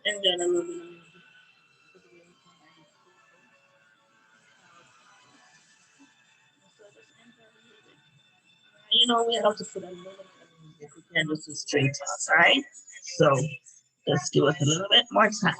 And then a little bit of music. You know, we have to put a little bit of music. We can't just do straight talk, right? So just give us a little bit more time.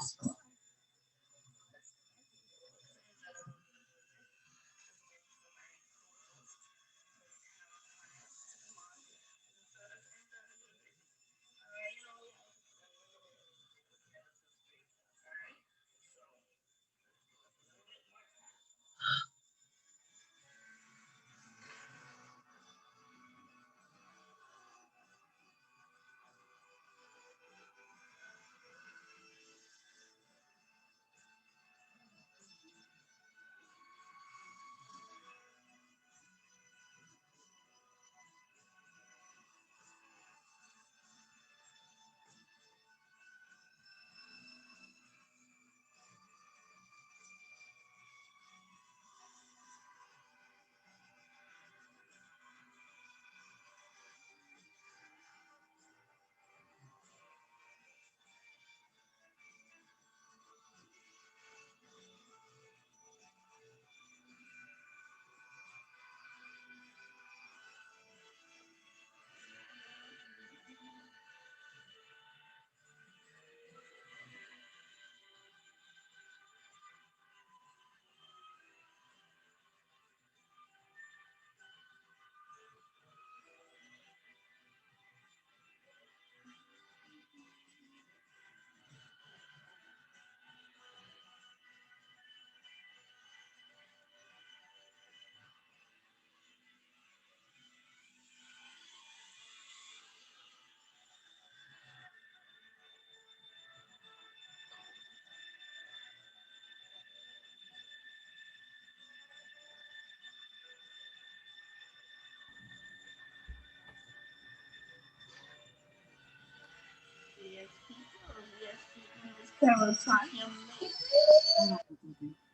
Yes, people. Yes, people. Miss Carol Tanya.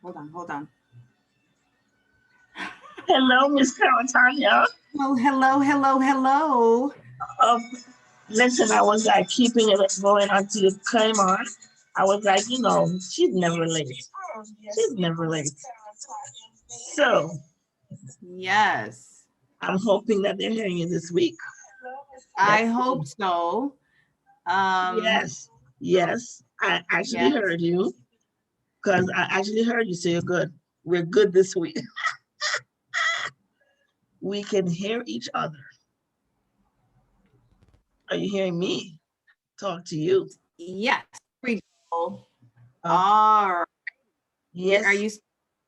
Hold on, hold on. Hello, Miss Carol Tanya. Oh, hello, hello, hello. Um, listen, I was like keeping it going until you came on. I was like, you know, she's never late. She's never late. So Yes, I'm hoping that they're hearing you this week. I That's hope good. so. Yes, yes. I actually Yes. heard you because I actually heard you say you're good. We're good this week. We can hear each other. Are you hearing me talk to you? Yes. Here we go. Okay. All right. Are Yes. you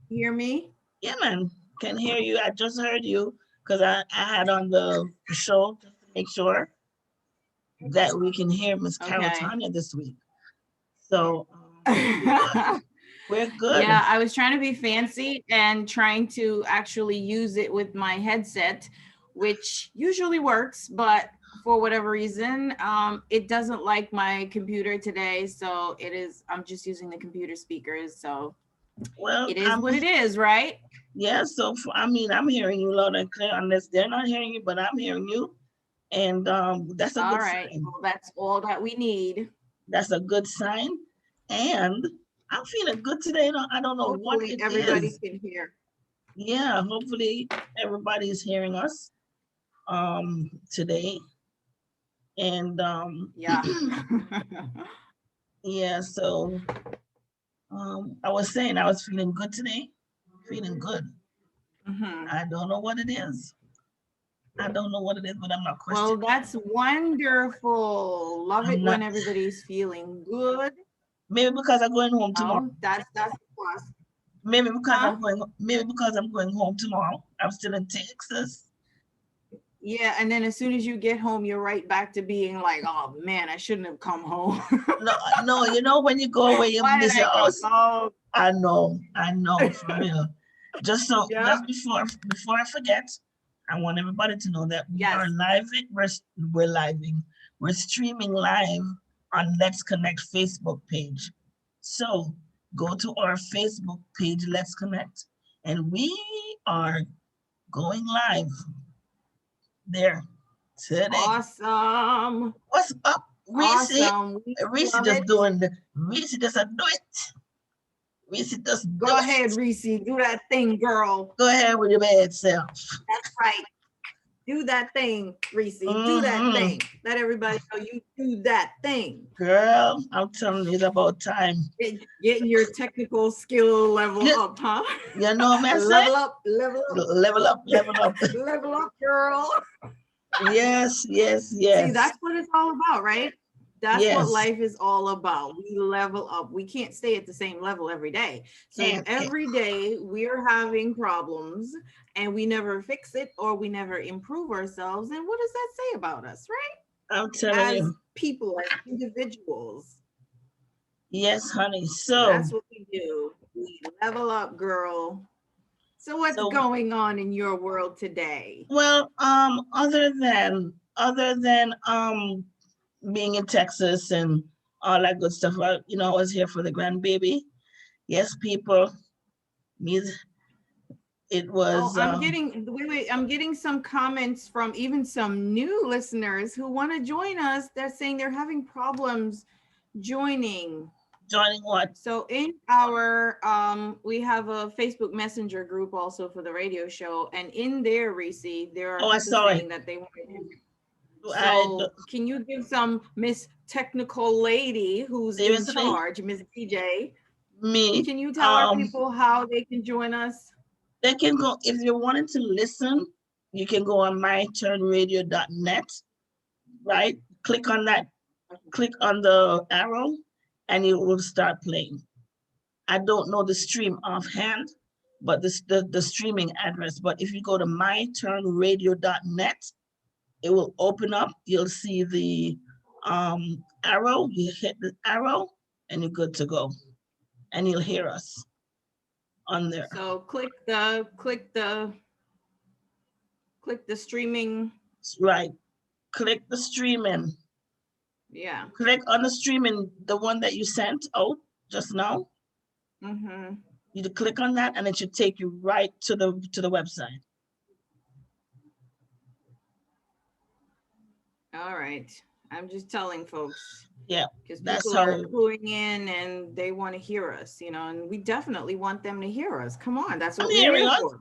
hear me? Yeah, man. Can hear you. I just heard you because I had on the show just to make sure that we can hear Miss Carol Okay. Tanya this week. So we're good. We're good. Yeah, I was trying to be fancy and trying to actually use it with my headset, which usually works, but for whatever reason, it doesn't like my computer today. So I'm just using the computer speakers. So Well, it is what it is, right? yeah. So I mean, I'm hearing you loud and clear. Unless they're not hearing you, but I'm hearing you, and that's a All good right. sign. Well, that's all that we need. That's a good sign, and I'm feeling good today. I don't know what Hopefully, it everybody is. can hear. Yeah, hopefully everybody is hearing us today, and Yeah. yeah. So I was saying I was feeling good today, feeling good. Hmm. I don't know what it is. I don't know what it is, but I'm not Well, questioning. that's wonderful. Love I'm it not. when everybody's feeling good. Maybe because I'm going home tomorrow. That's a plus. Maybe because Huh? I'm going. Maybe because I'm going home tomorrow. I'm still in Texas. Yeah, and then as soon as you get home, you're right back to being like, oh man, I shouldn't have come home. No, no. You know when you go away, you Why did miss I your come house. home? I know, for real. Yep. Just before I forget, I want everybody to know that we are Yes. live. We're living. We're streaming live on Let's Connect Facebook page. So go to our Facebook page, Let's Connect, and we are going live. there today. Awesome. What's up, Reese? Awesome. We Reese love just it. doing the Reese doesn't do it. Reese just do Go it. ahead, Reese. Do that thing, girl. Go ahead with your bad self. That's right. Do that thing, Reese. Do that thing. Let everybody know you do that thing. Girl, I'm telling you, it's about time. Getting your technical skill level up, huh? You know what I'm saying? Level up, level up. Level up, level up. Level up, girl. Yes, yes, yes. See, that's what it's all about, right? That's Yes. what life is all about. We level up. We can't stay at the same level every day. So every day we are having problems and we never fix it or we never improve ourselves. And what does that say about us, right? I'm telling as you. people, as individuals. Yes, honey. So that's what we do. We level up, girl. So what's going on in your world today? Well, other than being in Texas and all that good stuff, I was here for the grandbaby. Yes, people. It was. I'm getting some comments from even some new listeners who want to join us. They're saying they're having problems joining. Joining what? So in our we have a Facebook Messenger group also for the radio show, and in there, Reese, there are people saying that they want to. So can you give some Miss Technical Lady who's in charge, Miss DJ? Me. Can you tell our people how they can join us? They can go, if you're wanting to listen, you can go on myturnradio.net, right? Click on that, click on the arrow, and it will start playing. I don't know the stream offhand, but the streaming address. But if you go to myturnradio.net, it will open up. You'll see the arrow. You hit the arrow, and you're good to go. And you'll hear us on there. So click the streaming. Right. Click the streaming. Yeah. Click on the streaming, the one that you sent out just now. Mm-hmm. You click on that, and it should take you right to the website. All right. I'm just telling folks. Yeah. Because people are cluing in and they want to hear us, and we definitely want them to hear us. Come on, that's what we're here for.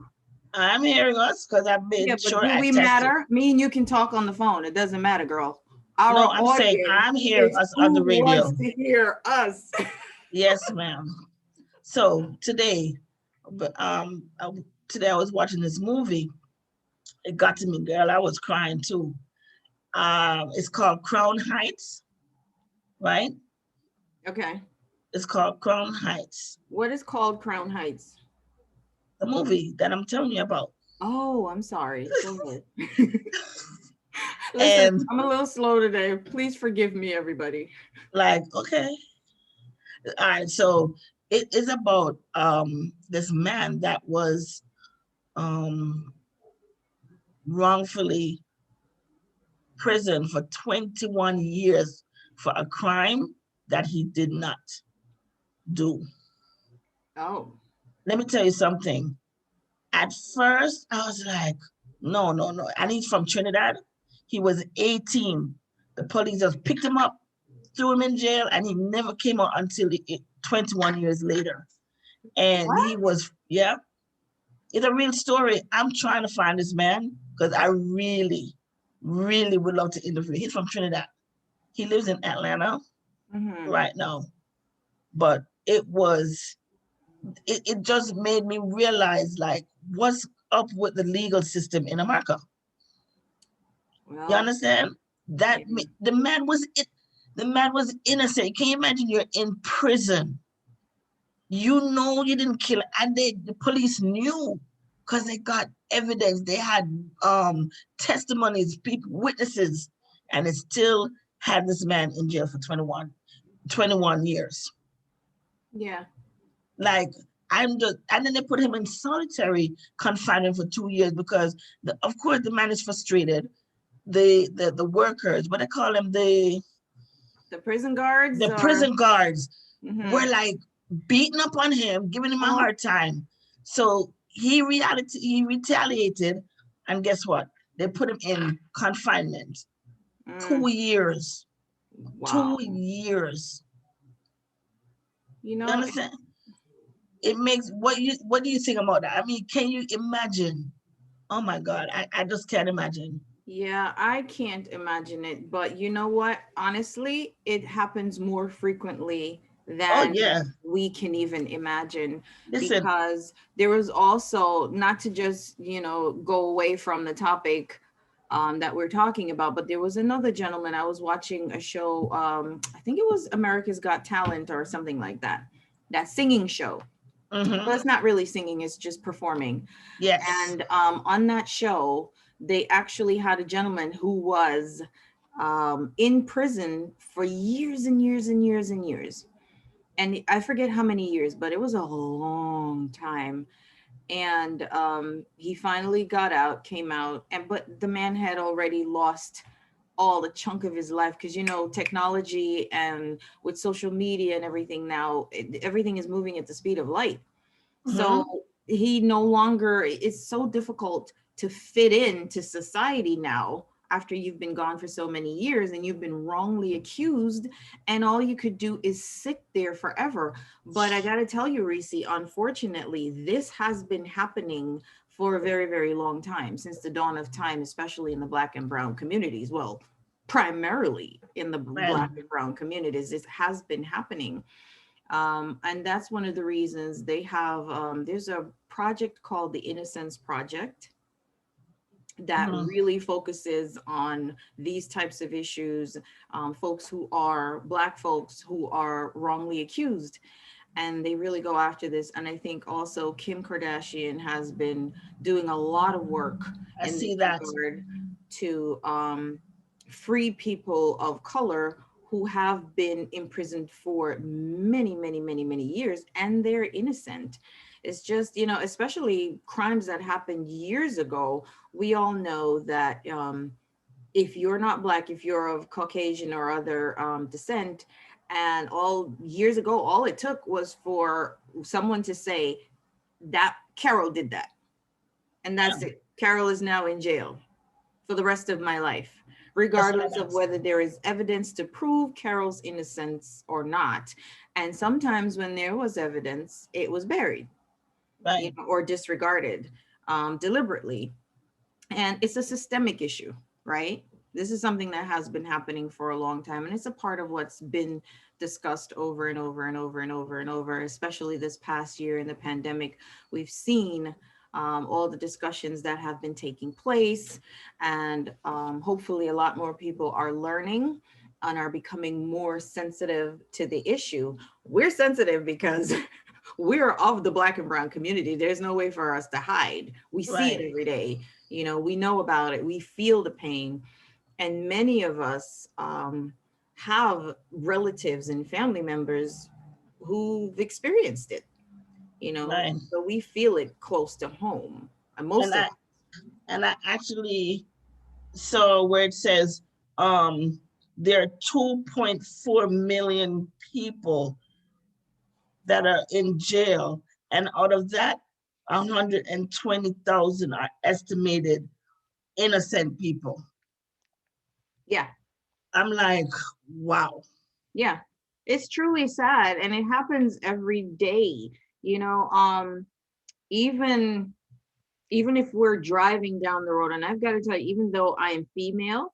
I'm hearing us because I've been sure. But do we matter? Me and you can talk on the phone. It doesn't matter, girl. I'm saying I'm hearing us on the radio. Wants to hear us. Yes, ma'am. So today I was watching this movie. It got to me, girl. I was crying too. It's called Crown Heights, right? Okay. It's called Crown Heights. What is called Crown Heights? The movie that I'm telling you about. Oh, I'm sorry. Go ahead. Listen, I'm a little slow today. Please forgive me, everybody. Okay. All right. So it is about this man that was wrongfully prison for 21 years for a crime that he did not do. Oh. Let me tell you something. At first, I was like, no. And he's from Trinidad. He was 18. The police just picked him up, threw him in jail, and he never came out until 21 years later. And he was, it's a real story. I'm trying to find this man because I really, really would love to interview. He's from Trinidad. He lives in Atlanta right now. But it just made me realize, what's up with the legal system in America? Well, you understand? That the man was innocent. Can you imagine you're in prison? You didn't kill it, and the police knew because they got evidence. They had testimonies, people, witnesses, and it still had this man in jail for 21 years. Yeah. And then they put him in solitary confinement for 2 years because, of course, the man is frustrated. The workers, what they call them, the prison guards. The prison guards were beating up on him, giving him a hard time. So he retaliated, and guess what? They put him in confinement. Mm, 2 years. wow. 2 years. You You know, understand? It makes what do you think about that? I mean, can you imagine? Oh my God, I just can't imagine. yeah, I can't imagine it, but you know what? Honestly, it happens more frequently Oh than yeah. we can even imagine, Listen. because there was also, not to just, go away from the topic that we're talking about, but there was another gentleman. I was watching a show, I think it was America's Got Talent or something like that, that singing show. Mm-hmm. Well, it's not really singing, it's just performing. Yes. And on that show, they actually had a gentleman who was in prison for years and years and years and years. And I forget how many years, but it was a long time. And he finally got out, came out, and but the man had already lost all the chunk of his life, because technology and with social media and everything now, everything is moving at the speed of light. Mm-hmm. So he no longer, it's so difficult to fit into society now after you've been gone for so many years and you've been wrongly accused, and all you could do is sit there forever. But I got to tell you, Reese, unfortunately, this has been happening for a very, very long time, since the dawn of time, especially in the Black and Brown communities. Well, primarily in the Right. Black and Brown communities, this has been happening. And that's one of the reasons they have, there's a project called the Innocence Project that Mm-hmm. really focuses on these types of issues, folks who are Black folks who are wrongly accused. And they really go after this. And I think also Kim Kardashian has been doing a lot of work I in this see that. regard to free people of color who have been imprisoned for many, many, many, many years, and they're innocent. It's just, especially crimes that happened years ago. We all know that if you're not Black, if you're of Caucasian or other descent, and all years ago, all it took was for someone to say that Carol did that. And Yeah. that's it. Carol is now in jail for the rest of my life, That's what regardless I'm of asking. whether there is evidence to prove Carol's innocence or not. And sometimes when there was evidence, it was buried, Right. or disregarded deliberately. And it's a systemic issue, right? This is something that has been happening for a long time, and it's a part of what's been discussed over and over and over and over and over, especially this past year in the pandemic. We've seen all the discussions that have been taking place, and hopefully a lot more people are learning and are becoming more sensitive to the issue. We're sensitive because we're of the Black and Brown community. There's no way for us to hide. We see Right. it every day. We know about it. We feel the pain. And many of us have relatives and family members who've experienced it, Right. so we feel it close to home. And And most of I and I actually saw where it says there are 2.4 million people that are in jail, and out of that, 120,000 are estimated innocent people. yeah, I'm like, wow. yeah, it's truly sad, and it happens every day. You know, even even if we're driving down the road, and I've got to tell you, even though I am female,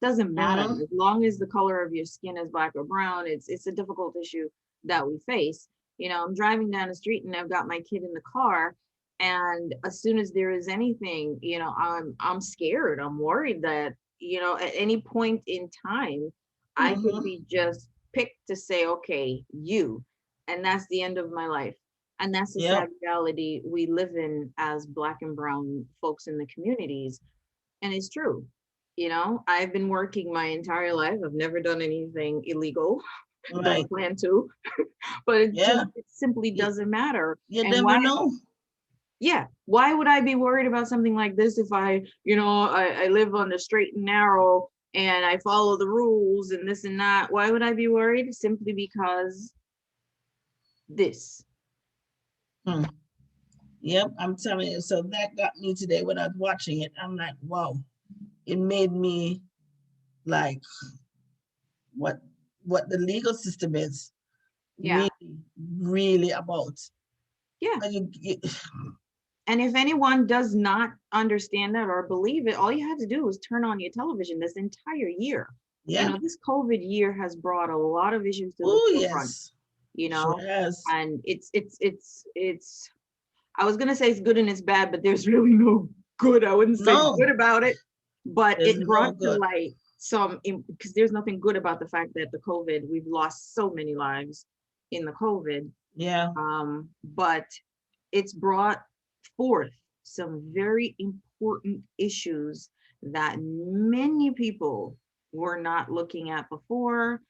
doesn't matter, Mm-hmm. as long as the color of your skin is Black or brown. It's a difficult issue that we face. I'm driving down the street and I've got my kid in the car, and as soon as there is anything, I'm scared. I'm worried that at any point in time I could Mm-hmm. be just picked to say, okay, you, and that's the end of my life. And that's the Yep. sad reality we live in as Black and brown folks in the communities. And it's true. I've been working my entire life. I've never done anything illegal. Right. Don't plan to, but Yeah. it simply You, doesn't matter. you And never why? know. Yeah. Why would I be worried about something like this if I live on the straight and narrow and I follow the rules and this and that? Why would I be worried? Simply because this. Hmm. Yep, I'm telling you. So that got me today when I was watching it. I'm like, wow, it made me like what what the legal system is Yeah. really, really about. Yeah. You, And if anyone does not understand that or believe it, all you had to do was turn on your television this entire year. You yeah. know, this COVID year has brought a lot of issues to the Oh forefront, yes, you sure know, has. and it's I was gonna say it's good and it's bad, but there's really no good. I wouldn't say No, good about it, but there's it no brought to good. light some, because there's nothing good about the fact that the COVID, we've lost so many lives in the COVID. Yeah, But it's brought forth some very important issues that many people were not looking at before.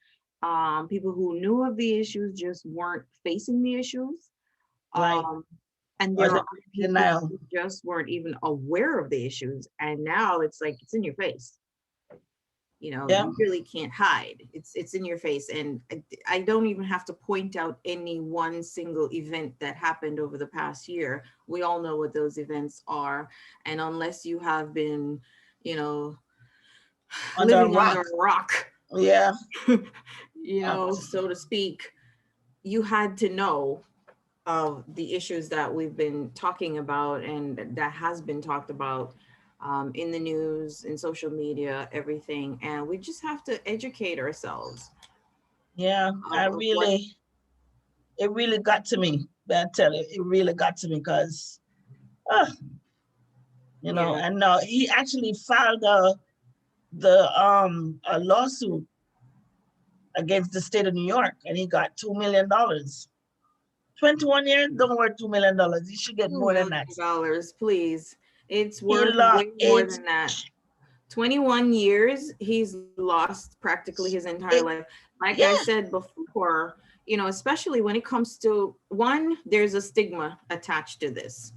People who knew of the issues just weren't facing the issues. right. Um, and Or there the are people denial. who just weren't even aware of the issues. And now it's like it's in your face. You know, Yeah, you really can't hide. It's in your face. And I don't even have to point out any one single event that happened over the past year. We all know what those events are. And unless you have been, you know, under a living under rock. a rock, Yeah, you know, so to speak, you had to know of the issues that we've been talking about and that has been talked about in the news, in social media, everything. And we just have to educate ourselves yeah. of what, It really got to me. I tell you, it really got to me because, uh, yeah. and he actually filed a lawsuit against the state of New York, and he got $2 million. 21 years, don't worth $2 million. You should get $2 more than that. million, please. It's He worth lost way more it. than that. 21 years, he's lost practically his entire It, life. Like I yeah, said before, you know, especially when it comes to one, there's a stigma attached to this,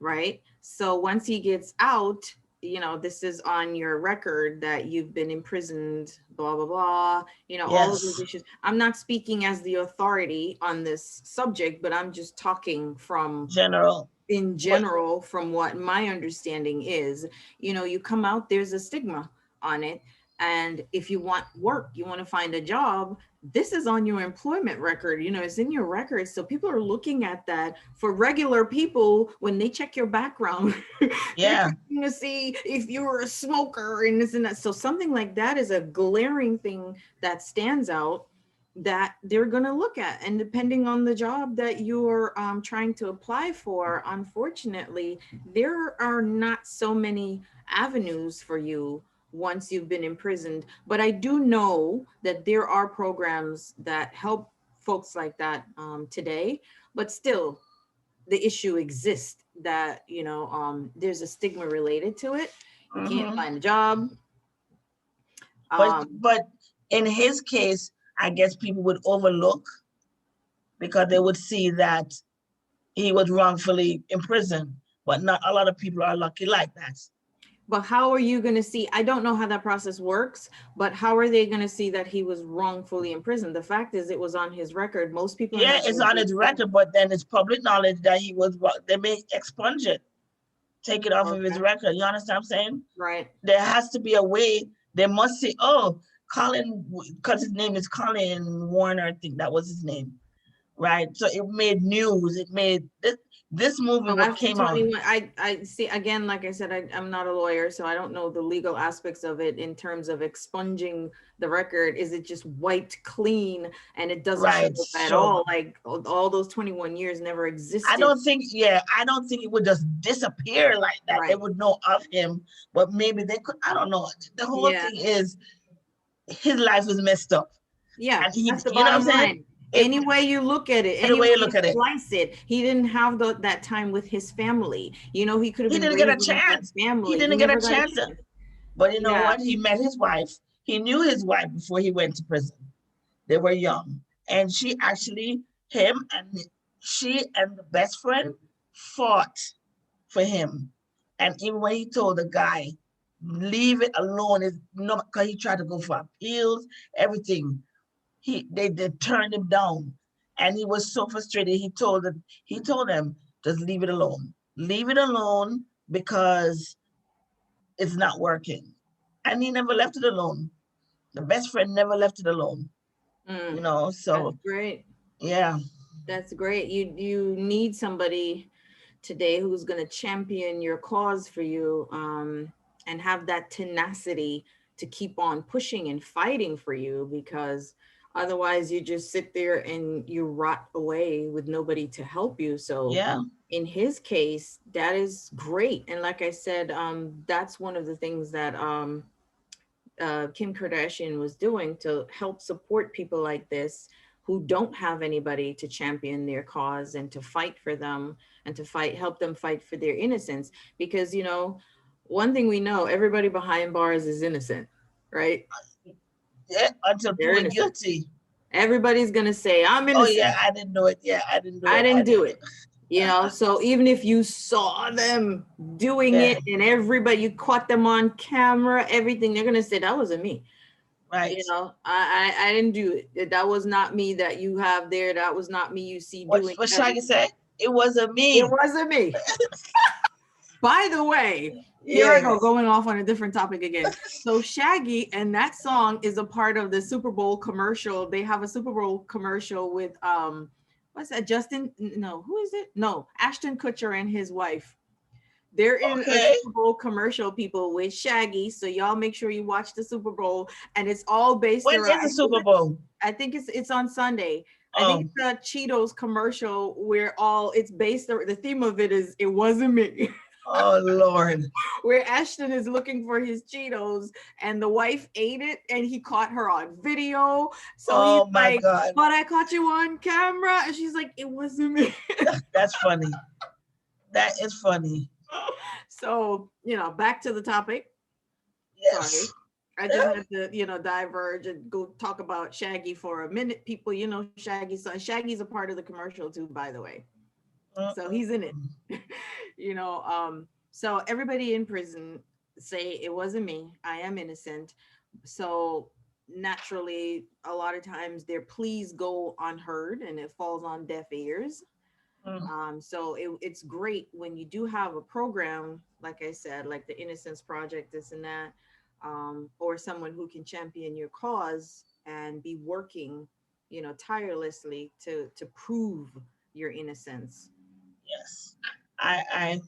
right? So once he gets out, you know, this is on your record that you've been imprisoned, blah, blah, blah, you know, all of those yes, issues. I'm not speaking as the authority on this subject, but I'm just talking from general. in But general, from what my understanding is. You know, you come out, there's a stigma on it. And if you want work, you want to find a job, this is on your employment record, you know, it's in your record. So people are looking at that. For regular people, when they check your background, they're yeah, checking to see if you're a smoker and this and that. So something like that is a glaring thing that stands out that they're going to look at. And depending on the job that you're trying to apply for, unfortunately, there are not so many avenues for you once you've been imprisoned. But I do know that there are programs that help folks like that today, but still the issue exists that, you know, there's a stigma related to it. You can't hmm find a job. but Um, but in his case, I guess people would overlook because they would see that he was wrongfully imprisoned. But not a lot of people are lucky like that. But how are you going to see? I don't know how that process works, but how are they going to see that he was wrongfully imprisoned? The fact is, it was on his record. Most people are Yeah, not it's going to on do his that. record, but then it's public knowledge that he was. They may expunge it, take it off of his Okay, record. You understand what I'm saying? right. There has to be a way. They must say, "Oh, Colin," because his name is Colin Warner. I think that was his name, right? So it made news. It made this movie So what after came out. 21, I see, again, like I said, I'm not a lawyer, so I don't know the legal aspects of it in terms of expunging the record. Is it just wiped clean and it doesn't show Right. up at So all? Like all those 21 years never I existed. don't think, yeah, I don't think it would just disappear like that. They Right. would know of him, but maybe they could. I don't know. The whole Yeah. thing is his life is messed up. Yeah, And he, that's the you know what I'm bottom saying? line. It, Any way you look at it, the any way way you you look at it, slice it, he didn't have that time with his family. You know, he could have he been didn't get a raising that chance. He family. He didn't get a never got a chance. chance. But you know Yeah. what? He met his wife. He knew his wife before he went to prison. They were young. And she actually, him and she and the best friend fought for him. And even when he told the guy, leave it alone, is not because he tried to go for appeals, everything. They turned him down. And he was so frustrated. He told them, Just leave it alone. Leave it alone because it's not working. And he never left it alone. The best friend never left it alone. Mm, that's So great. yeah, That's great. You need somebody today who's going to champion your cause for you, and have that tenacity to keep on pushing and fighting for you, because otherwise you just sit there and you rot away with nobody to help you. So yeah, in his case, that is great. And like I said, that's one of the things that Kim Kardashian was doing to help support people like this who don't have anybody to champion their cause and to fight for them and to help them fight for their innocence. Because, one thing we know, everybody behind bars is innocent, right? yeah. Until They're proven innocent. guilty. Everybody's going to say, I'm Oh innocent. yeah, I didn't do it. Yeah, I didn't do I it. didn't I do didn't do it. So even if you saw them doing Yeah, it and everybody, you caught them on camera, everything, they're going to say, that wasn't me. right. I didn't do it. That was not me that you have there. That was not me you see What doing what Shaggy everything. said? It wasn't It me. wasn't me. By the way, here I go, Yes. going off on a different topic again. So Shaggy, and that song is a part of the Super Bowl commercial. They have a Super Bowl commercial with what's that? Justin? No, who is it? No, Ashton Kutcher and his wife. They're in a Okay. Super Bowl commercial, people, with Shaggy. So y'all make sure you watch the Super Bowl, and it's all based When around. is the Super Bowl? I think it's on Sunday. I think Oh, it's a Cheetos commercial where it's based. The theme of it is "It wasn't me," oh Lord. where Ashton is looking for his Cheetos and the wife ate it, and he caught her on video. So he's Oh my like, God. "But I caught you on camera," and she's like, "It wasn't me." That's funny. That is funny. So back to the topic. Sorry. Yes. I just had to, diverge and go talk about Shaggy for a minute. People, Shaggy's son. Shaggy's a part of the commercial too, by the way. So he's in it. So everybody in prison say it wasn't me. I am innocent. So naturally, a lot of times their pleas go unheard and it falls on deaf ears. So it's great when you do have a program, like I said, like the Innocence Project, this and that, or someone who can champion your cause and be working, tirelessly to prove your innocence. Yes. I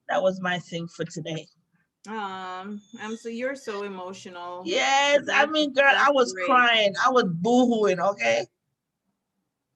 that was my thing for today. So you're so emotional. Yes. I That's mean, girl, I that's was great. crying. I was boo-hooing, okay?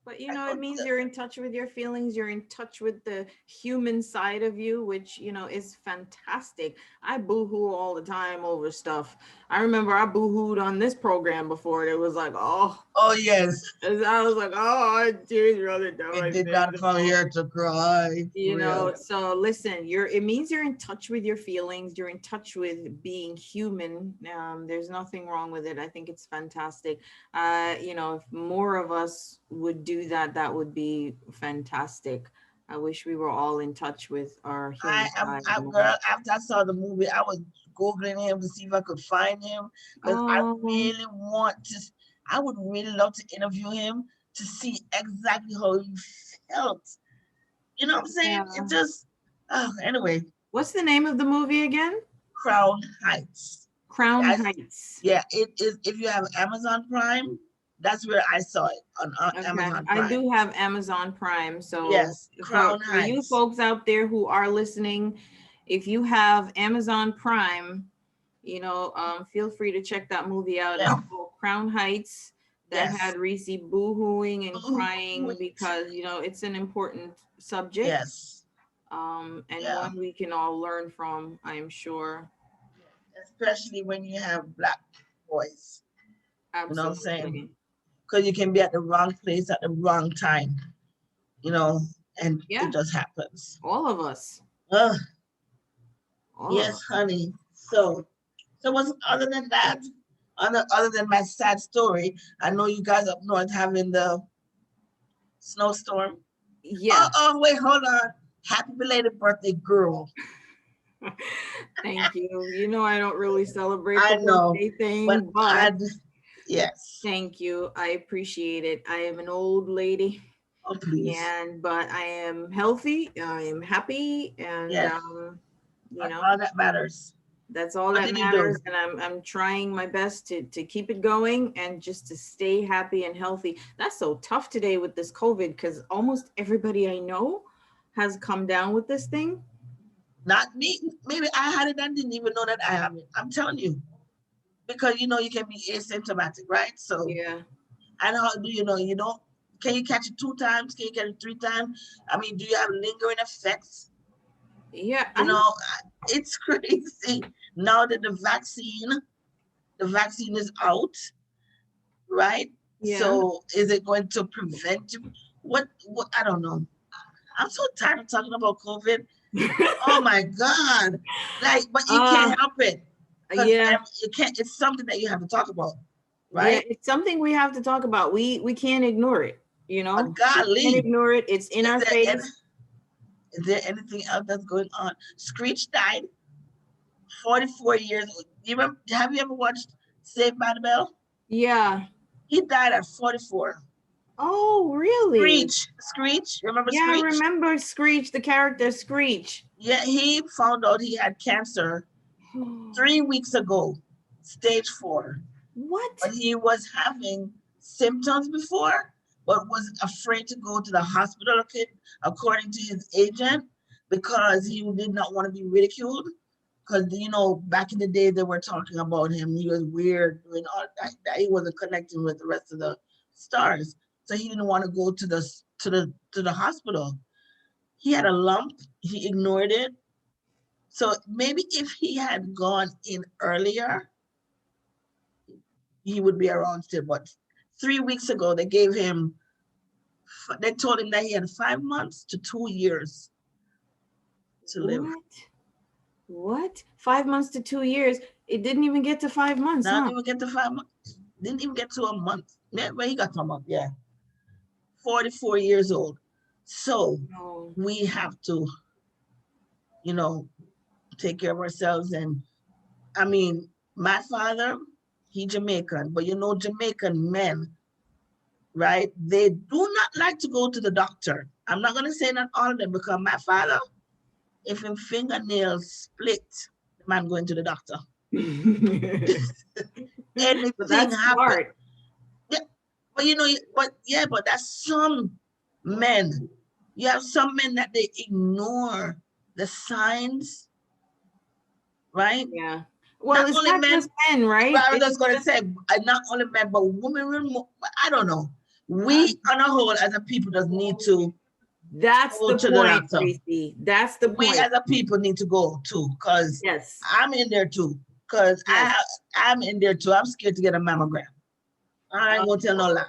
But I it couldn't means you're in touch with your feelings, you're in touch with the human side of you, which is fantastic. I boohoo all the time over stuff. I remember I boohooed on this program before. It was like, oh, Oh yes. I was like, oh, tears rolling down We my did face. not come here to cry. Real. So listen, it means you're in touch with your feelings, you're in touch with being human. There's nothing wrong with it. I think it's fantastic. If more of us would do that, that would be fantastic. I wish we were all in touch with our human side more. Girl, after I saw the movie, I was Googling him to see if I could find him because Oh, I would really love to interview him to see exactly how he felt. You know what I'm saying? yeah. It just, anyway, What's the name of the movie again? Crown Heights. Crown I, Heights. yeah, it is. If you have Amazon Prime, that's where I saw it on Okay, Amazon I Prime. do have Amazon Prime. So Yes, for Crown you Heights. folks out there who are listening, if you have Amazon Prime, feel free to check that movie out. It's Yeah, called Crown Heights. That yes. had Reese boohooing and Ooh, crying wait. because it's an important subject, Yes. and Yeah. one we can all learn from, I am sure. Especially when you have black boys. You know what I'm saying? Absolutely. Because you can be at the wrong place at the wrong time, you know, and it Yeah, just happens. all of us. Uh, All of yes, us. honey. So what's other than that? Other than my sad story, I know you guys up north having the snowstorm. Yeah. Wait, hold on. Happy belated birthday, girl. Thank you. I don't really celebrate I the know, birthday but thing, but yes. thank you. I appreciate it. I am an old lady. Oh, please. but I am healthy. I am happy, and Yes, you that's know, all that matters. that's all What that did you do? matters. And I'm trying my best to keep it going and just to stay happy and healthy. That's so tough today with this COVID, because almost everybody I know has come down with this thing. Not me. Maybe I had it and didn't even know that I have it. I'm telling you. Because you can be asymptomatic, right? So, Yeah. and how do you know? You don't, can you catch it 2 times? Can you catch it 3 times? I mean, do you have lingering effects? Yeah. You know, it's crazy. Now that the vaccine is out, right? Yeah. So is it going to prevent you? What I don't know. I'm so tired of talking about COVID. Oh my God. Like, but you uh can't help it. Because yeah. you can't, it's something that you have to talk about, Yeah, right? it's something we have to talk about. We can't ignore it, you But know? We can't golly, ignore it. It's in is our there any, face. is there anything else that's going on? Screech died, 44 years old. Have you ever watched Saved by the Bell? Yeah. He died at 44. Oh, really? Screech, remember Yeah, I Screech? remember Screech, the character Screech. Yeah, he found out he had cancer 3 weeks ago, stage 4. What? But he was having symptoms before, but was afraid to go to the hospital, okay, according to his agent, because he did not want to be ridiculed. Because back in the day they were talking about him. He was weird, doing all that he wasn't connecting with the rest of the stars. So he didn't want to go to the hospital. He had a lump. He ignored it. So maybe if he had gone in earlier, he would be around still. But 3 weeks ago, they told him that he had 5 months to 2 years to live. What? What? 5 months to 2 years. It didn't even get to 5 months, Not huh? even get to 5 months. Didn't even get to a month. Yeah, well, he got to a month. Yeah, 44 years old. So No. we have to, you know, take care of ourselves. And I mean, my father, he Jamaican, but Jamaican men, right? They do not like to go to the doctor. I'm not gonna say not all of them, because my father, if his fingernails split, the man going to the doctor. But Anything that's happen. smart. Yeah, but that's some men. You have some men that they ignore the signs, right? Yeah. Well, Not it's only not just men, men, but right? I was It's just gonna just say, not only men, but women. I don't know. We, on a whole, as a people, just need to that's go the to the point, doctor. Reese. That's the We point. as a people need to go too, because Yes. I'm in there too. Because Yes. I'm in there too. I'm scared to get a mammogram. I ain't gonna tell no lie.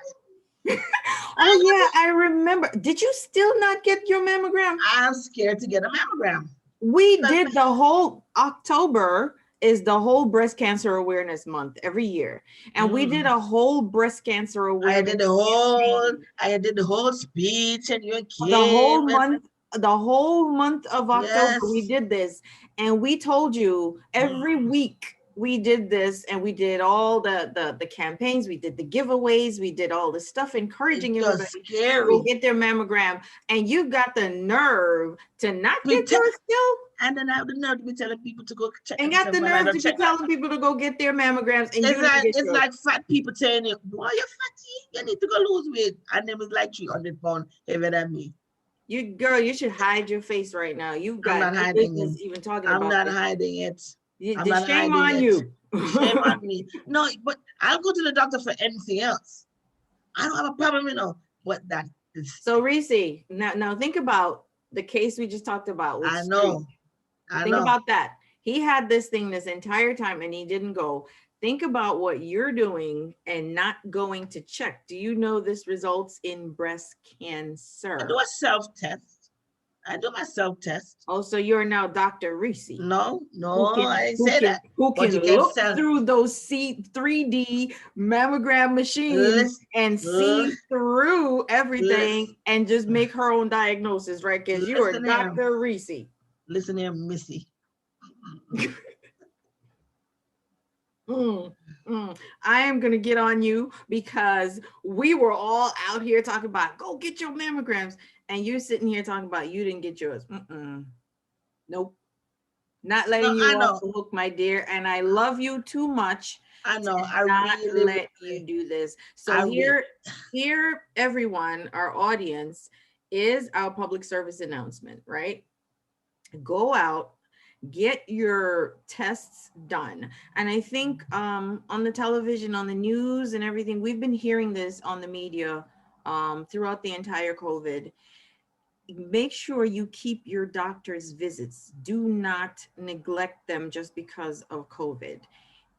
Oh yeah, I remember. Did you still not get your mammogram? I'm scared to get a mammogram. We did the whole October is the whole breast cancer awareness month every year. And we did a whole breast cancer I awareness did the whole, campaign. I did the whole speech, and you The came. whole month, the whole month of October, we Yes. did this. And we told you every week we did this, and we did all the campaigns, we did the giveaways, we did all this stuff It's encouraging just everybody to go scary. get their mammogram. And you got the nerve to not We get te- yours still, and then I have the nerve to be telling people to go check and got themselves, the and I nerve don't to be check that. telling people to go get their mammograms, and you It's didn't like get it's yours. like fat people saying, "Boy, you're fatty. You need to go lose weight," and them is like 300 pounds heavier than me. You girl, you should hide your face right now. You've I'm got not no hiding it. business even talking I'm about not this. hiding it. I'm The not shame hiding on it. you. Shame on me. No, but I'll go to the doctor for anything else. I don't have a problem, but that is. So Reese, now think about the case we just talked about with I Street. know. I Think know. about that. He had this thing this entire time and he didn't go. Think about what you're doing and not going to check. Do you know this results in breast I cancer? do a self-test. I do my self-test. Oh, so you're now Dr. Reese. No, I didn't say that. Who But can you can look sell. through those 3D mammogram machines Listen, and see through everything and just make her own diagnosis, right? Because you are listen here. Dr. Reese. Listen here, Missy. I am going to get on you because we were all out here talking about go get your mammograms. And you're sitting here talking about you didn't get yours. Nope. Not No, letting you I off know. the hook, my dear. And I love you too much I to know. I not really, let you really, do this. So I really, here, everyone, our audience is our public service announcement, right? Go out, get your tests done. And I think on the television, on the news and everything, we've been hearing this on the media throughout the entire COVID. Make sure you keep your doctor's visits. Do not neglect them just because of COVID.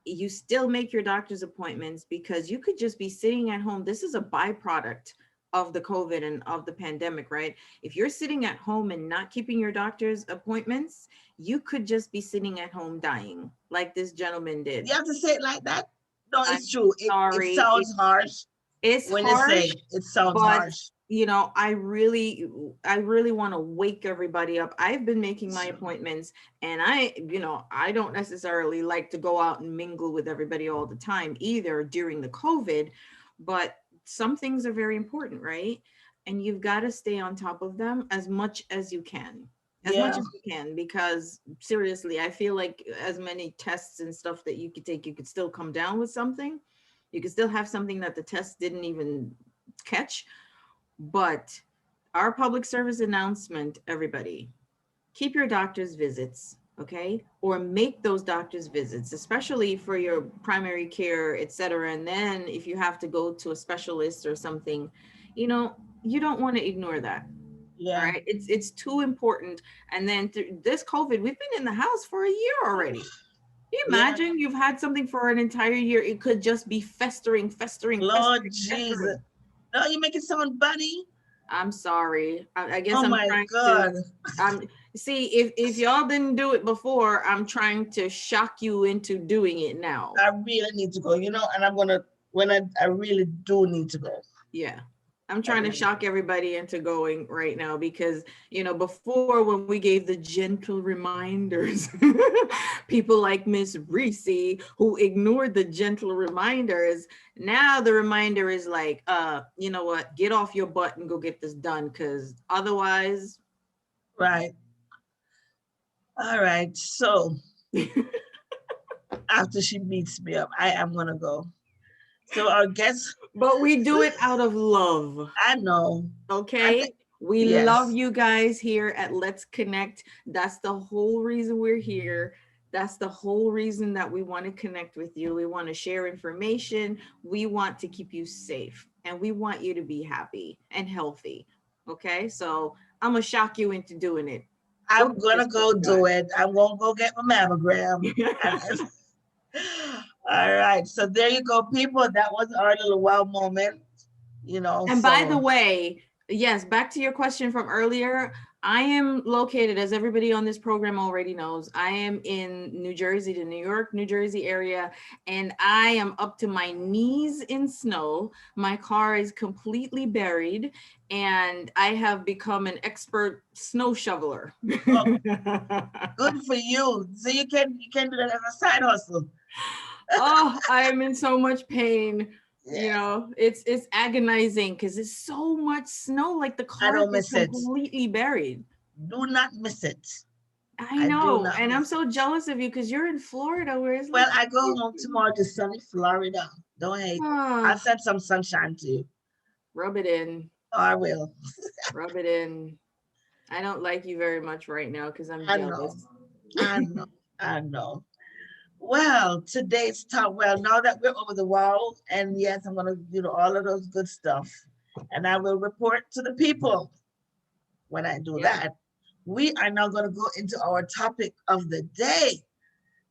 You still make your doctor's appointments because you could just be sitting at home. This is a byproduct of the COVID and of the pandemic, right? If you're sitting at home and not keeping your doctor's appointments, you could just be sitting at home dying like this gentleman did. you have to say it like that. No, I'm it's true. It sorry. sounds harsh It's when you say harsh, it. It sounds but harsh. I really want to wake everybody up. I've been making my appointments, and I don't necessarily like to go out and mingle with everybody all the time either during the COVID, but some things are very important, right? And you've got to stay on top of them as much as you can. As much Yeah, as you can, because seriously, I feel like as many tests and stuff that you could take, you could still come down with something. You could still have something that the test didn't even catch. But our public service announcement, everybody, keep your doctor's visits, okay? Or make those doctor's visits, especially for your primary care, et cetera. And then if you have to go to a specialist or something, you don't want to ignore that. All yeah, right. It's too important. And then through this COVID, we've been in the house for a year already. Can you yeah. imagine you've had something for an entire year? It could just be festering, festering, Lord festering, Jesus. festering. No, you make it sound funny. I'm sorry. I guess Oh I'm my trying to. God. See if y'all didn't do it before, I'm trying to shock you into doing it now. I really need to go, and I'm gonna when I really do need to go. Yeah. I'm I trying to really, shock everybody into going right now because, before when we gave the gentle reminders, people like Miss Reese who ignored the gentle reminders, now the reminder is like, you know what, get off your butt and go get this done because otherwise. right. All right. So after she beats me up, I am gonna go. So our guest, But we do it out of love. I know. I think Okay. We love yes. you guys here at Let's Connect. That's the whole reason we're here. That's the whole reason that we want to connect with you. We want to share information. We want to keep you safe and we want you to be happy and healthy. Okay. So I'm going to shock you into doing it. Go I'm get gonna this go stuff do it. I'm gonna go get my mammogram. done. And all right. So there you go, people. That was our little wow moment. And by the So way, yes, back to your question from earlier. I am located, as everybody on this program already knows, I am in New Jersey, the New York, New Jersey area, and I am up to my knees in snow. My car is completely buried, and I have become an expert snow shoveler. oh, good for you. So you can do that as a side hustle. Oh, I am in so much pain. Yes. It's agonizing because it's so much snow, like the I car don't is miss it. completely buried. Do not miss it. I I do know, not and I'm miss so it. jealous of you because you're in Florida where it's Well, like I go home tomorrow to sunny Florida. Don't hate. I'll ah, send some sunshine to you. rub it in, Oh, I will. rub it in. I don't like you very much right now because I'm I know. jealous. I know. I know. Well, today's talk. Well, now that we're over the wall, and yes, I'm gonna do all of those good stuff, and I will report to the people when I do Yeah. that. We are now gonna go into our topic of the day.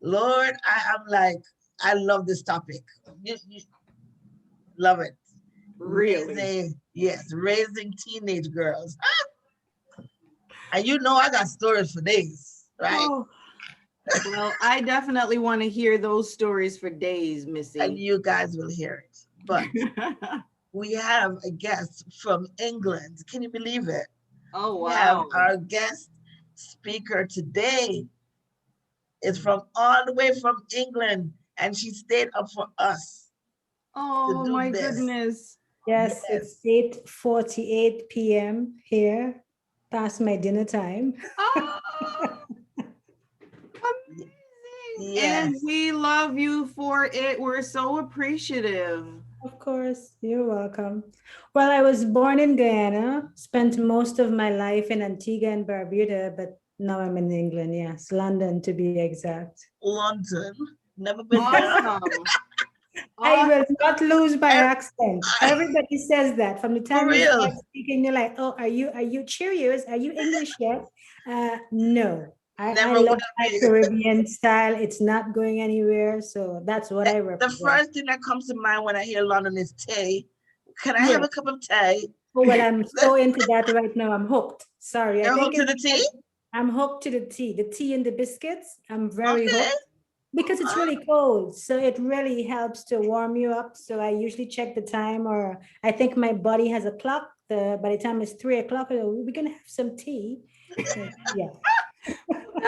Lord, I am like, I love this topic. You love it. Really? Raising teenage girls. And I got stories for days, right? Oh, well, I definitely want to hear those stories for days, And Missy. you guys will hear it. But we have a guest from England. Can you believe it? Oh, We have wow. our guest speaker today is from all the way from England, and she stayed up for us to Oh do my this. goodness. Yes, it's 8:48 p.m. here, past my dinner time. Oh, amazing. Yes. And we love you for it. We're so appreciative. Of course, you're welcome. Well, I was born in Guyana, spent most of my life in Antigua and Barbuda, but now I'm in England. Yes, London to be exact. London. Never been there. Awesome. I will not lose my Ev- accent. Everybody says that from the time you real. start speaking. You're like, "Oh, are you Cheerios? Are you English yet?" No, I Never love would my have been. Caribbean style. It's not going anywhere, so that's what I The represent. first thing that comes to mind when I hear London is tea. Can I have Yeah. a cup of tea? Oh, well, I'm so into that right now. I'm hooked. Sorry, I You're think hooked to the tea? I'm hooked to the tea and the biscuits. I'm very Okay. hooked because it's really cold. So it really helps to warm you up. So I usually check the time, or I think my body has a clock. By the time it's 3 o'clock, we're gonna have some tea. Yeah.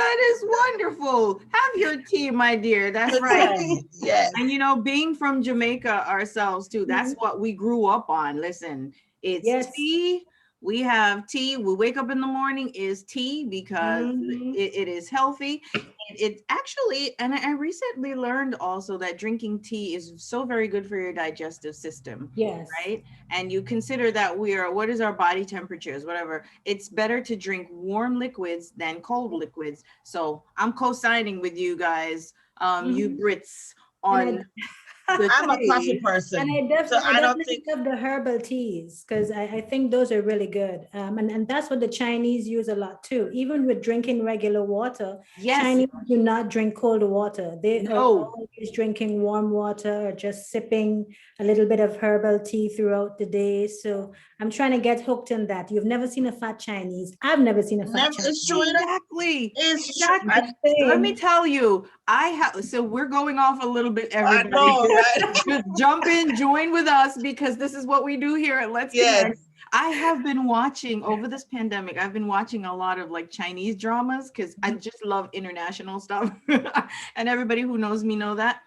That is wonderful. Have your tea, my dear. That's Good right. tea. Yes. And you know, being from Jamaica ourselves too, that's what we grew up on. Listen, it's Yes. tea. We have tea. We wake up in the morning is tea because it is healthy. It actually, and I recently learned also that drinking tea is so very good for your digestive system. Yes. Right. And you consider that what is our body temperatures, whatever. It's better to drink warm liquids than cold liquids. So I'm co-signing with you guys, you Brits, on I'm a coffee tea. person. And I So I don't definitely think love the herbal teas because I think those are really good. And that's what the Chinese use a lot too. Even with drinking regular water, Yes. Chinese do not drink cold water. They are No. always drinking warm water or just sipping a little bit of herbal tea throughout the day. So I'm trying to get hooked in that. You've never seen a fat Chinese. I've never seen a fat never, Chinese. it's true. Exactly. It's Exactly. true. Let me tell you, so we're going off a little bit, everybody. I know, right? Just jump in, join with us, because this is what we do here at Let's Connect. I have been watching over this pandemic. I've been watching a lot of like Chinese dramas because I just love international stuff. And everybody who knows me know that.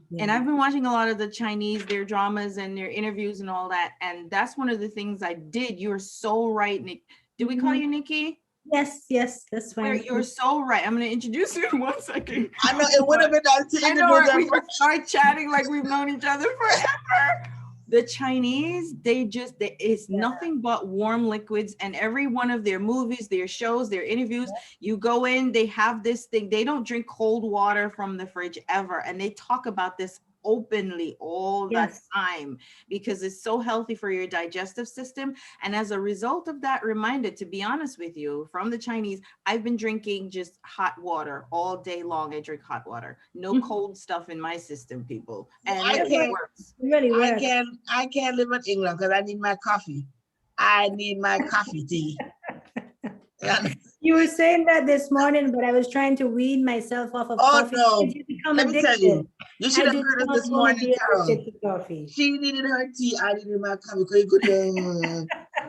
Yeah. And I've been watching a lot of the Chinese, their dramas and their interviews and all that. And that's one of the things I did. You're so right, Nick. Do we call you Nikki? Yes, that's fine. You're so right. I'm going to introduce you in 1 second. I know it would have been nice to I know, right? We introduce just start chatting like we've known each other forever. The Chinese, it's nothing but warm liquids, and every one of their movies, their shows, their interviews, you go in, they have this thing. They don't drink cold water from the fridge ever. And they talk about this openly all the time because it's so healthy for your digestive system. And as a result of that, reminded, to be honest with you, from the Chinese, I've been drinking just hot water all day long. I drink hot water, no cold stuff in my system, people. And it works. Really works. I can't live in England because I need my coffee. I need my coffee tea. You were saying that this morning, but I was trying to wean myself off of coffee. No. Let me tell you, you should have heard us this morning, Carol. She needed her tea. I needed my coffee.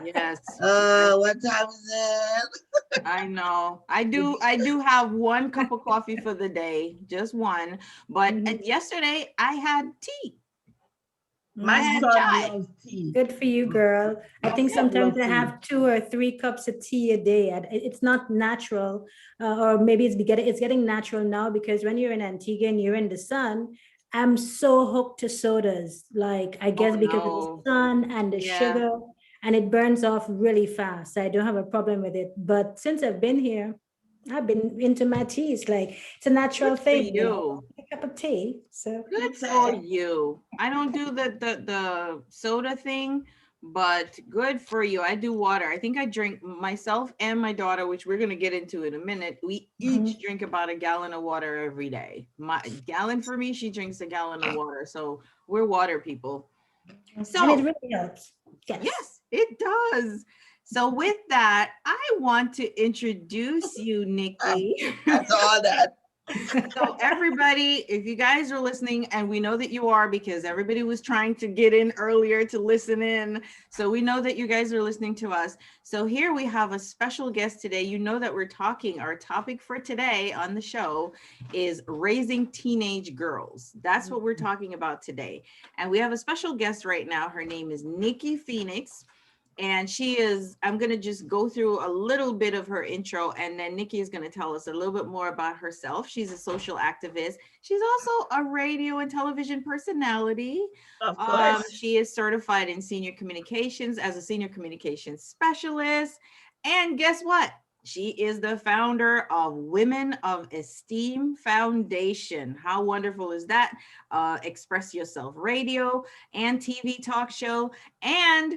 Yes. What time is it? I know. I do have 1 cup of coffee for the day, just one. But yesterday I had tea. My son loves tea. Good for you, girl. I think sometimes I have 2 or 3 cups of tea a day. It's not natural, or maybe it's getting natural now because when you're in Antigua and you're in the sun, I'm so hooked to sodas. Like I guess because of the sun and the sugar, and it burns off really fast. I don't have a problem with it. But since I've been here, I've been into my teas. Like it's a natural thing. A cup of tea. So good for you. I don't do the soda thing, but good for you. I do water. I think I drink, myself and my daughter, which we're gonna get into in a minute. We each drink about a gallon of water every day. My gallon for me, she drinks a gallon of water. So we're water people. So and it really helps. Yes, it does. So with that, I want to introduce you, Nikki. That's all that. So everybody, if you guys are listening, and we know that you are because everybody was trying to get in earlier to listen in. So we know that you guys are listening to us. So here we have a special guest today. You know that we're talking, our topic for today on the show is raising teenage girls. That's what we're talking about today. And we have a special guest right now. Her name is Nikki Phoenix. And she is, I'm going to just go through a little bit of her intro, and then Nikki is going to tell us a little bit more about herself. She's a social activist. She's also a radio and television personality. Of course. She is certified in senior communications as a senior communications specialist. And guess what? She is the founder of Women of Esteem Foundation. How wonderful is that? Express Yourself Radio and TV talk show. And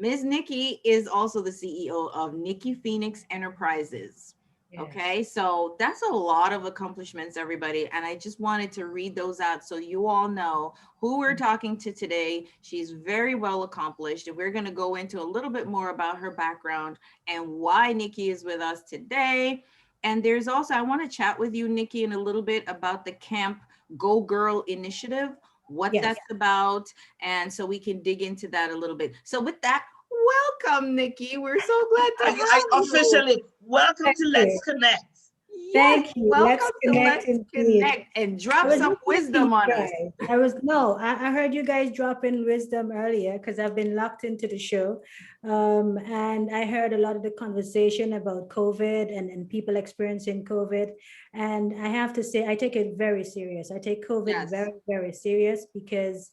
Ms. Nikki is also the CEO of Nikki Phoenix Enterprises. Yes. Okay, so that's a lot of accomplishments, everybody. And I just wanted to read those out so you all know who we're talking to today. She's very well accomplished. And we're going to go into a little bit more about her background and why Nikki is with us today. And there's also, I want to chat with you, Nikki, in a little bit about the Camp Go Girl initiative, what Yes. that's about, and so we can dig into that a little bit. So with that, welcome, Nikki. We're so glad to have I you. officially welcome Thank to you. Let's Connect. Yes, Thank you. welcome Let's to connect Let's indeed. Connect and I drop was some listening to wisdom you on us. guys. I heard you guys drop in wisdom earlier because I've been locked into the show. And I heard a lot of the conversation about COVID and people experiencing COVID. And I have to say, I take it very serious. I take COVID Yes. very, very serious because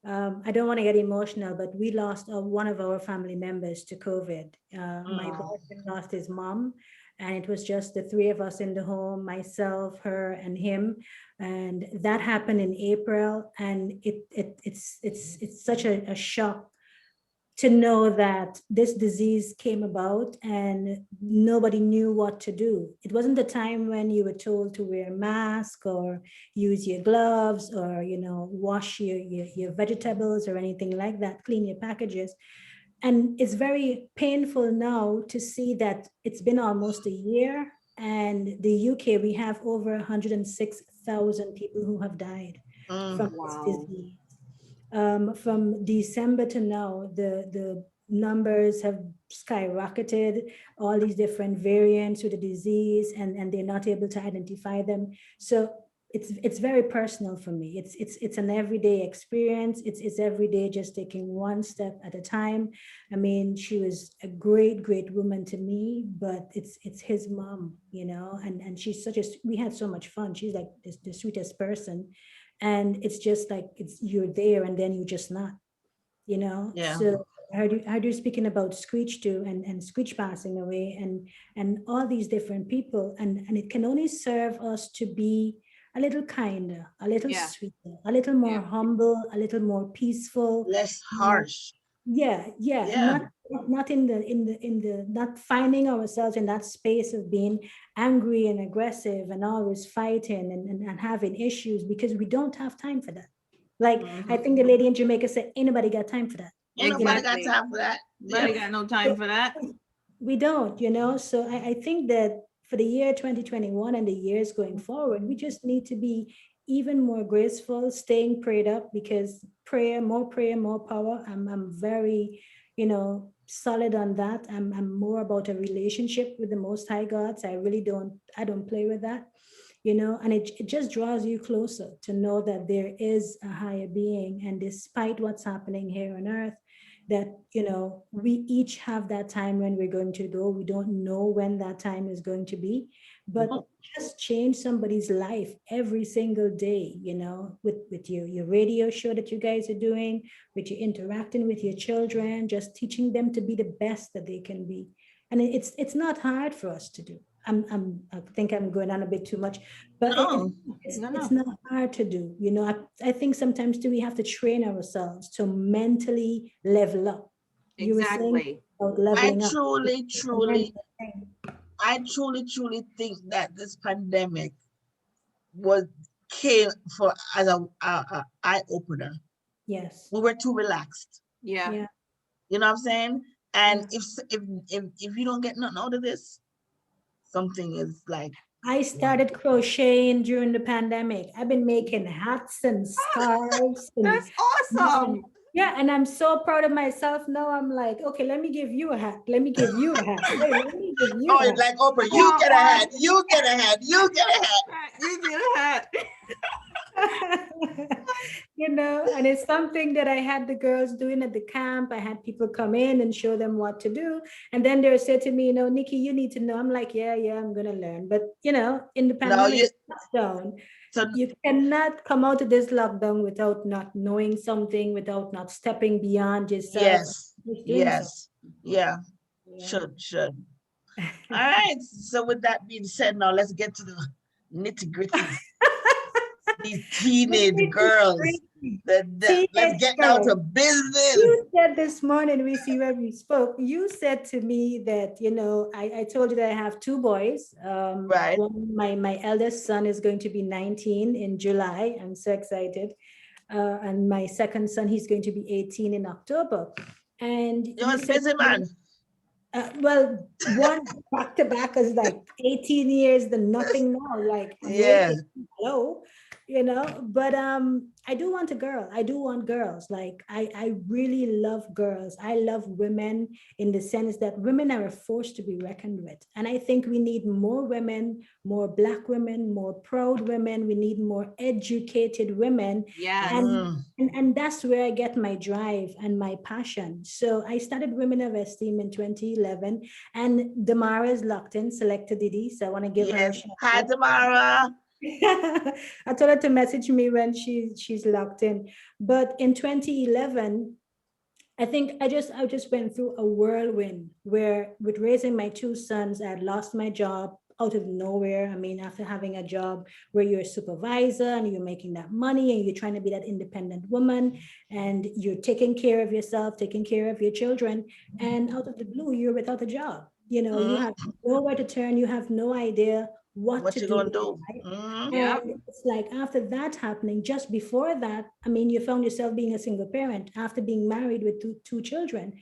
I don't want to get emotional, but we lost one of our family members to COVID. My Oh. boyfriend lost his mom, and it was just the three of us in the home, myself, her, and him. And that happened in April, and it's such a shock to know that this disease came about and nobody knew what to do. It wasn't the time when you were told to wear a mask or use your gloves or, wash your vegetables or anything like that, clean your packages. And it's very painful now to see that it's been almost a year, and the UK, we have over 106,000 people who have died from this Wow. disease. From December to now, the numbers have skyrocketed, all these different variants with the disease, and they're not able to identify them. So it's very personal for me. It's an everyday experience. It's every day just taking one step at a time. I mean, she was a great, great woman to me, but it's his mom, and she's we had so much fun. She's like the sweetest person. And it's just like you're there and then you're just not, Yeah. So I heard you speaking about Screech too, and Screech passing away, and all these different people, and it can only serve us to be a little kinder, a little Yeah. sweeter, a little more Yeah. humble, a little more peaceful. Less harsh. Yeah, Yeah. not not finding ourselves in that space of being angry and aggressive and always fighting and having issues, because we don't have time for that. Like I think the lady in Jamaica said, ain't nobody got time for that. Ain't nobody got Exactly. time for that. Nobody Yeah. got no time for that. We don't, So I think that for the year 2021 and the years going forward, we just need to be even more graceful, staying prayed up, because prayer, more power. I'm very, solid on that. I'm more about a relationship with the Most High God. So I don't play with that, and it just draws you closer to know that there is a higher being. And despite what's happening here on earth, that we each have that time when we're going to go. We don't know when that time is going to be, but just change somebody's life every single day, with your radio show that you guys are doing, with you interacting with your children, just teaching them to be the best that they can be. And it's not hard for us to do. I think I'm going on a bit too much, but No. it's not hard to do. I think sometimes too, we have to train ourselves to mentally level up. You were saying Exactly. about I leveling up. truly think that this pandemic came for as a eye opener. Yes. We were too relaxed. Yeah. Yeah. You know what I'm saying? And Yeah. if you don't get nothing out of this, something is like I started crocheting during the pandemic. I've been making hats and scarves and That's awesome. yeah, and I'm so proud of myself now. I'm like, okay, let me give you a hat. Let me give you a hat. Hey, let me give you Oh, a it's like Oprah, I you want get a one. hat, you get a hat, you get a hat. You get a hat. You know, and it's something that I had the girls doing at the camp. I had people come in and show them what to do. And then they said to me, you know, Nikki, you need to know. I'm like, yeah, I'm going to learn. But, you know, in the No, pandemic lockdown, so you cannot come out of this lockdown without not knowing something, without not stepping beyond yourself, yes, just doing something. yes, yeah, Yeah. should. All right. So with that being said, now let's get to the nitty gritties. These teenage girls. Let's Teenage get down girl. to business. You said this morning, we see where we spoke, you said to me that, you know, I told you that I have two boys. Right. My eldest son is going to be 19 in July. I'm so excited. And my second son, he's going to be 18 in October. And You're you a said, busy man. well, one back to back is like 18 years, then nothing now, like Yeah. wait, hello, you know, but I do want a girl. I do want girls. Like I really love girls. I love women in the sense that women are a force to be reckoned with. And I think we need more women, more Black women, more proud women. We need more educated women. Yes. And that's where I get my drive and my passion. So I started Women of Esteem in 2011, and Damara is locked in, selected Didi. So I want to give her a Yes. shout Hi, out. Tamara. I told her to message me when she's locked in. But in 2011, I think I just went through a whirlwind where with raising my two sons, I had lost my job out of nowhere. I mean, after having a job where you're a supervisor and you're making that money and you're trying to be that independent woman and you're taking care of yourself, taking care of your children, and out of the blue, you're without a job. You know, you have nowhere to turn, you have no idea what What to you do gonna with your do? life. Yep. And it's like after that happening, just before that, I mean, you found yourself being a single parent after being married with two children.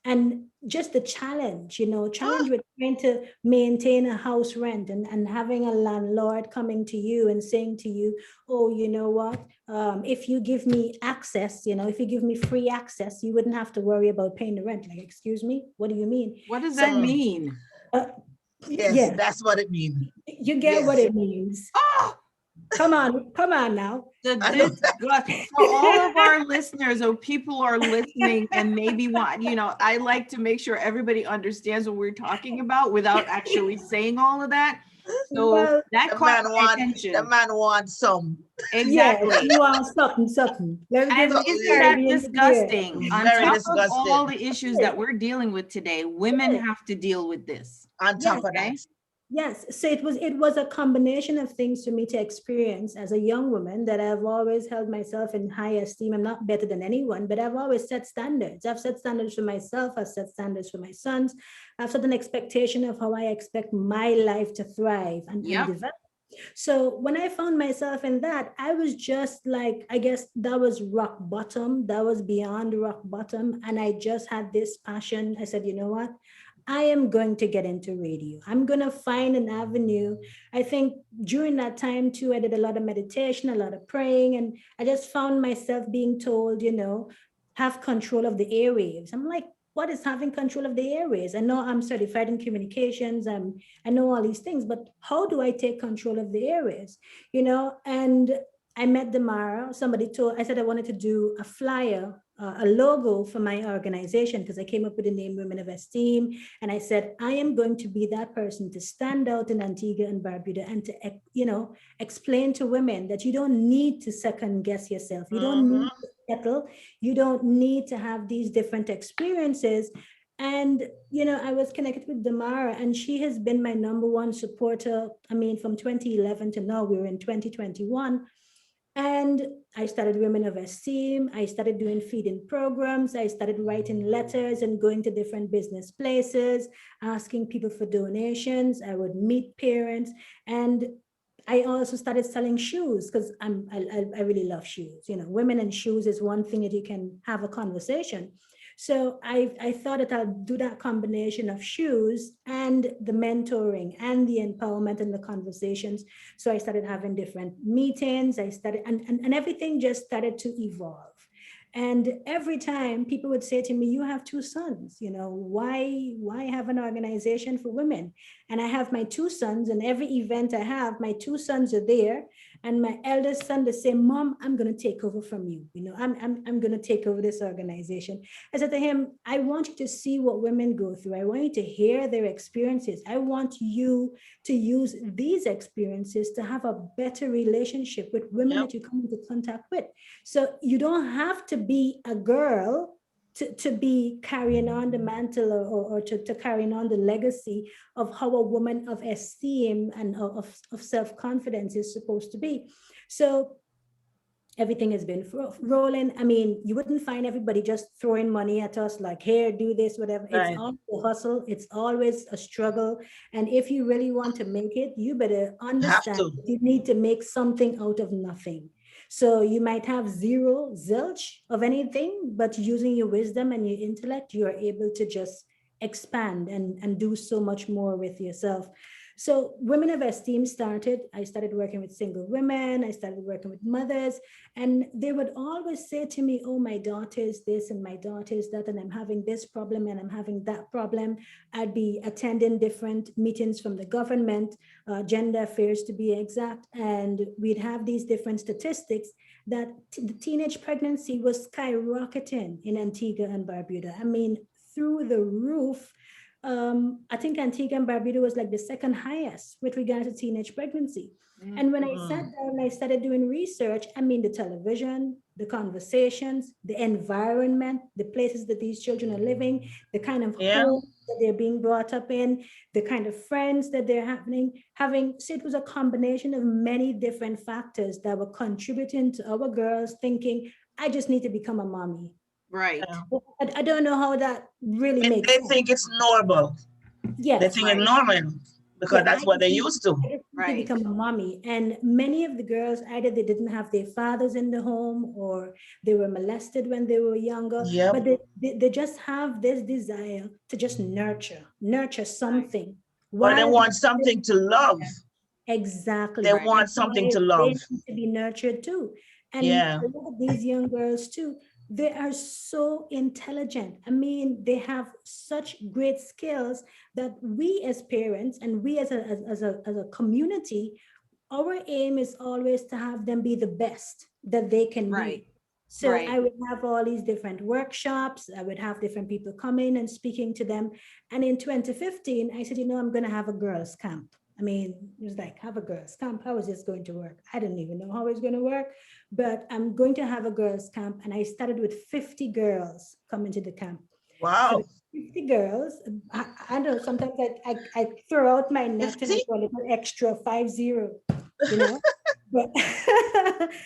And just the challenge, you know, challenge with trying to maintain a house rent and having a landlord coming to you and saying to you, oh, you know what, if you give me access, you know, if you give me free access, you wouldn't have to worry about paying the rent. Like, excuse me, what do you mean? What does So, that mean? Yes, yeah, that's what it means. you get what Yes. it means. Oh, Come on now. the I know that. disgust for all of our listeners or people are listening and maybe want, you know, I like to make sure everybody understands what we're talking about without actually saying all of that. So Well, that The caught man my want attention. the man wants some. yes, Exactly. you want something. Let's give And it isn't that Caribbean here. disgusting? On Very top of all disgusted. the issues that we're dealing with today, women have to deal with this. On Yes, top of that. Okay. yes. So it was a combination of things for me to experience as a young woman that I've always held myself in high esteem. I'm not better than anyone, but I've always set standards. I've set standards for myself. I've set standards for my sons. I've set an expectation of how I expect my life to thrive and Yep. develop. So when I found myself in that, I was just like, I guess that was rock bottom. That was beyond rock bottom. And I just had this passion. I said, you know what? I am going to get into radio. I'm going to find an avenue. I think during that time too, I did a lot of meditation, a lot of praying, and I just found myself being told, you know, have control of the airwaves. I'm like, what is having control of the airwaves? I know I'm certified in communications. I know all these things, but how do I take control of the airwaves? You know, and I met Damara. Somebody told, I said I wanted to do a flyer, a logo for my organization because I came up with the name Women of Esteem. And I said, I am going to be that person to stand out in Antigua and Barbuda and to, you know, explain to women that you don't need to second guess yourself. You don't need to settle. You don't need to have these different experiences. And, you know, I was connected with Damara and she has been my number one supporter. I mean, from 2011 to now, we're in 2021. And I started Women of Esteem. I started doing feeding programs. I started writing letters and going to different business places, asking people for donations. I would meet parents. And I also started selling shoes because I really love shoes. You know, women and shoes is one thing that you can have a conversation. So I thought that I'll do that combination of shoes and the mentoring and the empowerment and the conversations. So I started having different meetings. I started, and everything just started to evolve. And every time people would say to me, you have two sons, why have an organization for women? And I have my two sons, and every event I have, my two sons are there. And my eldest son, they say, Mom, I'm going to take over from you. I'm going to take over this organization. I said to him, I want you to see what women go through. I want you to hear their experiences. I want you to use these experiences to have a better relationship with women that you come into contact with. So you don't have to be a girl to be carrying on the mantle or to carrying on the legacy of how a woman of esteem and of self-confidence is supposed to be. So everything has been rolling. I mean, you wouldn't find everybody just throwing money at us like, here, do this, whatever. Right. It's always a hustle. It's always a struggle. And if you really want to make it, you better understand you need to make something out of nothing. So you might have zero, zilch of anything, but using your wisdom and your intellect, you are able to just expand and do so much more with yourself. So Women of Esteem started. I started working with single women. I started working with mothers, and they would always say to me, oh, my daughter is this and my daughter is that, and I'm having this problem and I'm having that problem. I'd be attending different meetings from the government, gender affairs to be exact, and we'd have these different statistics that the teenage pregnancy was skyrocketing in Antigua and Barbuda. I mean, through the roof. I think Antigua and Barbuda was like the second highest with regard to teenage pregnancy. And when I sat down and I started doing research, I mean, the television, the conversations, the environment, the places that these children are living, the kind of home that they're being brought up in, the kind of friends that they're having. So it was a combination of many different factors that were contributing to our girls thinking, I just need to become a mommy. Right. I don't know how that really makes sense. They think it's normal. Yes. They think it's normal because that's what they used to. Right. Become a mommy. And many of the girls, either they didn't have their fathers in the home or they were molested when they were younger, but they just have this desire to just nurture something. Or they want something to love. Exactly. They want something to love. They need to be nurtured too. And a lot of these young girls too, they are so intelligent. I mean, they have such great skills that we as parents and we as a community, our aim is always to have them be the best that they can be. So I would have all these different workshops. I would have different people come in and speaking to them. And in 2015, I said, I'm going to have a girls' camp. I mean, it was like, have a girls' camp. How is this going to work? I didn't even know how it's going to work, but I'm going to have a girls' camp. And I started with 50 girls coming to the camp. Wow. So 50 girls. I know sometimes I throw out my net and I go a little extra 50, But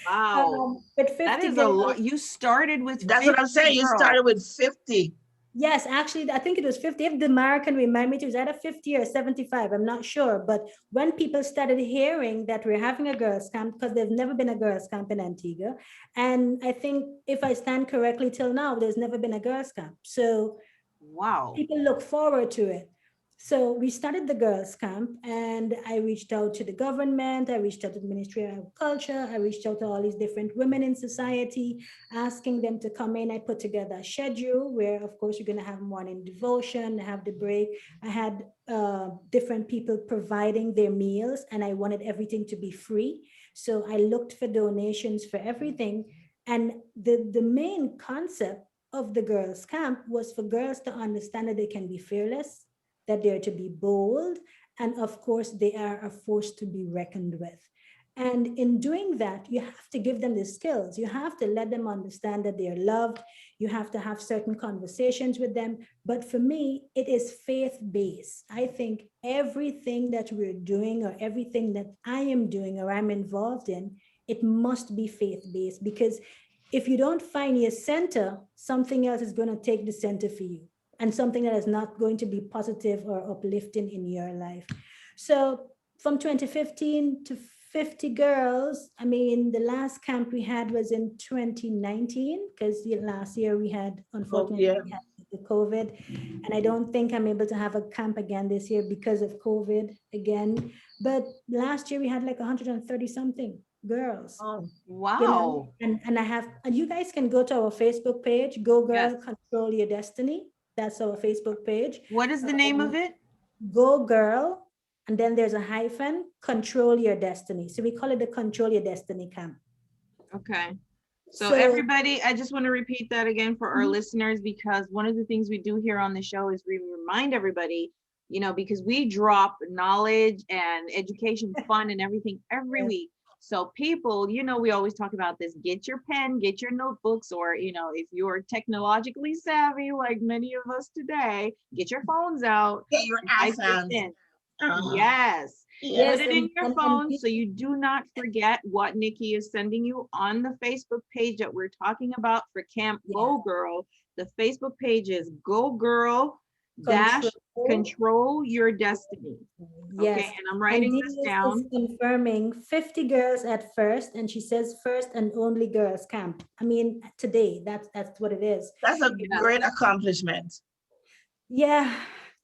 wow. But 50 that is a lot. You started with That's what I'm saying. You started with 50. Yes, actually, I think it was 50. If Damara can remind me, it was either 50 or 75. I'm not sure. But when people started hearing that we're having a girls' camp, because there's never been a girls' camp in Antigua, and I think if I stand correctly till now, there's never been a girls' camp. So wow, people look forward to it. So we started the girls' camp, and I reached out to the government. I reached out to the Ministry of Agriculture. I reached out to all these different women in society, asking them to come in. I put together a schedule where, of course, you're going to have morning devotion, have the break. I had different people providing their meals, and I wanted everything to be free. So I looked for donations for everything. And the main concept of the girls' camp was for girls to understand that they can be fearless, that they're to be bold, and of course, they are a force to be reckoned with. And in doing that, you have to give them the skills. You have to let them understand that they're loved. You have to have certain conversations with them. But for me, it is faith-based. I think everything that we're doing or everything that I am doing or I'm involved in, it must be faith-based, because if you don't find your center, something else is going to take the center for you, and something that is not going to be positive or uplifting in your life. So from 2015 to 50 girls. I mean, the last camp we had was in 2019 because last year we had, unfortunately, yeah. we had the COVID. And I don't think I'm able to have a camp again this year because of COVID again. But last year we had like 130 something girls. Oh, You know, Wow. and I have, and you guys can go to our Facebook page, Go Girl, Yes. Control Your Destiny. That's our Facebook page. What is the name of it? Go Girl, and then there's a hyphen, Control Your Destiny. So we call it the Control Your Destiny camp. Okay. So So everybody, I just want to repeat that again for our Mhm. listeners, because one of the things we do here on the show is we remind everybody, you know, because we drop knowledge and education, fun and everything every Yes. week. So people, you know, we always talk about this, get your pen, get your notebooks, or, you know, if you're technologically savvy, like many of us today, get your phones out, get your type this iPhones. in. Uh-huh. Yes. Yeah. Put it in your and phone so you do not forget what Nikki is sending you on the Facebook page that we're talking about for Camp Yeah. Go Girl. The Facebook page is Go Girl dash Control Your Destiny. Yes. Okay, and I'm And writing Dee this is down. confirming 50 girls at first, and she says first and only girls camp. I mean, today, that's what it is. That's a Yeah. great accomplishment. Yeah.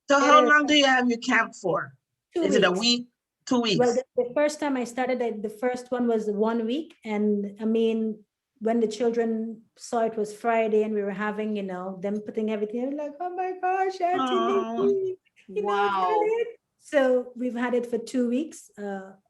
So it how is. long do you have your camp for? 2 Is it a weeks. week? 2 weeks? Well, the first time I started, the first one was 1 week. And I mean, when the children saw it was Friday and we were having, you know, them putting everything, I was like, oh my gosh, Auntie Oh. Nikki, you know, Wow. get it. So we've had it for 2 weeks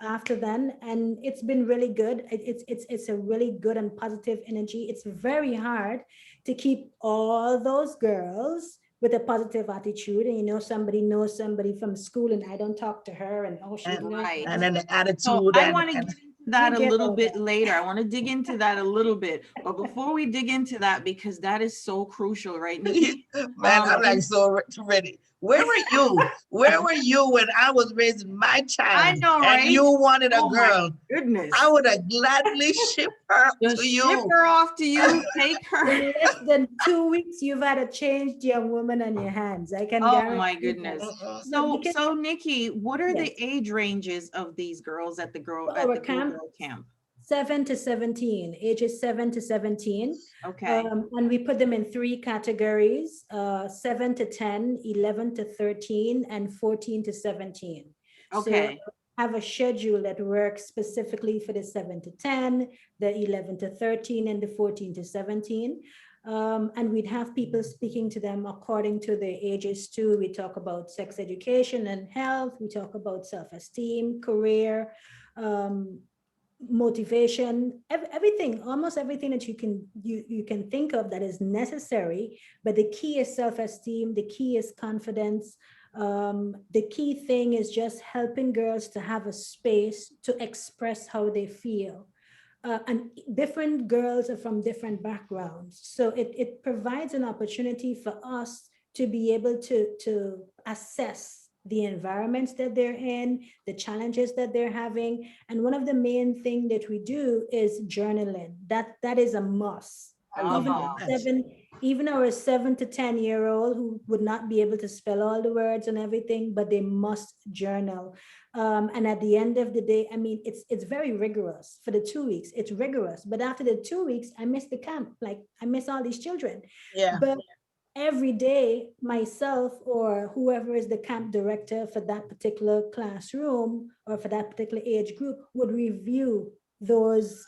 after then, and it's been really good. It's a really good and positive energy. It's very hard to keep all those girls with a positive attitude, and you know, somebody knows somebody from school, and I don't talk to her, and oh, she's And, not. Right. and then the So attitude I want to and get into that You a get little all bit that. later. I want to dig into that a little bit. But before we dig into that, because that is so crucial, right, Nikki? man, I'm like And so ready. Where were you? Where were you when I was raising my I child know, and right? you wanted a Oh my girl? goodness. I would have gladly shipped her Just to ship you. her off to you, take her. In less than 2 weeks, you've had a changed young woman on your hands. I can Oh guarantee my that. goodness. Uh-uh. No, So Nikki, what are the yes, age ranges of these girls at the for our Go camp, Girl camp? 7 to 17, ages 7 to 17. Okay. And we put them in 3 categories, 7 to 10, 11 to 13, and 14 to 17. So Okay. have a schedule that works specifically for the 7 to 10, the 11 to 13, and the 14 to 17. And we'd have people speaking to them according to their ages too. We talk about sex education and health. We talk about self-esteem, career, um, motivation, everything, almost everything that you can think of that is necessary. But the key is self-esteem, the key is confidence. The key thing is just helping girls to have a space to express how they feel. And different girls are from different backgrounds, so it provides an opportunity for us to be able to assess the environments that they're in, the challenges that they're having. And one of the main thing that we do is journaling. That is a must. I love Even Ah. that. even our 7 to 10-year-old who would not be able to spell all the words and everything, but they must journal. And at the end of the day, I mean, it's very rigorous for the 2 weeks. It's rigorous, but after the 2 weeks, I miss the camp. Like I miss all these children. Yeah. But every day, myself or whoever is the camp director for that particular classroom or for that particular age group would review those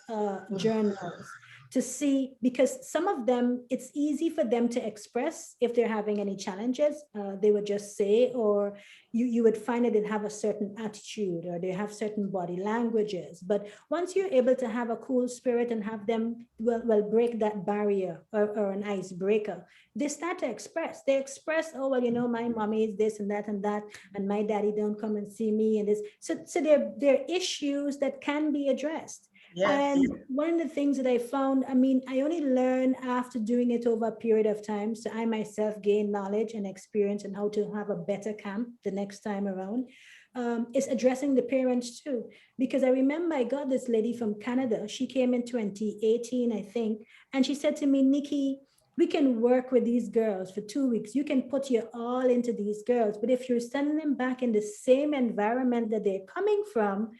journals to see, because some of them, it's easy for them to express if they're having any challenges. They would just say, or you would find that they have a certain attitude or they have certain body languages. But once you're able to have a cool spirit and have them, well break that barrier or an icebreaker, they start to express. They express, oh, well, you know, my mommy is this and that, and my daddy don't come and see me and this. So there are issues that can be addressed. Yes. And one of the things that I found, I mean, I only learned after doing it over a period of time. So I myself gained knowledge and experience on how to have a better camp the next time around. Is addressing the parents too. Because I remember I got this lady from Canada. She came in 2018, I think. And she said to me, Nikki, we can work with these girls for 2 weeks. You can put your all into these girls. But if you're sending them back in the same environment that they're coming from,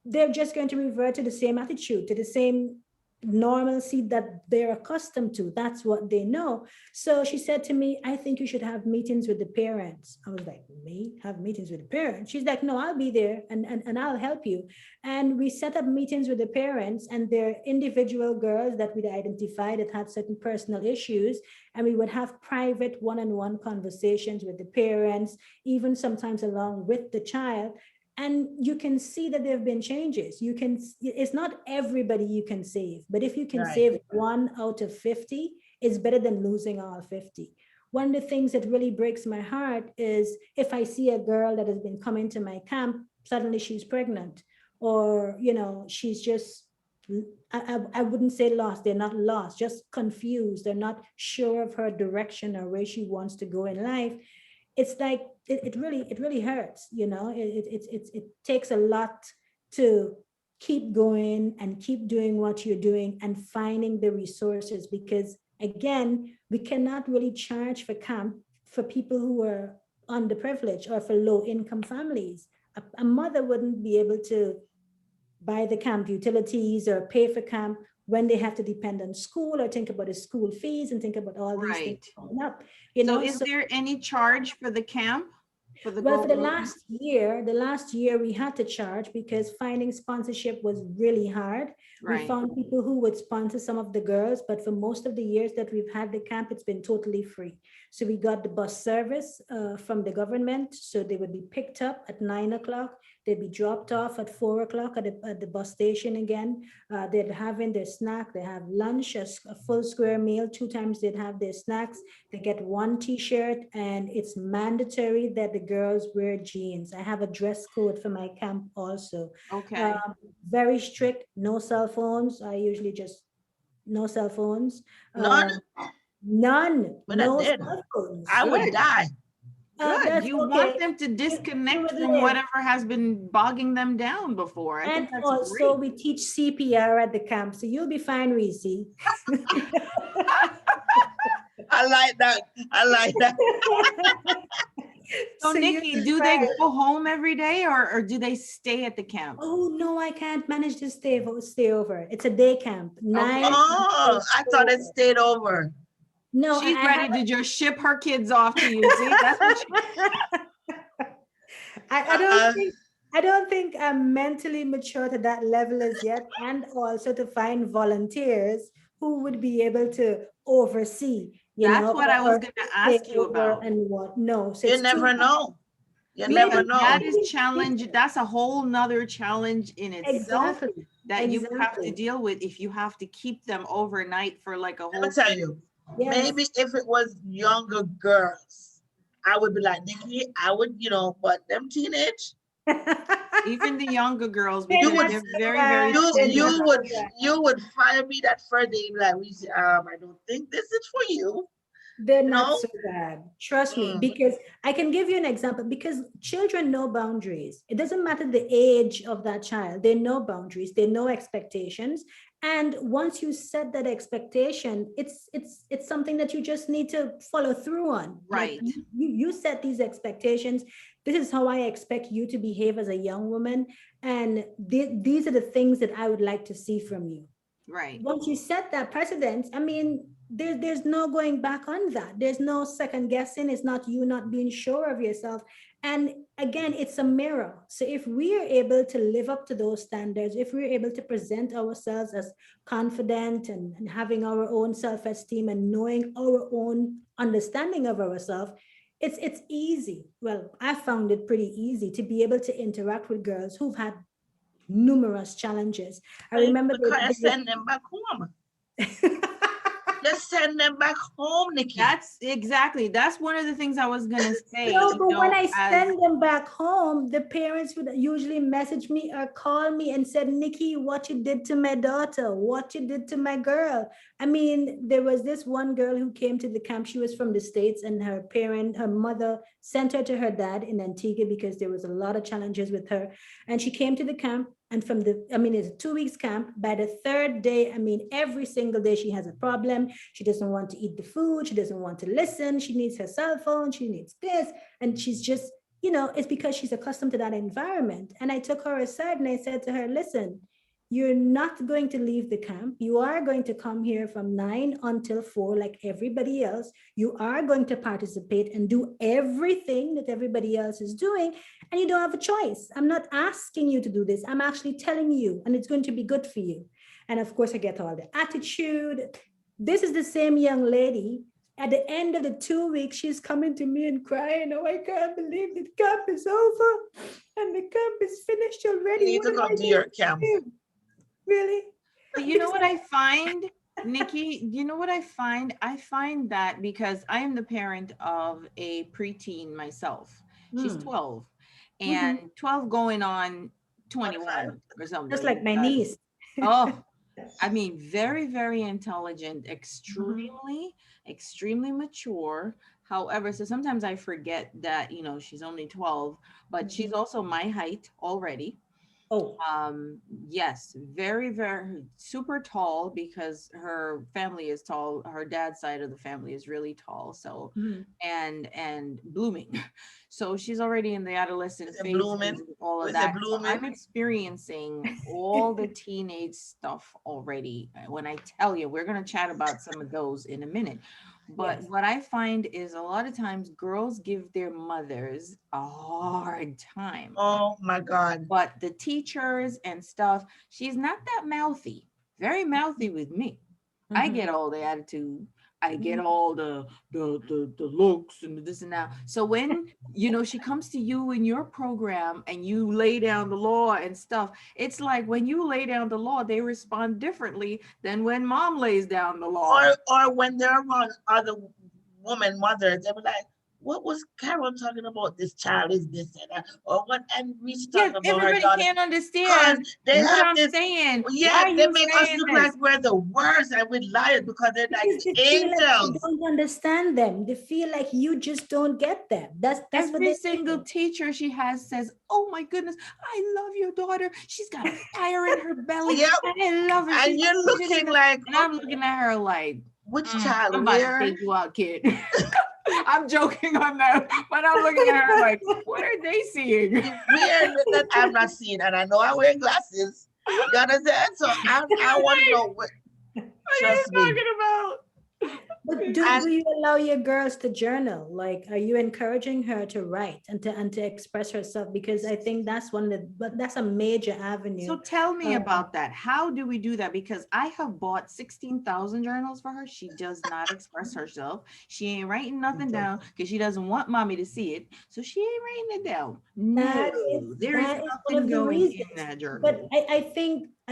they're just going to revert to the same attitude, to the same normalcy that they're accustomed to. That's what they know. So she said to me, I think you should have meetings with the parents. I was like, me have meetings with the parents? She's like, no, I'll be there and I'll help you. And we set up meetings with the parents, and they're individual girls that we'd identified that had certain personal issues. And we would have private one-on-one conversations with the parents, even sometimes along with the child. And you can see that there have been changes. You can, it's not everybody you can save, but if you can Right. save 1 out of 50, it's better than losing all 50. One of the things that really breaks my heart is if I see a girl that has been coming to my camp, suddenly she's pregnant, or, you know, she's just, I wouldn't say lost, they're not lost, just confused. They're not sure of her direction or where she wants to go in life. It's like it really hurts, you know. It takes a lot to keep going and keep doing what you're doing and finding the resources, because again, we cannot really charge for camp for people who are underprivileged or for low income families. A mother wouldn't be able to buy the camp utilities or pay for camp when they have to depend on school or think about the school fees and think about all these things Right. coming up, you So know. is So there any charge for the camp? For the well, for the Go last year, we had to charge because finding sponsorship was really hard. We Right. found people who would sponsor some of the girls, but for most of the years that we've had the camp, it's been totally free. So we got the bus service from the government. So they would be picked up at 9 o'clock. They'd be dropped off at 4 o'clock at the bus station again. They'd have in their snack. They have lunch, a full square meal. 2 times they'd have their snacks. They get one t-shirt, and it's mandatory that the girls wear jeans. I have a dress code for my camp also. Okay. Very strict, no cell phones. I usually just no cell phones. None, None, but I no did. cell phones. I would Good. die. Good. That's You want okay. them to You disconnect would from live. whatever has been bogging them down before. I And think that's also great. we teach CPR at the camp, so you'll be fine, Reese. I like that. I like that. So So you'll Nikki, be do they fine. go home every day or do they stay at the camp? Oh no, I can't manage to stay over. It's a day camp. Okay. 9 Oh, I thought it over. stayed over. No, She's I have ready to just ship her kids off to you. See, that's what she, I Uh, I don't think I'm mentally mature to that level as yet, and also to find volunteers who would be able to oversee, you that's know, what I was or going to take ask you over about. and what. No, so you it's too never much. know. You Maybe, never Because know. that is challenge. That's a whole nother challenge in itself exactly, that you have to exactly. deal with if you have to keep them overnight for like a Let me whole tell you, Yes. maybe if it was younger girls, I would be like, Nikki, I would, but them teenage, even the younger girls They're you because would not they're so very, very bad. you They're not you sensitive. would so bad. you would fire me that first day. You'd be like, I don't think this is for you. They're You not know? so bad. Trust me, Mm. because I can give you an example because children know boundaries. It doesn't matter the age of that child. They know boundaries, they know expectations. And once you set that expectation, it's something that you just need to follow through on. Like Right. you set these expectations. This is how I expect you to behave as a young woman. And these are the things that I would like to see from you. Right. Once you set that precedent, I mean, there's no going back on that. There's no second guessing. It's not you not being sure of yourself. And again, it's a mirror. So if we are able to live up to those standards, if we're able to present ourselves as confident and having our own self-esteem and knowing our own understanding of ourselves, it's easy. Well, I found it pretty easy to be able to interact with girls who've had numerous challenges. I remember Because send them back home. Just send them back home, Nikki. That's one of the things I was gonna say. no, but when I As send them back home, the parents would usually message me or call me and said, Nikki, what you did to my daughter, what you did to my girl. I mean, there was this one girl who came to the camp. She was from the States, and her mother sent her to her dad in Antigua because there was a lot of challenges with her. And she came to the camp. And it's a 2 weeks camp. By the third day, every single day she has a problem. She doesn't want to eat the food. She doesn't want to listen. She needs her cell phone. She needs this. And she's just it's because she's accustomed to that environment. And I took her aside and I said to her, listen, you're not going to leave the camp. You are going to come here from 9 until 4, like everybody else. You are going to participate and do everything that everybody else is doing. And you don't have a choice. I'm not asking you to do this. I'm actually telling you, and it's going to be good for you. And of course, I get all the attitude. This is the same young lady. At the end of the 2 weeks, she's coming to me and crying, oh, I can't believe the camp is over and the camp is finished already. You need to come to your camp. Really? But you know what I find, Nikki? You know what I find? I find that because I am the parent of a preteen myself. She's 12 and 12 going on 21 or something. Just like my niece. Oh, I mean, very, very intelligent, extremely, extremely mature. However, so sometimes I forget that, she's only 12, but she's also my height already. Oh, yes, very, very super tall because her family is tall. Her dad's side of the family is really tall. So, and blooming. So she's already in the adolescent phase and all of that. So I'm experiencing all the teenage stuff already. When I tell you, we're going to chat about some of those in a minute. But what I find is a lot of times girls give their mothers a hard time. Oh my God. But the teachers and stuff, she's not that mouthy, very mouthy with me. I get all the attitude. I get all the looks and this and that. So when, she comes to you in your program and you lay down the law and stuff, it's like when you lay down the law, they respond differently than when mom lays down the law. Or when they're around other women, mothers, they were like, what was Carol talking about? This child is this and that, or what? And we talking about everybody her daughter. can't understand they what have I'm this, saying. Yeah, they make us look like we're the worst and we lie because they're like angels. Like you don't understand them. They feel like you just don't get them. That's every single teacher she has says, "Oh my goodness, I love your daughter. She's got a fire in her belly. Yep. And I love her." And you're looking like, and I'm looking at her like, which child? I'm about to take you out, kid. I'm joking on that, but I'm looking at her like, what are they seeing? That I'm not seeing, and I know I wear glasses. You understand? So I want to know what. What are you talking about? But do you allow your girls to journal? Like, are you encouraging her to write and to express herself? Because I think that's that's a major avenue. So tell me about that. How do we do that? Because I have bought 16,000 journals for her. She does not express herself. She ain't writing nothing down because she doesn't want mommy to see it. So she ain't writing it down. No, there is nothing going in that journal. But I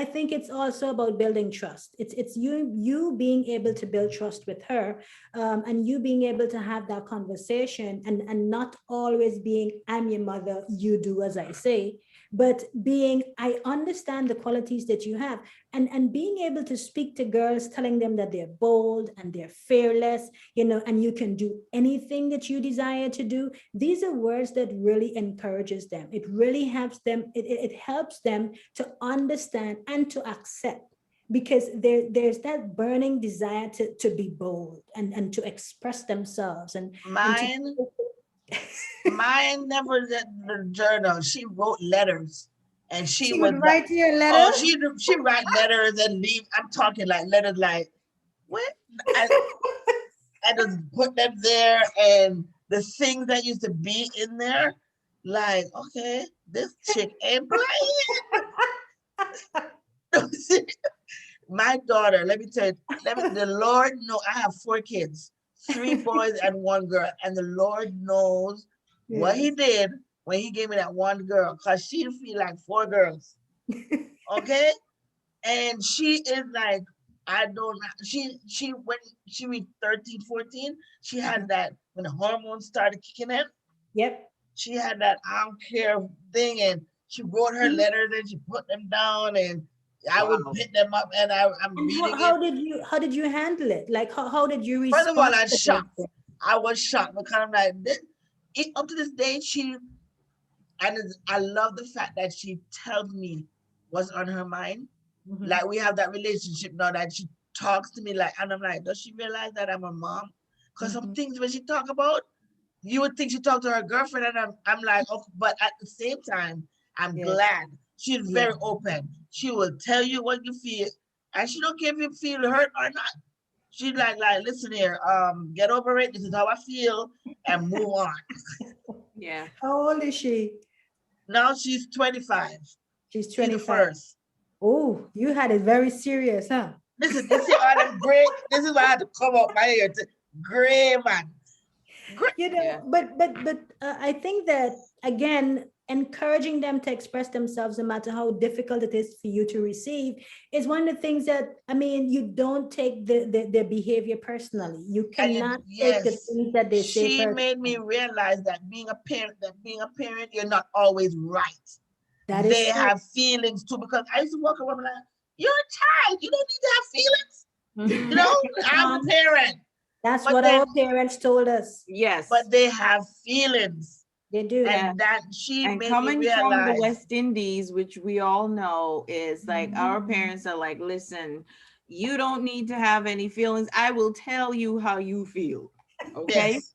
think it's also about building trust. It's you being able to build trust with her, and you being able to have that conversation and not always being, I'm your mother, you do as I say, but being, I understand the qualities that you have, and being able to speak to girls, telling them that they're bold and they're fearless, and you can do anything that you desire to do. These are words that really encourages them. It really helps them. It helps them to understand and to accept, because there's that burning desire to be bold and to express themselves. And mine never did the journal. She wrote letters, and she would write you a letter. Oh, she write letters and leave. I'm talking like letters, like what? I just put them there, and the things that used to be in there, like, okay, this chick ain't playing. My daughter, let me tell you, the Lord knows, I have 4 kids, 3 boys and 1 girl, and the Lord knows what he did when he gave me that 1 girl, because she feel like 4 girls. Okay? And she is like, she when she reached 13, 14, she had that, when the hormones started kicking in. Yep. She had that I don't care thing, and she wrote her letters and she put them down, and I would pick them up, and I'm reading it. How did you handle it? Like, how did you respond? First of all, I was shocked. I was shocked because I'm like, up to this day, I love the fact that she tells me what's on her mind. Like, we have that relationship now that she talks to me like, and I'm like, does she realize that I'm a mom? Because some things when she talk about, You would think she talked to her girlfriend, and I'm like, oh, but at the same time, I'm Yes. glad. She's Yeah. very open. She will tell you what you feel, and she don't care if you feel hurt or not. She's like, listen here, get over it. This is how I feel, and move on. Yeah. How old is she? Now she's 25. She's She's the 25. first. Oh, you had it very serious, huh? Listen, you see all them gray. This is why I had to come up my ear. Gray man. Gray. You know, Yeah. but I think that again, encouraging them to express themselves, no matter how difficult it is for you to receive, is one of the things that, I mean, you don't take their behavior personally. You And cannot take the yes, things that they say she made me personally. realize that being a parent, you're not always right. That They is true. have feelings too. Because I used to walk around like, you're a child. You don't need to have feelings. You know, I'm a parent. That's But what then, our parents told us. Yes. but they have feelings. They do. Yeah. And that she And made me coming from the realize. West Indies, which we all know is like our Mhm. parents are like, listen, you don't need to have any feelings. I will tell you how you feel. Okay. Yes.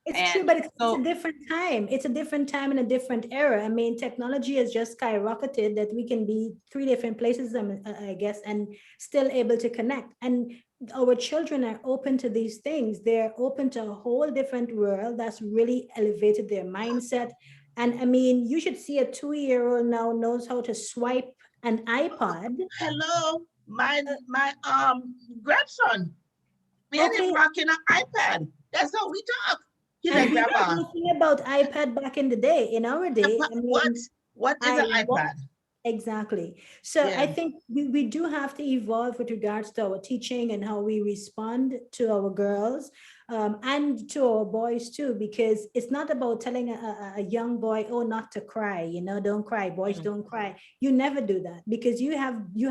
It's true, And but it's a so, different time. It's a different time and a different era. I mean, technology has just skyrocketed that we can be three different places, I guess, and still able to connect. And our children are open to these things. They're open to a whole different world that's really elevated their mindset. And I mean, you should see a 2-year-old now knows how to swipe an iPod. Hello, my grandson. Me and him Okay, rocking an iPad. That's how we talk. He's and like, we knew Grandma, nothing about iPad back in the day. In our day, I what? mean, What is an I iPad? exactly. So I Yeah. think we do have to evolve with regards to our teaching and how we respond to our girls, and to our boys too, because it's not about telling a young boy, oh, not to cry, don't cry, boys Mm. don't cry. You never do that, because you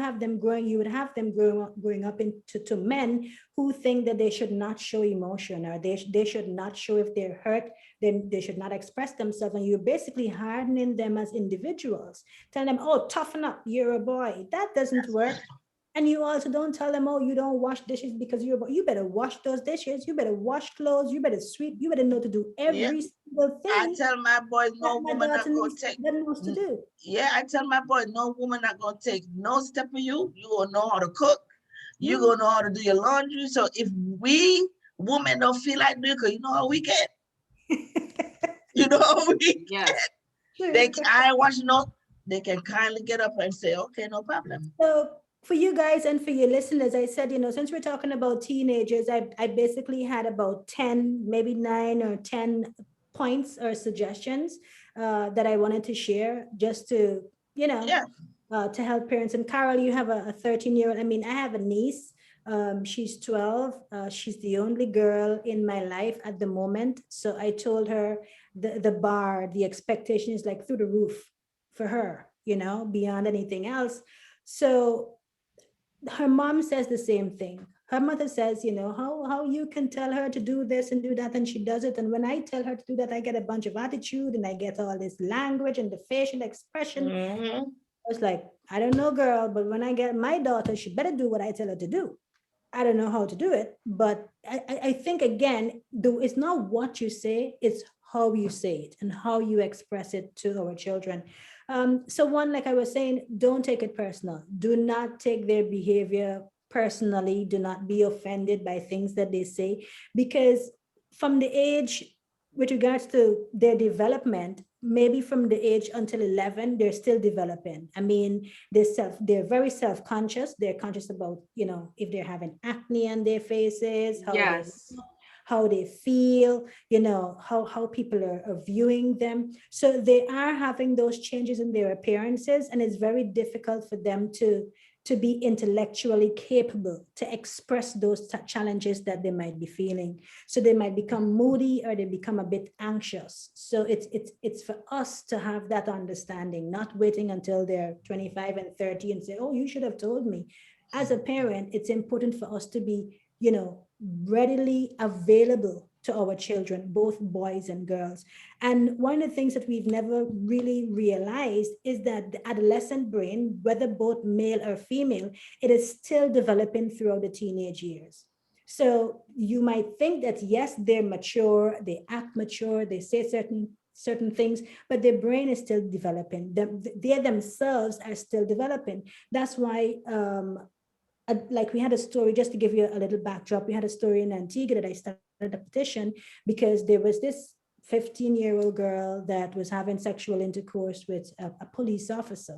have them growing, you would have them growing up into to men who think that they should not show emotion, or they should not show if they're hurt, then they should not express themselves, and you're basically hardening them as individuals. Tell them, oh, toughen up, you're a boy. That doesn't That's work. And you also don't tell them, oh, you don't wash dishes because you're a boy. You better wash those dishes. You better wash clothes. You better sweep. You better know to do yeah. every single I thing tell my boys, that no my woman daughter not gonna needs, take. that knows to do. Yeah, I tell my boys, no woman not gonna take no step of you. You gonna know how to cook. You Mm. gonna know how to do your laundry. So if we women don't feel like doing, cause you know how we get. You know how we yes. I watch no, they can kindly get up and say, okay, no problem. So for you guys and for your listeners, I said, since we're talking about teenagers, I basically had about 10, maybe 9 or 10 points or suggestions that I wanted to share just to, Yeah. to help parents. And Carol, you have a 13-year-old. I mean, I have a niece. She's 12. She's the only girl in my life at the moment. So I told her the expectation is like through the roof for her, beyond anything else. So her mom says the same thing. Her mother says, how you can tell her to do this and do that, and she does it. And when I tell her to do that, I get a bunch of attitude and I get all this language and the facial expression. Mm-hmm. I was like, I don't know, girl, but when I get my daughter, she better do what I tell her to do. I don't know how to do it, but I think again, it's not what you say, it's how you say it and how you express it to our children. So one, like I was saying, don't take it personal. Do not take their behavior personally. Do not be offended by things that they say, because from the age, with regards to their development, maybe from the age until 11, they're still developing. I mean, they're very self-conscious. They're conscious about, if they're having acne on their faces, Yes. how they feel, how people are viewing them. So they are having those changes in their appearances, and it's very difficult for them to be intellectually capable to express those challenges that they might be feeling. So they might become moody or they become a bit anxious. So it's for us to have that understanding, not waiting until they're 25 and 30 and say, oh, you should have told me. As a parent, it's important for us to be, readily available to our children, both boys and girls. And one of the things that we've never really realized is that the adolescent brain, whether both male or female, it is still developing throughout the teenage years. So you might think that, yes, they're mature, they act mature, they say certain things, but their brain is still developing. They themselves are still developing. That's why, like we had a story, just to give you a little backdrop, we had a story in Antigua that I started a petition because there was this 15-year-old girl that was having sexual intercourse with a police officer.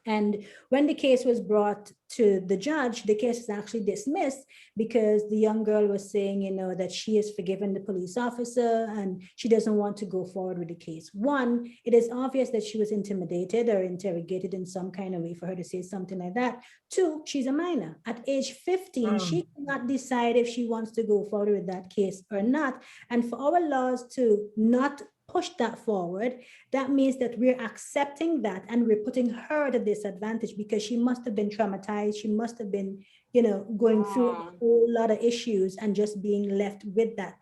And when the case was brought to the judge, the case was actually dismissed because the young girl was saying, that she has forgiven the police officer and she doesn't want to go forward with the case. One, it is obvious that she was intimidated or interrogated in some kind of way for her to say something like that. Two, she's a minor. At age 15, she cannot decide if she wants to go forward with that case or not. And for our laws to not push that forward, that means that we're accepting that and we're putting her at a disadvantage because she must have been traumatized. She must have been, going through a whole lot of issues and just being left with that.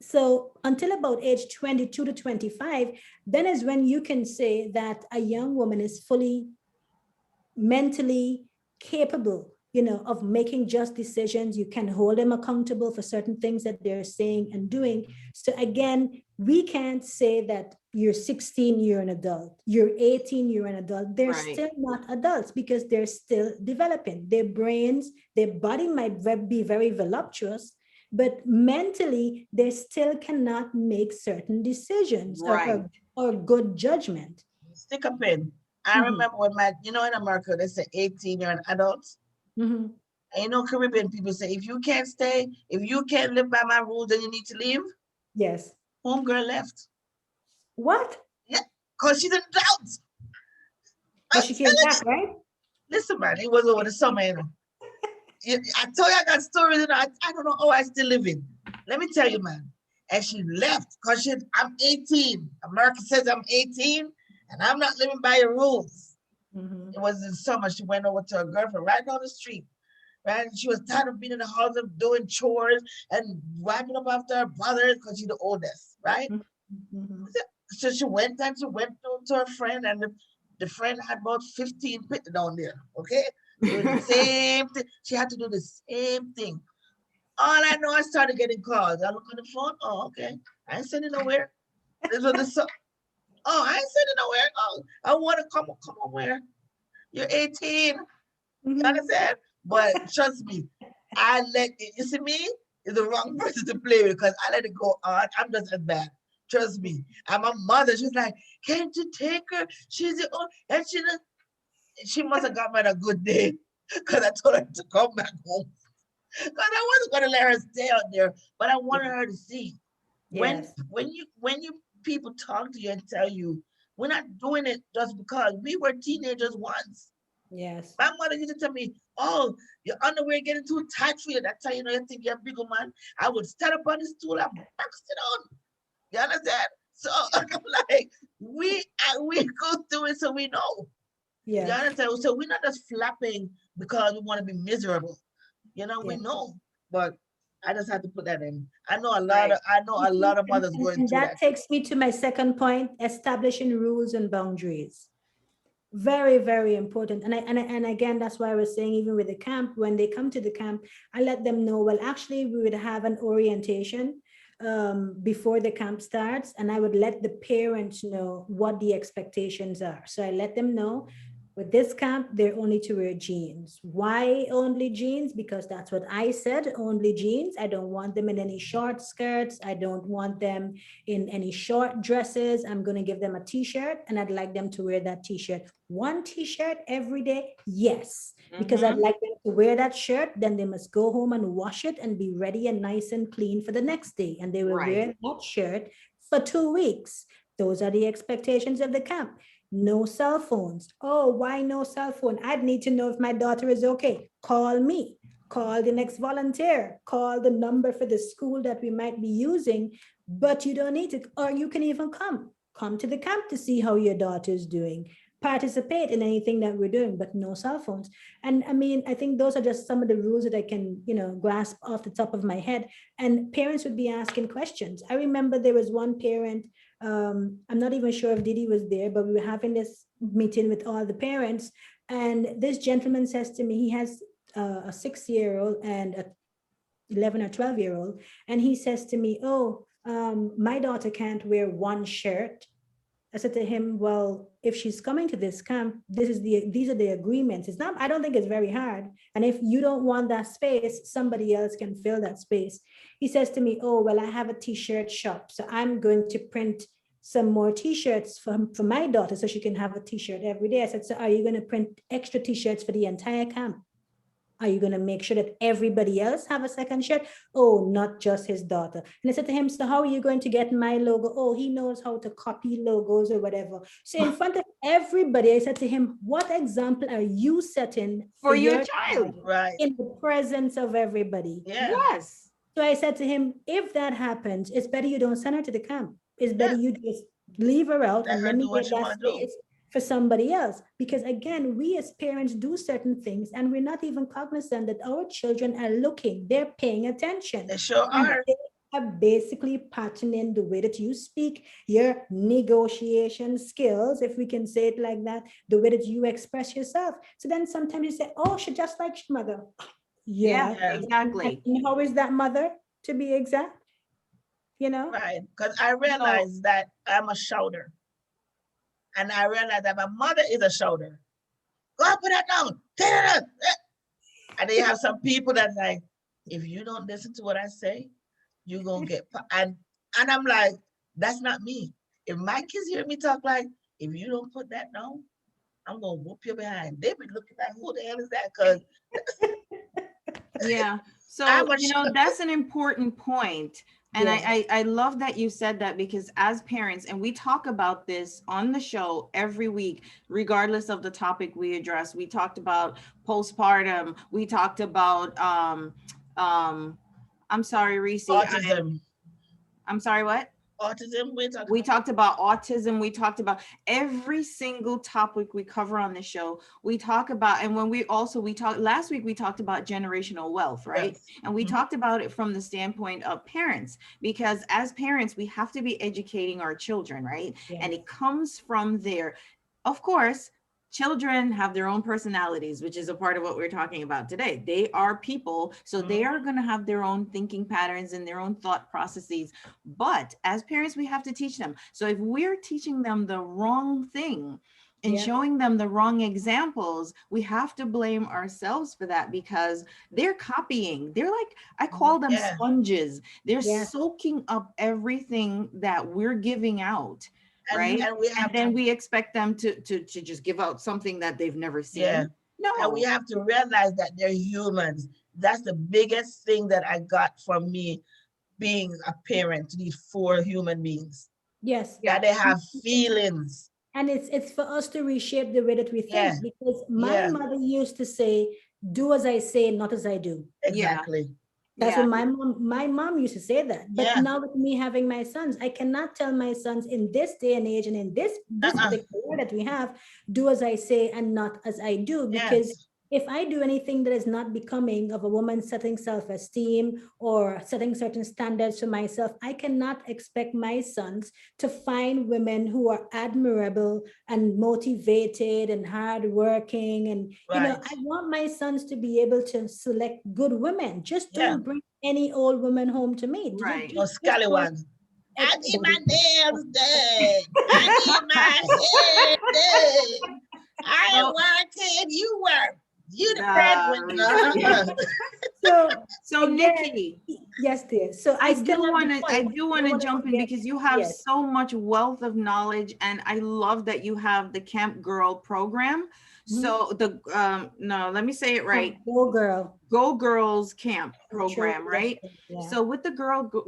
So until about age 22 to 25, then is when you can say that a young woman is fully mentally capable, of making just decisions. You can hold them accountable for certain things that they're saying and doing. So again, we can't say that you're 16, you're an adult, you're 18, you're an adult. They're still not adults because they're still developing. Their brains, their body might be very voluptuous, but mentally, they still cannot make certain decisions or good judgment. Stick a pin. I remember when in America, they say 18, you're an adult. And Caribbean people say, if you can't stay, if you can't live by my rules, then you need to leave. Yes. Homegirl left. What? Yeah, because she's an adult. But she came back, right? Listen, man, it was over the summer, I told you I got stories, I don't know how I still living. Let me tell you, man. And she left because I'm 18. America says I'm 18. And I'm not living by your rules. It was in summer. She went over to her girlfriend right down the street. Right? She was tired of being in the house of doing chores and wiping up after her brother because she's the oldest, right? So she went to her friend, and the friend had about 15 people down there, okay? Doing the same thing. She had to do the same thing. All I know, I started getting calls. I look on the phone. Oh, okay. I ain't sending nowhere. This was the Oh, I ain't sitting nowhere. Oh, I want to come on where? You're 18. You understand? But trust me, you see me? Is the wrong person to play with because I let it go on. I'm just as bad. Trust me. And my mother, she's like, can't you take her? She's the old, and she must have got me on a good day because I told her to come back home. Because I wasn't going to let her stay out there, but I wanted her to see. When you people talk to you and tell you, we're not doing it just because we were teenagers once. Yes. My mother used to tell me, oh, your underwear getting too tight for you. That's how you think you're a bigger man. I would stand up on the stool and box it on. You understand? So I'm like, we go through it so we know. Yeah. You understand? So we're not just flapping because we want to be miserable. We know. But I just had to put that in. I know a lot of mothers going through that. That takes me to my second point, establishing rules and boundaries. Very, very important. And again, that's why I was saying, even with the camp, when they come to the camp, I let them know, well, actually, we would have an orientation before the camp starts, and I would let the parents know what the expectations are. So I let them know, with this camp, they're only to wear jeans. Why only jeans? Because that's what I said, only jeans. I don't want them in any short skirts. I don't want them in any short dresses. I'm going to give them a t-shirt, and I'd like them to wear that t-shirt. One t-shirt every day? Yes. Because I'd like them to wear that shirt, then they must go home and wash it and be ready and nice and clean for the next day. And they will wear that shirt for 2 weeks. Those are the expectations of the camp. No cell phones. Oh, why no cell phone? I'd need to know if my daughter is okay. Call me. Call the next volunteer. Call the number for the school that we might be using. But you don't need to, or you can even come to the camp to see how your daughter is doing. Participate in anything that we're doing, but no cell phones. And I mean, I think those are just some of the rules that I can, grasp off the top of my head. And parents would be asking questions. I remember there was one parent, I'm not even sure if Didi was there, but we were having this meeting with all the parents. And this gentleman says to me, he has a 6-year-old and a 11 or 12-year-old, and he says to me, oh, my daughter can't wear one shirt. I said to him, well, if she's coming to this camp, these are the agreements. It's not, I don't think it's very hard. And if you don't want that space, somebody else can fill that space. He says to me, oh, well, I have a t-shirt shop, so I'm going to print some more t-shirts for my daughter so she can have a t-shirt every day. I said, so are you going to print extra t-shirts for the entire camp? Are you going to make sure that everybody else have a second shirt? Oh, not just his daughter. And I said to him, so how are you going to get my logo? Oh, he knows how to copy logos or whatever. So in front of everybody, I said to him, what example are you setting For your child. Right. in the presence of everybody? Yeah. Yes. So I said to him, if that happens, it's better you don't send her to the camp. It's better you just leave her out Let and her let me do what get she that wanna do. space for somebody else. Because again, we as parents do certain things and we're not even cognizant that our children are looking, they're paying attention. They sure And are. they are basically patterning the way that you speak, your negotiation skills, if we can say it like that, the way that you express yourself. So then sometimes you say, oh, she just like mother. Yeah, Yeah. exactly. And how is that mother, to be exact? You know? Right. Because I realized that I'm a shouter. And I realized that my mother is a shouter. Go and put that down. Take it up. And then you have some people that like, if you don't listen to what I say, you're gonna get and I'm like, that's not me. If my kids hear me talk like, if you don't put that down, I'm gonna whoop your behind. They be looking like, who the hell is that? Because Yeah. So, I'm a that's an important point. And Yes. I love that you said that, because as parents, and we talk about this on the show every week, regardless of the topic we address. We talked about postpartum. We talked about I'm sorry, Reese. autism. I'm sorry, what? Autism, We talked about autism. We talked about every single topic we cover on the show. We talk about, and when we talked last week, we talked about generational wealth, right? Yes. And we Mhm. talked about it from the standpoint of parents, because as parents, we have to be educating our children, right? And Yes. it comes from there. Of course, children have their own personalities, which is a part of what we're talking about today. They are people, so they are going to have their own thinking patterns and their own thought processes. But as parents, we have to teach them. So if we're teaching them the wrong thing and Yeah. showing them the wrong examples, we have to blame ourselves for that, because they're copying. They're like, I call them Yeah. sponges. They're Yeah. soaking up everything that we're giving out. Right. And we And have then to, we expect them to just give out something that they've never yeah. seen. And we No. have to realize that they're humans. That's the biggest thing that I got from me being a parent to these 4 human beings. Yes. Yeah. That they have feelings. And it's for us to reshape the way that we Yeah. think, because my Yeah. mother used to say, do as I say, not as I do. Exactly. That's Yeah. what my mom used to say that. But Yeah. now with me having my sons, I cannot tell my sons in this day and age and in this particular world that we have, do as I say and not as I do. Because Yes. if I do anything that is not becoming of a woman setting self-esteem or setting certain standards for myself, I cannot expect my sons to find women who are admirable and motivated and hardworking. And, Right. I want my sons to be able to select good women. Just Yeah. don't bring any old woman home to me. Right. No scallywags. I need my Exactly. nails done. I need my hair done. I am So, working. You work. You the Reese. breadwinner. So Again, Nikki, yes, dear. So I still do have the want to point. I do want don't to wanna jump in, forget- because you have yes. so much wealth of knowledge, and I love that you have the Camp Girl program. Mhm. So the no, let me say it right. Go girl. Go Girls Camp program, True. right? Yeah. So with the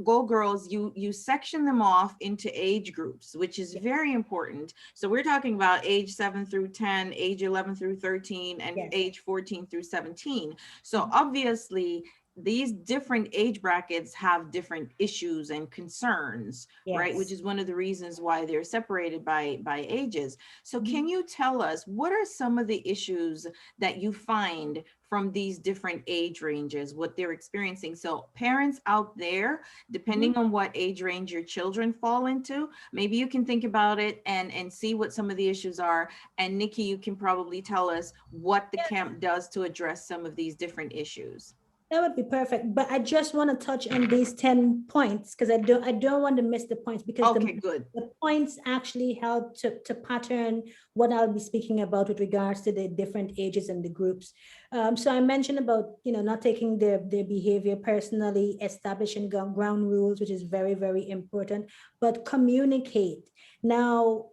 Go Girls, you section them off into age groups, which is Yes. very important. So we're talking about age 7 through 10, age 11 through 13, and Yes. age 14 through 17. So Mhm. obviously these different age brackets have different issues and concerns, right? Which Yes. is one of the reasons why they're separated by ages. So Mhm. can you tell us, what are some of the issues that you find from these different age ranges, what they're experiencing? So parents out there, depending on what age range your children fall into, maybe you can think about it and see what some of the issues are. And Nikki, you can probably tell us what the camp does to address some of these different issues. That would be perfect. But I just want to touch on these 10 points because I don't want to miss the points because Okay, good. the points actually help to pattern what I'll be speaking about with regards to the different ages and the groups. So I mentioned about, not taking their behavior personally, establishing ground rules, which is very, very important, but communicate. Now,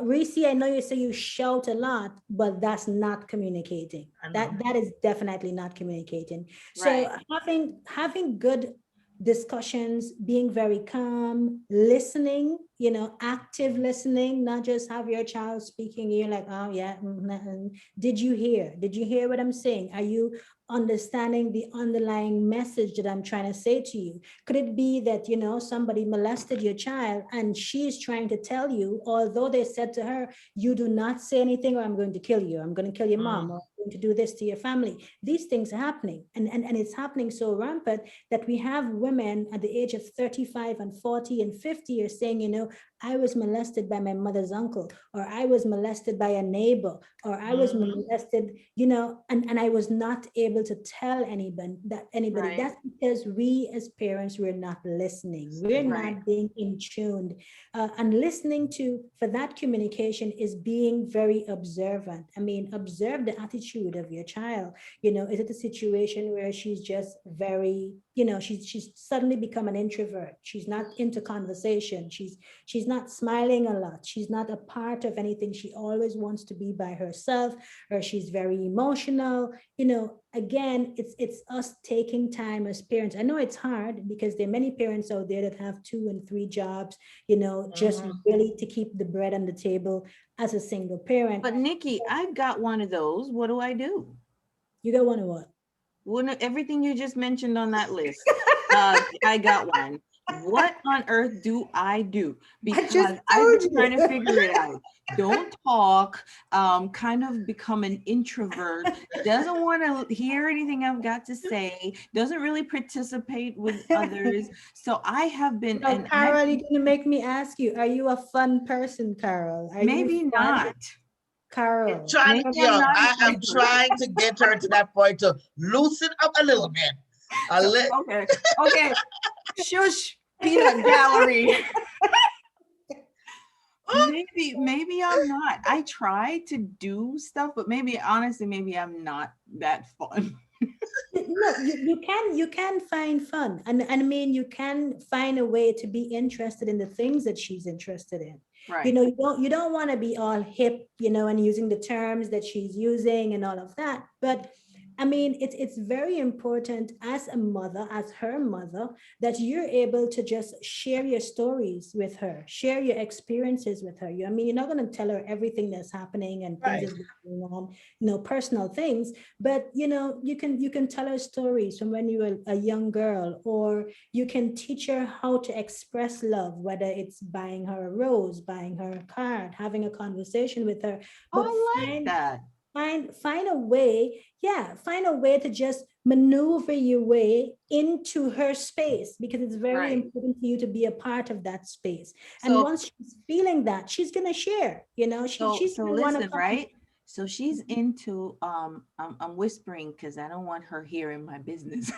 Reese, I know you say you shout a lot, but that's not communicating. I know. That is definitely not communicating. Right. So having good discussions, being very calm, listening, active listening, not just have your child speaking, you're like, oh yeah, did you hear? Did you hear what I'm saying? Are you understanding the underlying message that I'm trying to say to you? Could it be that, somebody molested your child and she's trying to tell you, although they said to her, you do not say anything or I'm going to kill you, I'm going to kill your mom, or I'm going to do this to your family. These things are happening. And it's happening so rampant that we have women at the age of 35 and 40 and 50 are saying, I was molested by my mother's uncle, or I was molested by a neighbor, or I was molested, and I was not able to tell anybody. Right. That's because we as parents, we're not listening. We're Right. not being in tuned. And listening for that communication is being very observant. I mean, observe the attitude of your child. Is it a situation where she's just very, she's suddenly become an introvert. She's not into conversation. She's not smiling a lot. She's not a part of anything. She always wants to be by herself, or she's very emotional. Again, it's us taking time as parents. I know it's hard because there are many parents out there that have 2 and 3 jobs, just really to keep the bread on the table as a single parent. But Nikki, I've got one of those. What do I do? You got one of what? Everything you just mentioned on that list, I got one. What on earth do I do? Because I've been trying to figure it out. Don't talk, kind of become an introvert, doesn't want to hear anything I've got to say, doesn't really participate with others. So I have been. No, Carol, you're going to make me ask you, are you a fun person, Carol? Maybe not. Carol. I am trying to get her to that point to loosen up a little bit. Okay. Shush, peanut gallery. maybe I'm not. I try to do stuff, but honestly, maybe I'm not that fun. No, you can find fun, and I mean, you can find a way to be interested in the things that she's interested in. Right. You don't want to be all hip, and using the terms that she's using and all of that, but I mean, it's very important as a mother, as her mother, that you're able to just share your stories with her, share your experiences with her. I mean, you're not going to tell her everything that's happening and things that's going on, personal things, but you can tell her stories from when you were a young girl, or you can teach her how to express love, whether it's buying her a rose, buying her a card, having a conversation with her. But I like that. Find a way to just maneuver your way into her space, because it's very important for you to be a part of that space. And once she's feeling that, she's gonna share, she's so listen, right? So she's into I'm whispering because I don't want her hearing my business.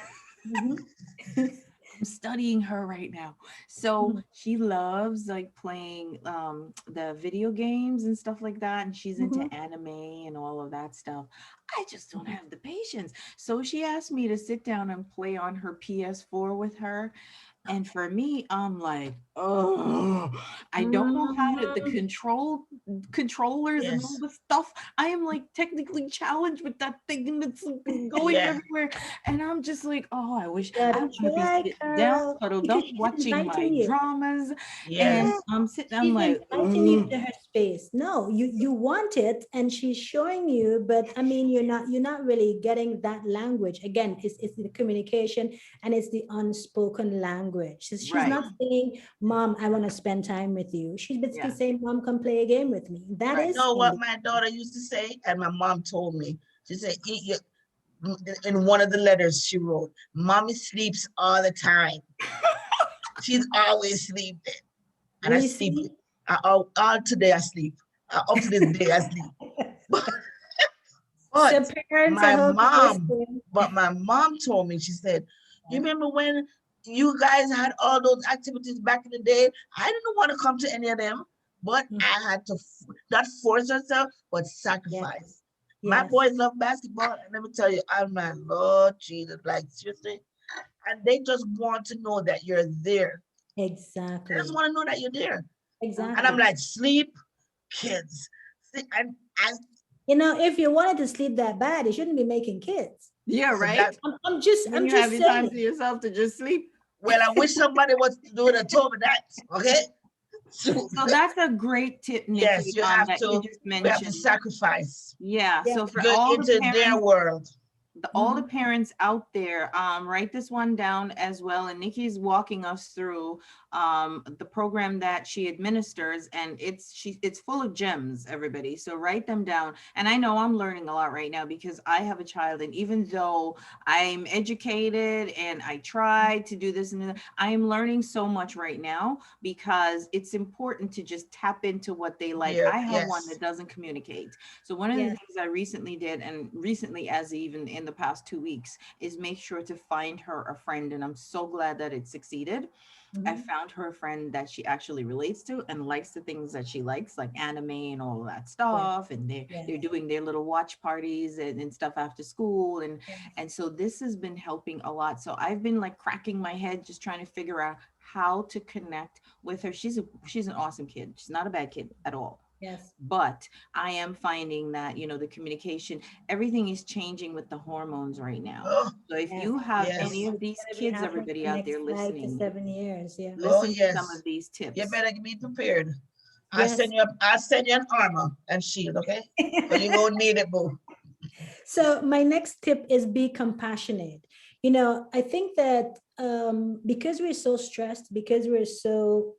I'm studying her right now. So she loves like playing the video games and stuff like that. And she's into anime and all of that stuff. I just don't have the patience. So she asked me to sit down and play on her PS4 with her. And for me, I'm like, oh, I don't know how the controllers and all the stuff. I am like technically challenged with that thing, and it's going everywhere. And I'm just like, oh, I wish I would be sitting down, cuddled up, watching my dramas. And I'm sitting, I'm like, inviting you to her space. No, you want it, and she's showing you, but I mean, you're not really getting that language. Again, it's the communication, and it's the unspoken language. She's not saying, Mom, I want to spend time with you. She's basically saying, Mom, come play a game with me. That is, you know what my daughter used to say, and my mom told me. She said, in one of the letters she wrote, Mommy sleeps all the time. She's always sleeping. And I sleep. All today I sleep. Up to this day I sleep. But So parents, I my hope you're mom, listening. but my mom told me, she said, you remember when you guys had all those activities back in the day? I didn't want to come to any of them, but I had to not force herself, but Yes, sacrifice. My yes, boys love basketball, and let me tell you, I'm my Lord Jesus, like seriously, and they just want to know that you're there. They just exactly, want to know that you're there. And I'm exactly. like, sleep, kids. And If you wanted to sleep that bad, you shouldn't be making kids. Yeah, so right. that, I'm just, Then I'm you have just your time to saying. yourself to just sleep. well, I wish somebody was doing a told me that. Okay. So So that's a great tip, yes, Nikki, you have that you to. just We have to mentioned. sacrifice Yeah. Yeah. So to for go all the into their parents, world. all the Mhm. parents out there, write this one down as well. And Nikki's walking us through the program that she administers, and it's full of gems, everybody. So write them down. And I know I'm learning a lot right now because I have a child, and even though I'm educated and I try to do this and that, I am learning so much right now because it's important to just tap into what they like. There, I have one yes. that doesn't communicate. So one of the Yes. things I recently did, and recently as even in the past 2 weeks, is make sure to find her a friend. And I'm so glad that it succeeded. I Mhm. found her a friend that she actually relates to and likes the things that she likes, like anime and all of that Yes. stuff. And Yes. they're doing their little watch parties and stuff after school. Yes. And so this has been helping a lot. So I've been like cracking my head just trying to figure out how to connect with her. She's an awesome kid. She's not a bad kid at all. Yes. But I am finding that, the communication, everything is changing with the hormones right now. Oh, So if Yes. you have That's any yes. of what's these going to be kids, happening everybody the out next there 5 to listening, 7 years. Yeah. Oh, listen to some of yes. these You tips. better be prepared. Yes. I'll send you an armor and shield, okay? But you gonna need it, boo. So my next tip is be compassionate. I think that because we're so stressed, because we're so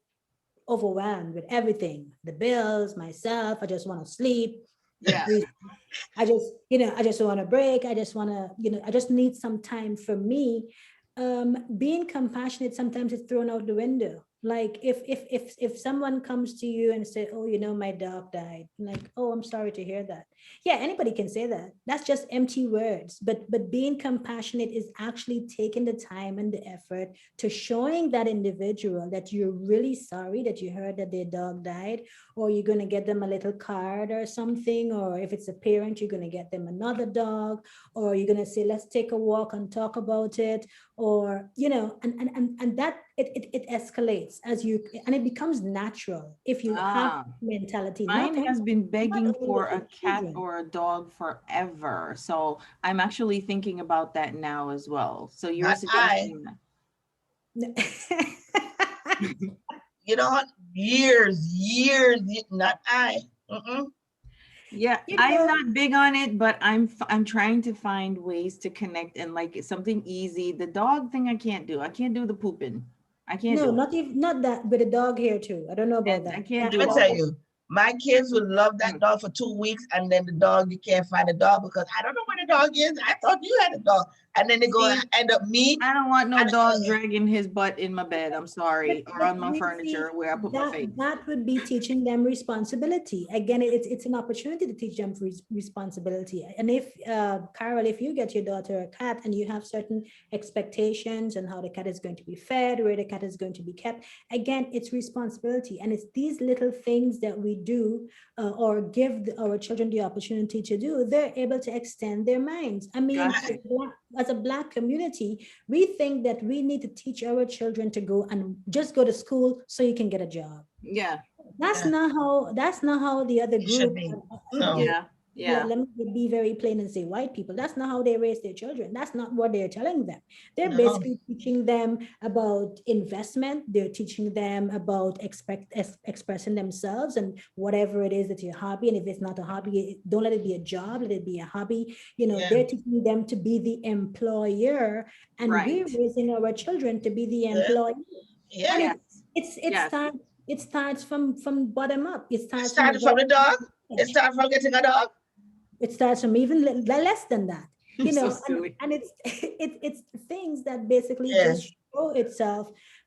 overwhelmed with everything, the bills, myself, I just want to sleep. Yeah. I just want a break. I just want to, I just need some time for me. Being compassionate sometimes is thrown out the window. Like if someone comes to you and say, "Oh, my dog died," like, "Oh, I'm sorry to hear that." Yeah, anybody can say that. That's just empty words. But being compassionate is actually taking the time and the effort to showing that individual that you're really sorry that you heard that their dog died, or you're going to get them a little card or something, or if it's a parent, you're going to get them another dog, or you're going to say, let's take a walk and talk about it, or and that it escalates as you, and it becomes natural if you have Ah, mentality, not mine only has been not begging only for with a your cat children. or a dog forever. So I'm actually thinking about that now as well. So you're Not I. suggesting that. You know what? Years, not I. Mm-mm. Yeah, you I'm know not big on it, but I'm trying to find ways to connect and like it's something easy. The dog thing I can't do. I can't do the pooping. I can't no, do it. not even, not that, with a dog here too. I don't know about And I that. can't That do Let me all tell that. you, my kids would love that Mm. dog for 2 weeks, and then the dog, you can't find the dog because I don't know where the dog is. I thought you had a dog. And then they go See, end up me. I don't want no And, dog dragging his butt in my bed. I'm But, sorry, or but on my we see furniture where I put my that face. that would be teaching them responsibility. Again, it's an opportunity to teach them responsibility. And if Carol, if you get your daughter a cat and you have certain expectations on how the cat is going to be fed, where the cat is going to be kept, again, it's responsibility. And it's these little things that we do or give our children the opportunity to do. They're able to extend their minds. I mean, Got you. as a Black community, we think that we need to teach our children to go and just go to school so you can get a job. Yeah, yeah, That's not how the other it should group, be. No. yeah, yeah. let me be very plain and say white people, that's not how they raise their children. That's not what they're telling them. They're No. basically teaching them about investment. They're teaching them about expressing themselves and whatever it is that your hobby. And if it's not a hobby, don't let it be a job, let it be a hobby. Yeah. They're teaching them to be the employer, and we're Right. raising our children to be the Yeah. employee. And Yeah. Yes. Yes. it starts from bottom up. It It starts from a started from very the dog. young It age. started from getting a dog. It starts from even less than that, You're so and silly. it's it's things that basically Yeah. just show itself,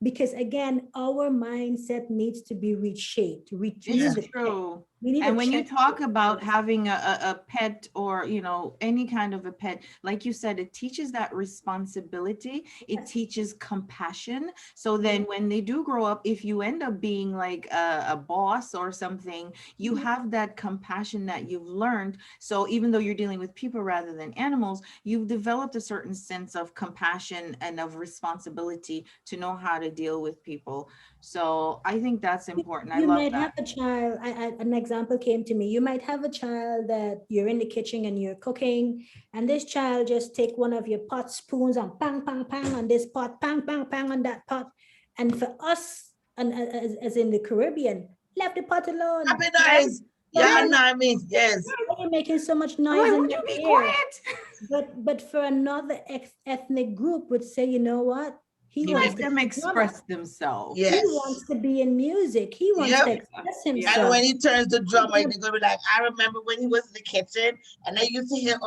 because again, our mindset needs to be reshaped, It's Yeah. reset. true. We need And to when you check. talk about having a pet or, you know, any kind of a pet, like you said, it teaches that responsibility. It Yes. teaches compassion. So then when they do grow up, if you end up being like a boss or something, you have that compassion that you've learned. So even though you're dealing with people rather than animals, you've developed a certain sense of compassion and of responsibility to know how to deal with people. So I think that's important. I You love might that. have a child, an example came to me. You might have a child that you're in the kitchen and you're cooking, and this child just take one of your pot spoons and bang, bang, bang on this pot, bang, bang, bang on that pot. And for us, and as in the Caribbean, left the pot alone. Happy Yes. noise. But Yeah, why no, me. Yes. are you making so much I'm noise like, in would my you be ear? quiet? But for another ethnic group would say, you know what? He You wants Let need to to- them play drums. express themselves. He Yes. wants to be in music. He wants Yep. to Yeah. express Yeah. And when himself. he turns the I'm drummer, gonna- they're gonna be like, I remember when he was in the kitchen and I used to hear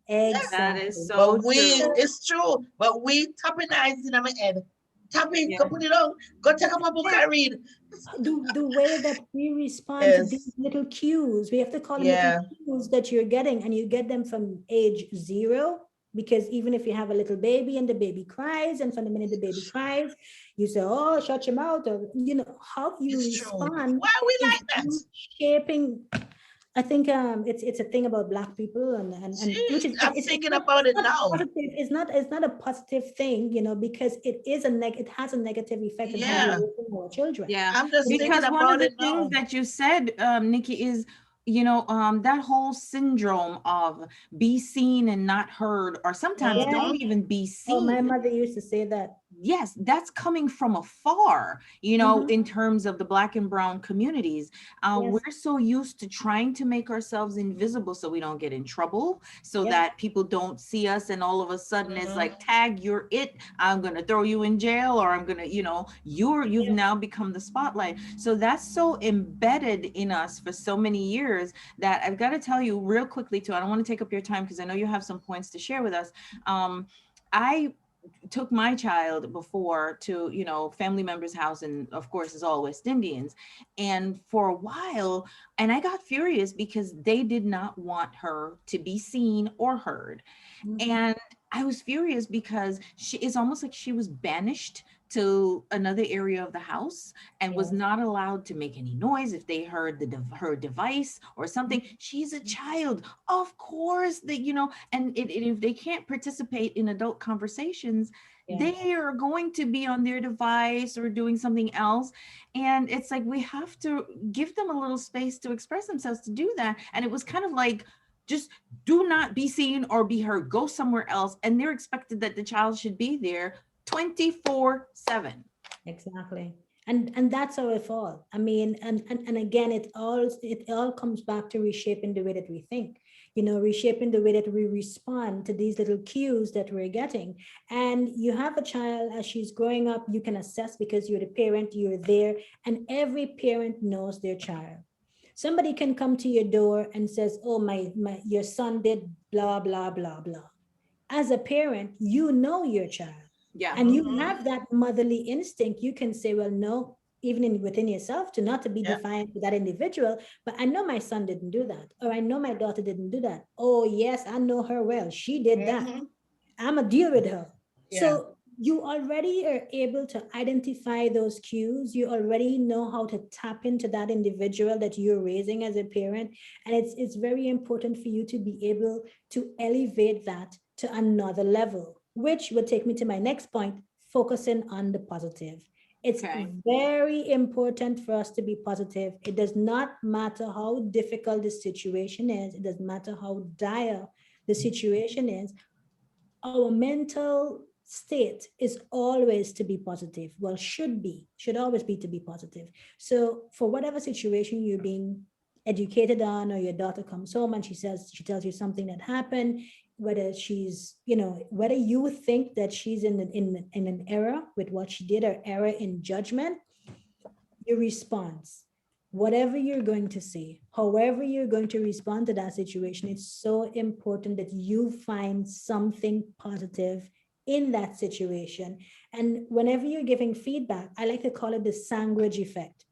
yeah. That is Exactly. so But we true. it's true, but we tapping eyes in my head. Tap it, go Yeah. put it on, go take up a book and read. The way that we respond to these Yes. little cues, we have to call them little Yeah. cues that you're getting, and you get them from age 0. Because even if you have a little baby and the baby cries, and from the minute the baby cries, you say, "Oh, shut your mouth," or how you It's true. respond Why are we is like that? you shaping. I think it's a thing about Black people, and which Jeez, is I'm it's thinking not about it it's not now. positive. It's not a positive thing, because it has a negative effect on how we Yeah. raise our children. Yeah, I'm just thinking because one of about the it things now. that you said, Nikki, is, that whole syndrome of be seen and not heard, or sometimes Yeah. don't even be Oh, my seen. mother used to say that. Yes, that's coming from afar, Mhm. in terms of the Black and Brown communities. Yes. We're so used to trying to make ourselves invisible so we don't get in trouble, so Yep. that people don't see us, and all of a sudden it's Mhm. like, tag, you're it. I'm gonna throw you in jail, or I'm gonna, you've Yep. now become the spotlight. So that's so embedded in us for so many years that I've got to tell you real quickly too. I don't want to take up your time because I know you have some points to share with us. I took my child before to, family members' house, and of course it's all West Indians. And for a while, and I got furious because they did not want her to be seen or heard. Mhm. And I was furious because it's almost like she was banished to another area of the house and was Yes. not allowed to make any noise if they heard her device or something. She's a child, of course, that and if they can't participate in adult conversations, Yeah. they are going to be on their device or doing something else. And it's like we have to give them a little space to express themselves to do that. And it was kind of like, just do not be seen or be heard, go somewhere else. And they're expected that the child should be there 24/7. Exactly. And that's how it falls. I mean, and again, it all comes back to reshaping the way that we think, reshaping the way that we respond to these little cues that we're getting. And you have a child as she's growing up, you can assess because you're the parent, you're there, and every parent knows their child. Somebody can come to your door and says, "Oh, my your son did blah, blah, blah, blah." As a parent, you know your child, Yeah. and you Mhm. have that motherly instinct. You can say, well, no, even within yourself, to not to be Yeah. defiant with that individual, but I know my son didn't do that, or I know my daughter didn't do that. Oh yes, I know her well, she did that. Mhm. I'm a deal with her. Yeah. So you already are able to identify those cues. You already know how to tap into that individual that you're raising as a parent. And it's very important for you to be able to elevate that to another level, which would take me to my next point, focusing on the positive. It's Okay. very important for us to be positive. It does not matter how difficult the situation is. It doesn't matter how dire the situation is. Our mental state is always to be positive. Well, should always be to be positive. So for whatever situation you're being educated on, or your daughter comes home and she tells you something that happened, whether whether you think that she's in an error with what she did, or error in judgment, your response, whatever you're going to say, however you're going to respond to that situation, it's so important that you find something positive in that situation. And whenever you're giving feedback, I like to call it the sandwich effect.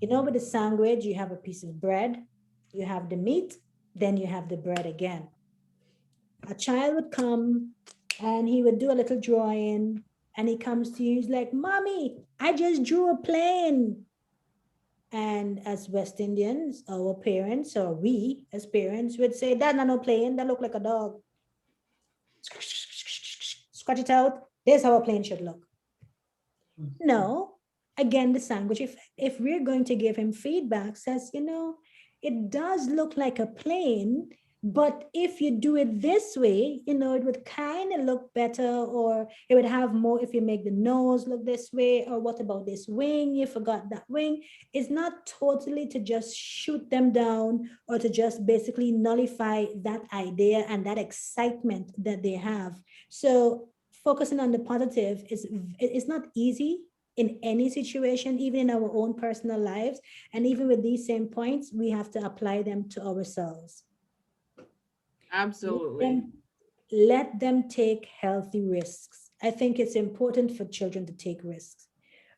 You know, with the sandwich, you have a piece of bread, you have the meat, then you have the bread again. A child would come and he would do a little drawing, and he comes to you, he's like, Mommy, I just drew a plane. And as West Indians, our parents, or we as parents, would say, That's not no plane, that look like a dog. Scratch it out. There's how a plane should look. No, again, the sandwich effect. If we're going to give him feedback, says, it does look like a plane, but if you do it this way, it would kind of look better, or it would have more if you make the nose look this way, or what about this wing? You forgot that wing. It's not totally to just shoot them down or to just basically nullify that idea and that excitement that they have. So focusing on the positive is not easy in any situation, even in our own personal lives. And even with these same points, we have to apply them to ourselves. Absolutely. Let them take healthy risks. I think it's important for children to take risks.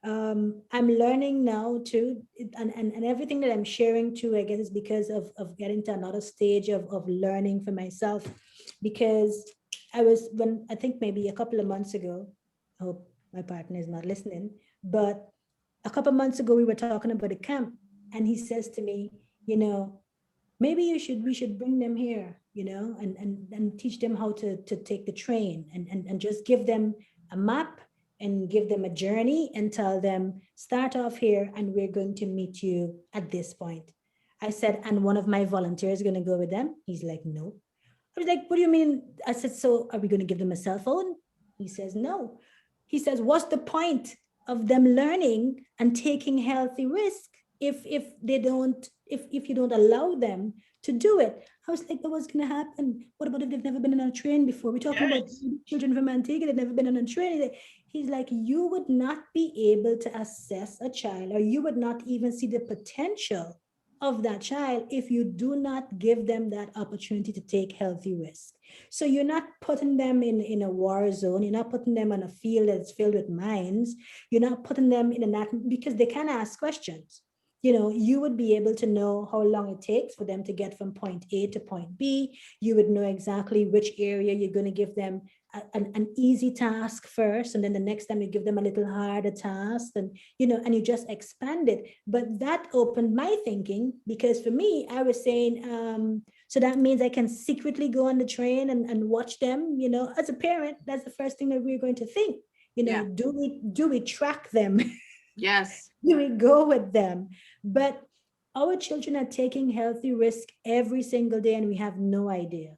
I'm learning now too, and everything that I'm sharing too, I guess, is because of getting to another stage of learning for myself. Because when I think maybe a couple of months ago, I hope my partner is not listening, but a couple of months ago, we were talking about a camp, and he says to me, maybe we should bring them here, and teach them how to take the train, and just give them a map and give them a journey and tell them, start off here and we're going to meet you at this point. I said, and one of my volunteers is going to go with them. He's like, no. I was like, what do you mean? I said, so are we going to give them a cell phone? He says, no. He says, what's the point of them learning and taking healthy risk if they don't, if you don't allow them to do it? I was like, what's going to happen? What about if they've never been on a train before? We're talking about children from Antigua that never been on a train. He's like, you would not be able to assess a child, or you would not even see the potential of that child if you do not give them that opportunity to take healthy risks. So you're not putting them in a war zone. You're not putting them on a field that's filled with mines. You're not putting them in because they can ask questions. You would be able to know how long it takes for them to get from point A to point B. You would know exactly which area you're going to give them an easy task first, and then the next time you give them a little harder task, and you just expand it. But that opened my thinking, because for me, I was saying, so that means I can secretly go on the train and watch them. As a parent, that's the first thing that we're going to think. Do we track them? Yes. Do we go with them? But our children are taking healthy risk every single day, and we have no idea.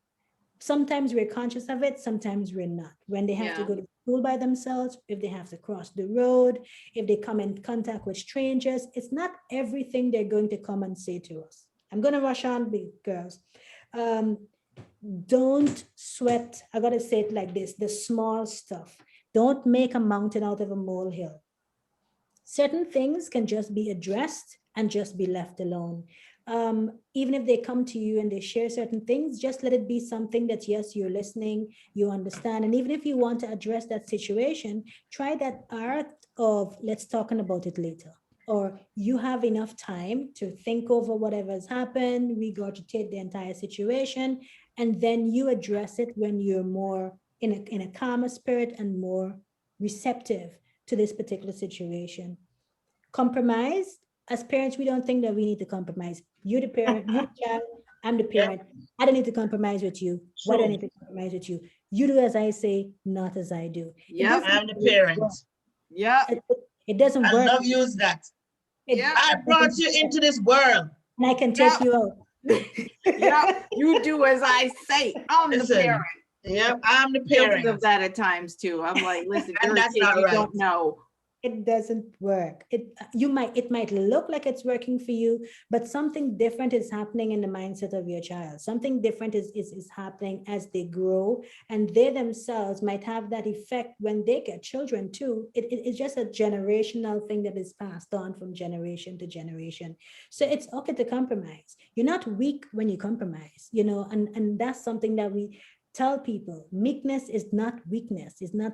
Sometimes we're conscious of it, sometimes we're not. When they have to go to school by themselves, if they have to cross the road, if they come in contact with strangers, it's not everything they're going to come and say to us. I'm going to rush on, big girls. Don't sweat. I got to say it like this, the small stuff. Don't make a mountain out of a molehill. Certain things can just be addressed and just be left alone. Even if they come to you and they share certain things, just let it be something that, yes, you're listening, you understand. And even if you want to address that situation, try that art of, let's talk about it later. Or you have enough time to think over whatever's happened, regurgitate the entire situation, and then you address it when you're more in a calmer spirit and more receptive to this particular situation. Compromise. As parents, we don't think that we need to compromise. You're the parent, you're the child, I'm the parent. I don't need to compromise with you. Why do I need to compromise with you? You do as I say, not as I do. Yeah, I'm the parent. Yeah. It doesn't I work. love use that. Yeah. I brought you into this world. And I can take you out. Yeah, you do as I say. I'm the Listen, parent. yep, I'm the Guilty parent. of that at times too. I'm like, listen, And you're a that's kid, not you right. don't know. It doesn't work. It might look like it's working for you, but something different is happening in the mindset of your child. Something different is happening as they grow, and they themselves might have that effect when they get children too. It's just a generational thing that is passed on from generation to generation. So it's okay to compromise. You're not weak when you compromise, and that's something that we tell people meekness is not weakness. It's not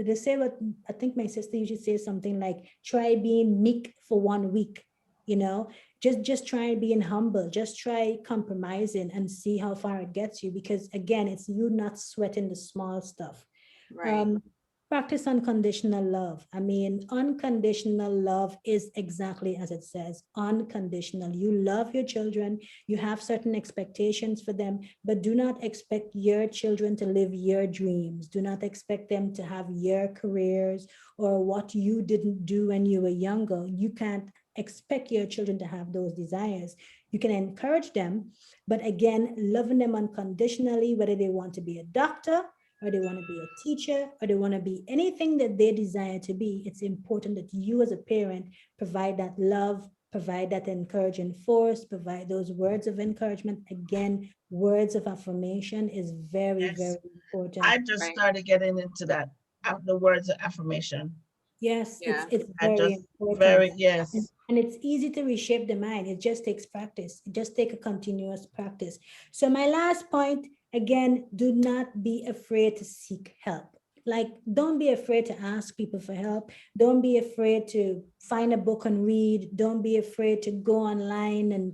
they say what I think my sister usually says something like try being meek for 1 week, you know, just try being humble, just try compromising and see how far it gets you, because again, it's you not sweating the small stuff. Right. um, Practice unconditional love. I mean, unconditional love is exactly as it says, unconditional. You love your children, you have certain expectations for them, but do not expect your children to live your dreams. Do not expect them to have your careers or what you didn't do when you were younger. You can't expect your children to have those desires. You can encourage them, but again, loving them unconditionally, whether they want to be a doctor, or they want to be a teacher, or they want to be anything that they desire to be. It's important that you as a parent provide that love, provide that encouraging force, provide those words of encouragement. Again, words of affirmation is very, Yes. very important. I just Right. started getting into that, the words of affirmation. Yes, it's Yeah. it's I very just important. very, yes. And it's easy to reshape the mind. It just takes practice. It just take a continuous practice. So my last point, again, do not be afraid to seek help. Like, don't be afraid to ask people for help. Don't be afraid to find a book and read. Don't be afraid to go online. And,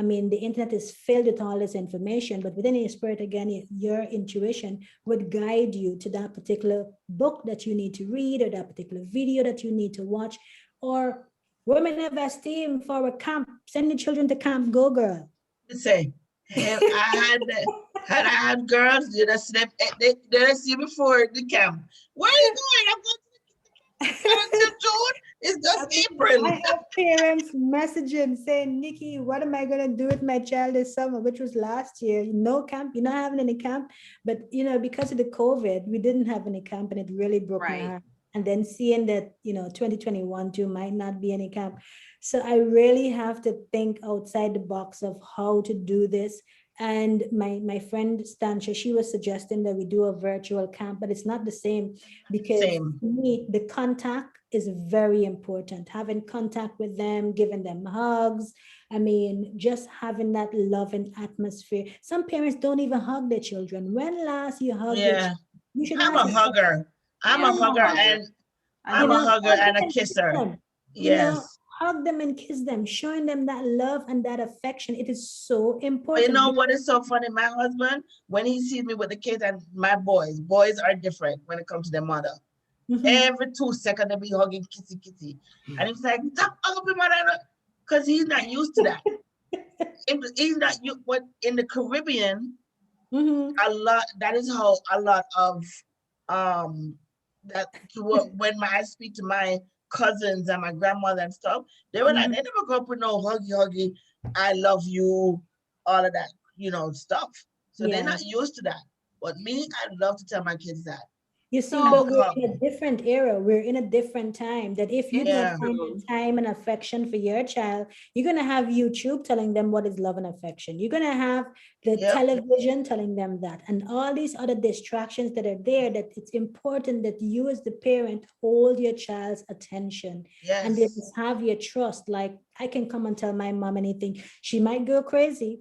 I mean, the internet is filled with all this information, but within your spirit, again, your intuition would guide you to that particular book that you need to read, or that particular video that you need to watch. Or women have esteem for a camp. Send your children to camp. Go, girl. Say, had I had girls, you'd have slept. They see before the camp. Where are you going? I'm going to not until June. It's I just mean, April. I have parents messaging saying, Nikki, what am I going to do with my child this summer, which was last year? No camp. You're not having any camp. But, because of the COVID, we didn't have any camp, and it really broke my Right. heart. And then seeing that, 2021 too might not be any camp. So I really have to think outside the box of how to do this. And my friend Stansha, she was suggesting that we do a virtual camp, but it's not the same, because Same. for me, the contact is very important. Having contact with them, giving them hugs. I mean, just having that loving atmosphere. Some parents don't even hug their children. When last you hugged your Yeah. children? You should I'm ask a yourself, hugger. I'm Yeah. a when I'm a hugger last, hugger. and I you I'm a love know, hugger hug hugging. them and a and kiss kisser. them. You know, Yes. hug them and kiss them, showing them that love and that affection. It is so But you important know because what is so funny? My husband, when he sees me with the kids and my boys are different when it comes to their mother. Mhm. Every 2 seconds they be hugging kissy kissy. And he's like, stop hugging my mother. Because he's not used to that. He's not but in the Caribbean, Mhm. a lot that is how a lot of um that when I speak to my cousins and my grandmother and stuff, they were like, Mhm. they never grew up with no huggy, I love you, all of that, stuff. So they're not Yes. used to that. But me, I love to tell my kids that. You see, I but So we're hug. in a different era. We're in a different time. That if you do it's not Yeah, find the true. time and affection for your child, you're going to have YouTube telling them what is love and affection. You're going to have the yep, television telling them that, and all these other distractions that are there, that it's important that you as the parent hold your child's attention, and they yes, must have your trust. Like, I can come and tell my mom anything. She might go crazy,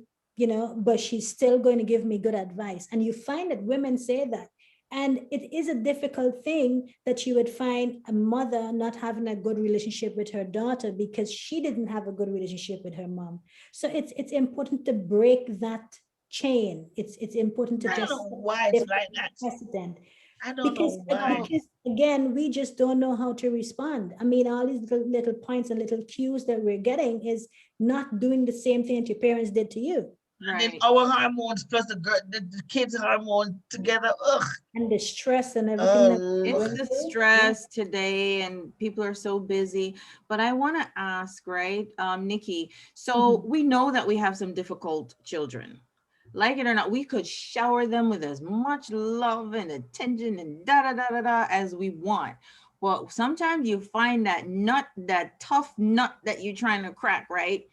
but she's still going to give me good advice. And you find that women say that. And it is a difficult thing that you would find a mother not having a good relationship with her daughter because she didn't have a good relationship with her mom. So it's important to break that chain. It's important to I don't just know set why a it's different like that. precedent, I don't because know why. because again, we just don't know how to respond. I mean, all these little points and little cues that we're getting is not doing the same thing that your parents did to you. And then Right. our hormones plus the kids' hormones together. Ugh. And the stress and everything that we're It's Oh, going the through. Yeah. stress today, and people are so busy. But I want to ask, right, Nikki, so Mhm. we know that we have some difficult children. Like it or not, we could shower them with as much love and attention and da da da da da as we want. But sometimes you find that nut, that tough nut that you're trying to crack, right?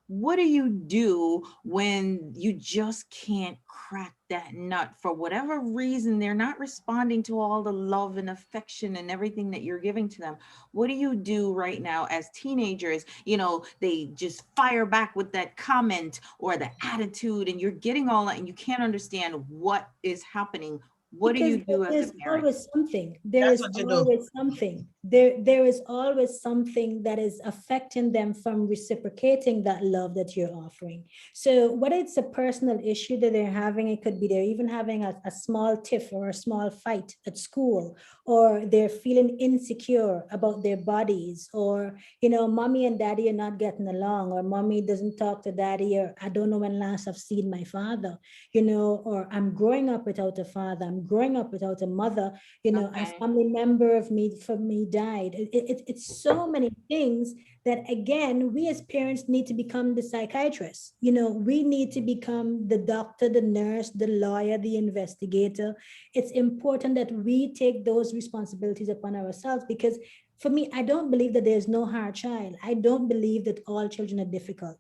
what do you do when you just can't crack that nut for whatever reason? They're not responding to all the love and affection and everything that you're giving to them. What do you do right now as teenagers? You know, they just fire back with that comment or the attitude, and you're getting all that and you can't understand what is happening. What do Because you do as a there's parent? always something. There That's is what you do. always something. There is always something that is affecting them from reciprocating that love that you're offering. So whether it's a personal issue that they're having, it could be they're even having a small tiff or a small fight at school, or they're feeling insecure about their bodies, or mommy and daddy are not getting along, or mommy doesn't talk to daddy, or I don't know when last I've seen my father, or I'm growing up without a father, I'm growing up without a mother, a Okay. family member of me from me died. It's so many things that, again, we as parents need to become the psychiatrist. We need to become the doctor, the nurse, the lawyer, the investigator. It's important that we take those responsibilities upon ourselves, because for me, I don't believe that there's no hard child. I don't believe that all children are difficult.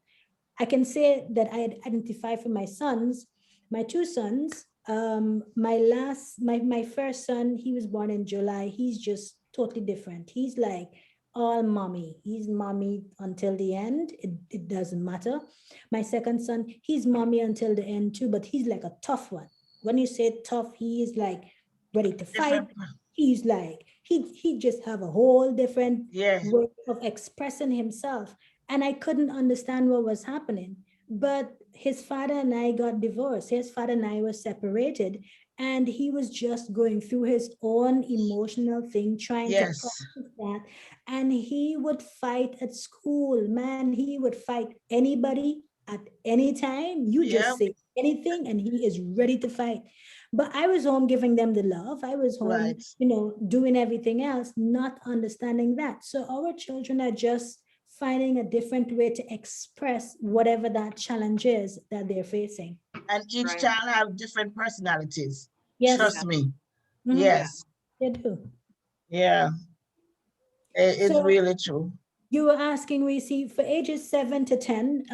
I can say that I identify for my sons, my two sons. My first son, he was born in July. He's just totally different. He's like all mommy. He's mommy until the end. It doesn't matter. My second son, he's mommy until the end too, but he's like a tough one. When you say tough, he is like ready to fight. Different. He's like, he just have a whole different Yeah. way of expressing himself, and I couldn't understand what was happening. But his father and I got divorced. His father and I were separated, and he was just going through his own emotional thing, trying to Yes. process that. And he would fight at school, man. He would fight anybody at any time. You just Yep. say anything, and he is ready to fight. But I was home giving them the love. I was home, Right. doing everything else, not understanding that. So our children are just finding a different way to express whatever that challenge is that they're facing. And each Right. child have different personalities. Yes. Trust Yeah. me. Mhm, Yeah. Yes. they do. Yeah. It's So really true. you were asking, we see for ages 7 to 10,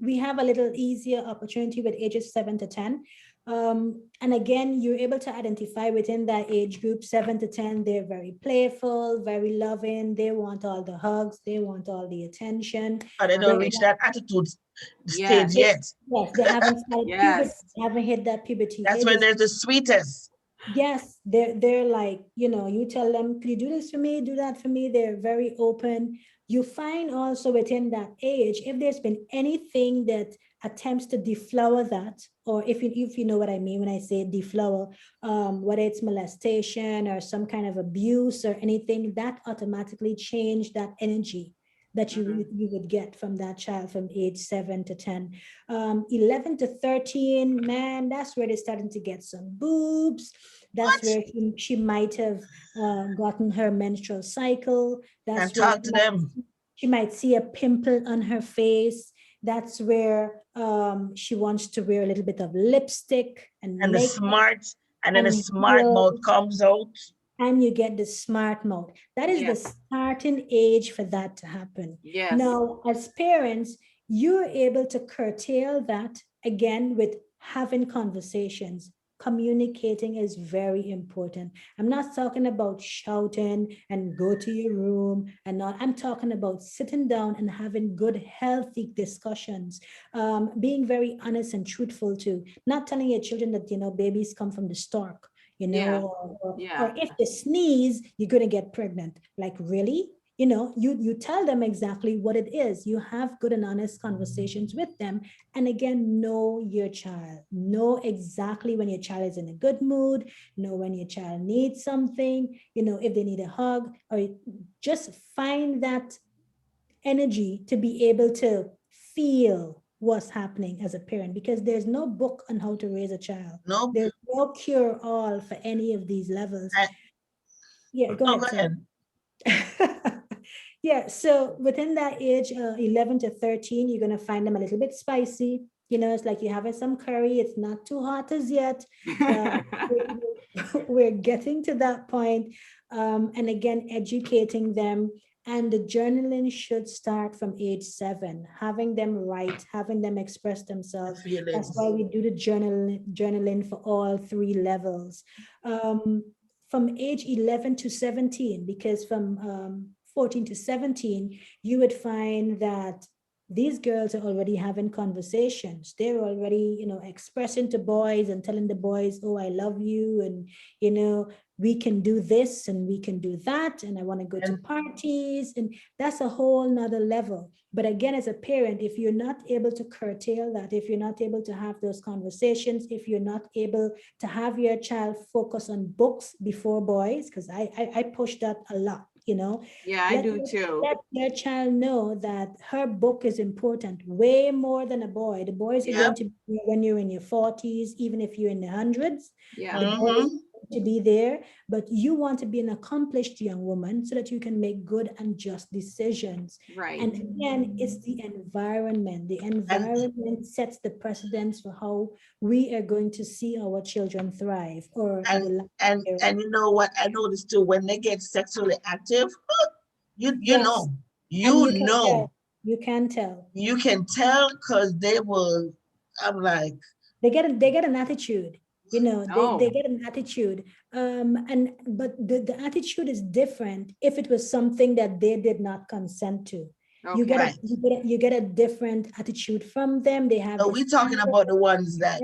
we have a little easier opportunity with ages 7 to 10. And again, you're able to identify within that age group, 7 to 10, they're very playful, very loving. They want all the hugs, they want all the attention. But they don't They, reach that attitude stage Yes. they, yet. yes, they haven't started puberty, Yes. they haven't hit that puberty That's when ages. they're the sweetest. Yes, they're like, you tell them, could you do this for me, do that for me? They're very open. You find also within that age, if there's been anything that attempts to deflower that, or if you know what I mean when I say deflower, whether it's molestation or some kind of abuse or anything, that automatically change that energy that you Mhm. you would get from that child from age 7 to 10. 11 to 13, man, that's where they're starting to get some boobs. That's What? where she might have gotten her menstrual cycle. And That's where talk to them. she might see a pimple on her face. That's where she wants to wear a little bit of lipstick and And the makeup smart, and then the and smart mouth heels, comes out. and you get the smart mode. That is the Yes. starting age for that to happen. Yes. Now, as parents, you're able to curtail that again with having conversations. Communicating is very important. I'm not talking about shouting and go to your room and not. I'm talking about sitting down and having good, healthy discussions. Being very honest and truthful too. Not telling your children that babies come from the stork, Yeah. or Yeah. if they sneeze, you're going to get pregnant. Like, really? You tell them exactly what it is. You have good and honest conversations with them. And again, know your child. Know exactly when your child is in a good mood. Know when your child needs something. If they need a hug, or just find that energy to be able to feel what's happening as a parent, because there's no book on how to raise a child. Nope. There's no cure all for any of these levels. And, Yeah, go no, ahead, go sir. ahead. Yeah, so within that age, 11 to 13, you're going to find them a little bit spicy. It's like you're having some curry. It's not too hot as yet. Uh, we're getting to that point. And again, educating them. And the journaling should start from age 7, having them write, having them express themselves. That's why we do the journaling for all 3 levels. From age 11 to 17, because from 14 to 17, you would find that these girls are already having conversations. They're already, expressing to boys and telling the boys, oh, I love you. And, we can do this and we can do that. And I want to go to parties. And that's a whole nother level. But again, as a parent, if you're not able to curtail that, if you're not able to have those conversations, if you're not able to have your child focus on books before boys, because I push that a lot. Yeah, I do too. Let your child know that her book is important way more than a boy. The boys are going to be when you're in your 40s, even if you're in the hundreds. Yeah. The boys to be there, but you want to be an accomplished young woman so that you can make good and just decisions. Right. And again, it's the environment. The environment sets the precedence for how we are going to see our children thrive. And you know what I noticed too, when they get sexually active, you know, you can tell. You can tell because they will. I'm like, they get an attitude. They get an attitude. But the attitude is different if it was something that they did not consent to. Okay. You get a different attitude from them. They have. So we're talking about the ones that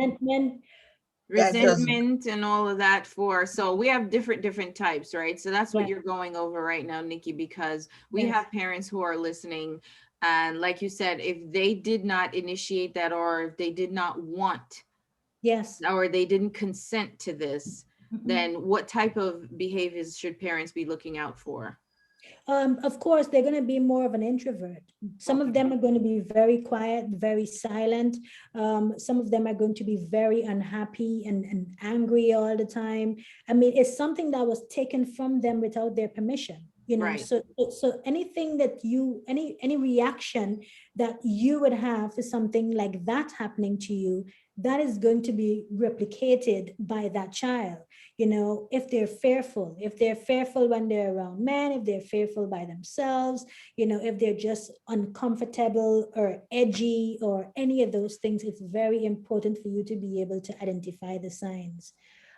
resentment and all of that so we have different types, right? So that's what you're going over right now, Nikki, because we have parents who are listening, and like you said, if they did not initiate that, or if they did not want, or they didn't consent to this, then what type of behaviors should parents be looking out for? Of course, they're going to be more of an introvert. Some of them are going to be very quiet, very silent. Some of them are going to be very unhappy and angry all the time. I mean, it's something that was taken from them without their permission. So anything that any reaction that you would have to something like that happening to you, that is going to be replicated by that child. If they're fearful when they're around men, if they're fearful by themselves, if they're just uncomfortable or edgy or any of those things, it's very important for you to be able to identify the signs.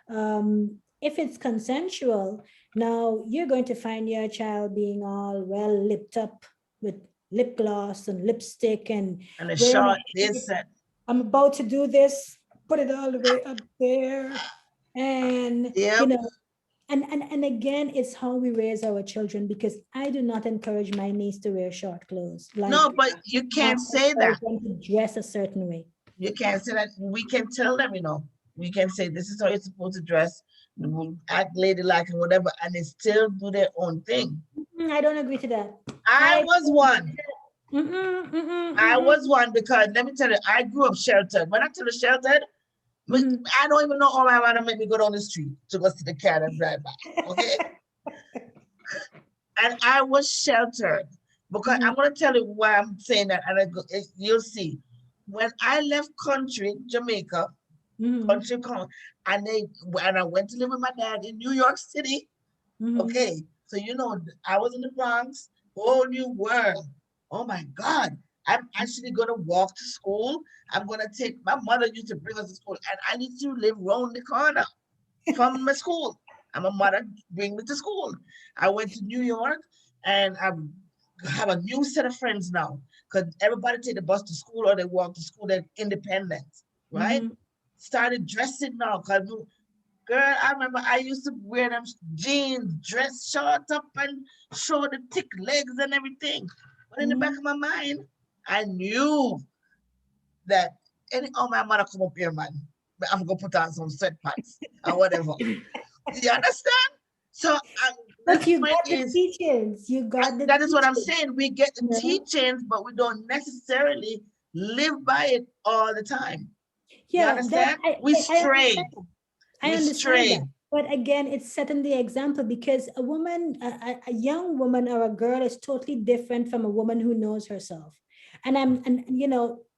If it's consensual, now you're going to find your child being all well lipped up with lip gloss and lipstick and a shot. This I'm about to do this, put it all the way up there. And, and again, it's how we raise our children, because I do not encourage my niece to wear short clothes. No, but you can't say that. To dress a certain way. You can't say that. We can tell them, we can say, this is how you're supposed to dress, act ladylike and whatever, and they still do their own thing. I don't agree to that. I was one. I was one, because let me tell you, I grew up sheltered. When I tell you sheltered, I don't even know all my mother made me go down the street to go to the car and drive by. Okay. And I was sheltered, because I'm going to tell you why I'm saying that, and you'll see. When I left country, Jamaica, country, and I went to live with my dad in New York City. Okay, so I was in the Bronx, whole new world. Oh my God. I'm actually going to walk to school. I'm going to take, my mother used to bring us to school, and I need to live around the corner from my school. And my mother bring me to school. I went to New York, and I have a new set of friends now, because everybody take the bus to school or they walk to school. They're independent, right? Started dressing now, because girl, I remember I used to wear them jeans, dress short up and show the thick legs and everything. But in the back of my mind, I knew that my mother come up here, man, I'm gonna put on some sweatpants or whatever. You understand? So but you got the teachings. You got the. That is what I'm saying. We get the teachings, but we don't necessarily live by it all the time. Yeah, you understand? We stray. I understand that. But again, it's setting the example, because a woman, a young woman or a girl is totally different from a woman who knows herself. And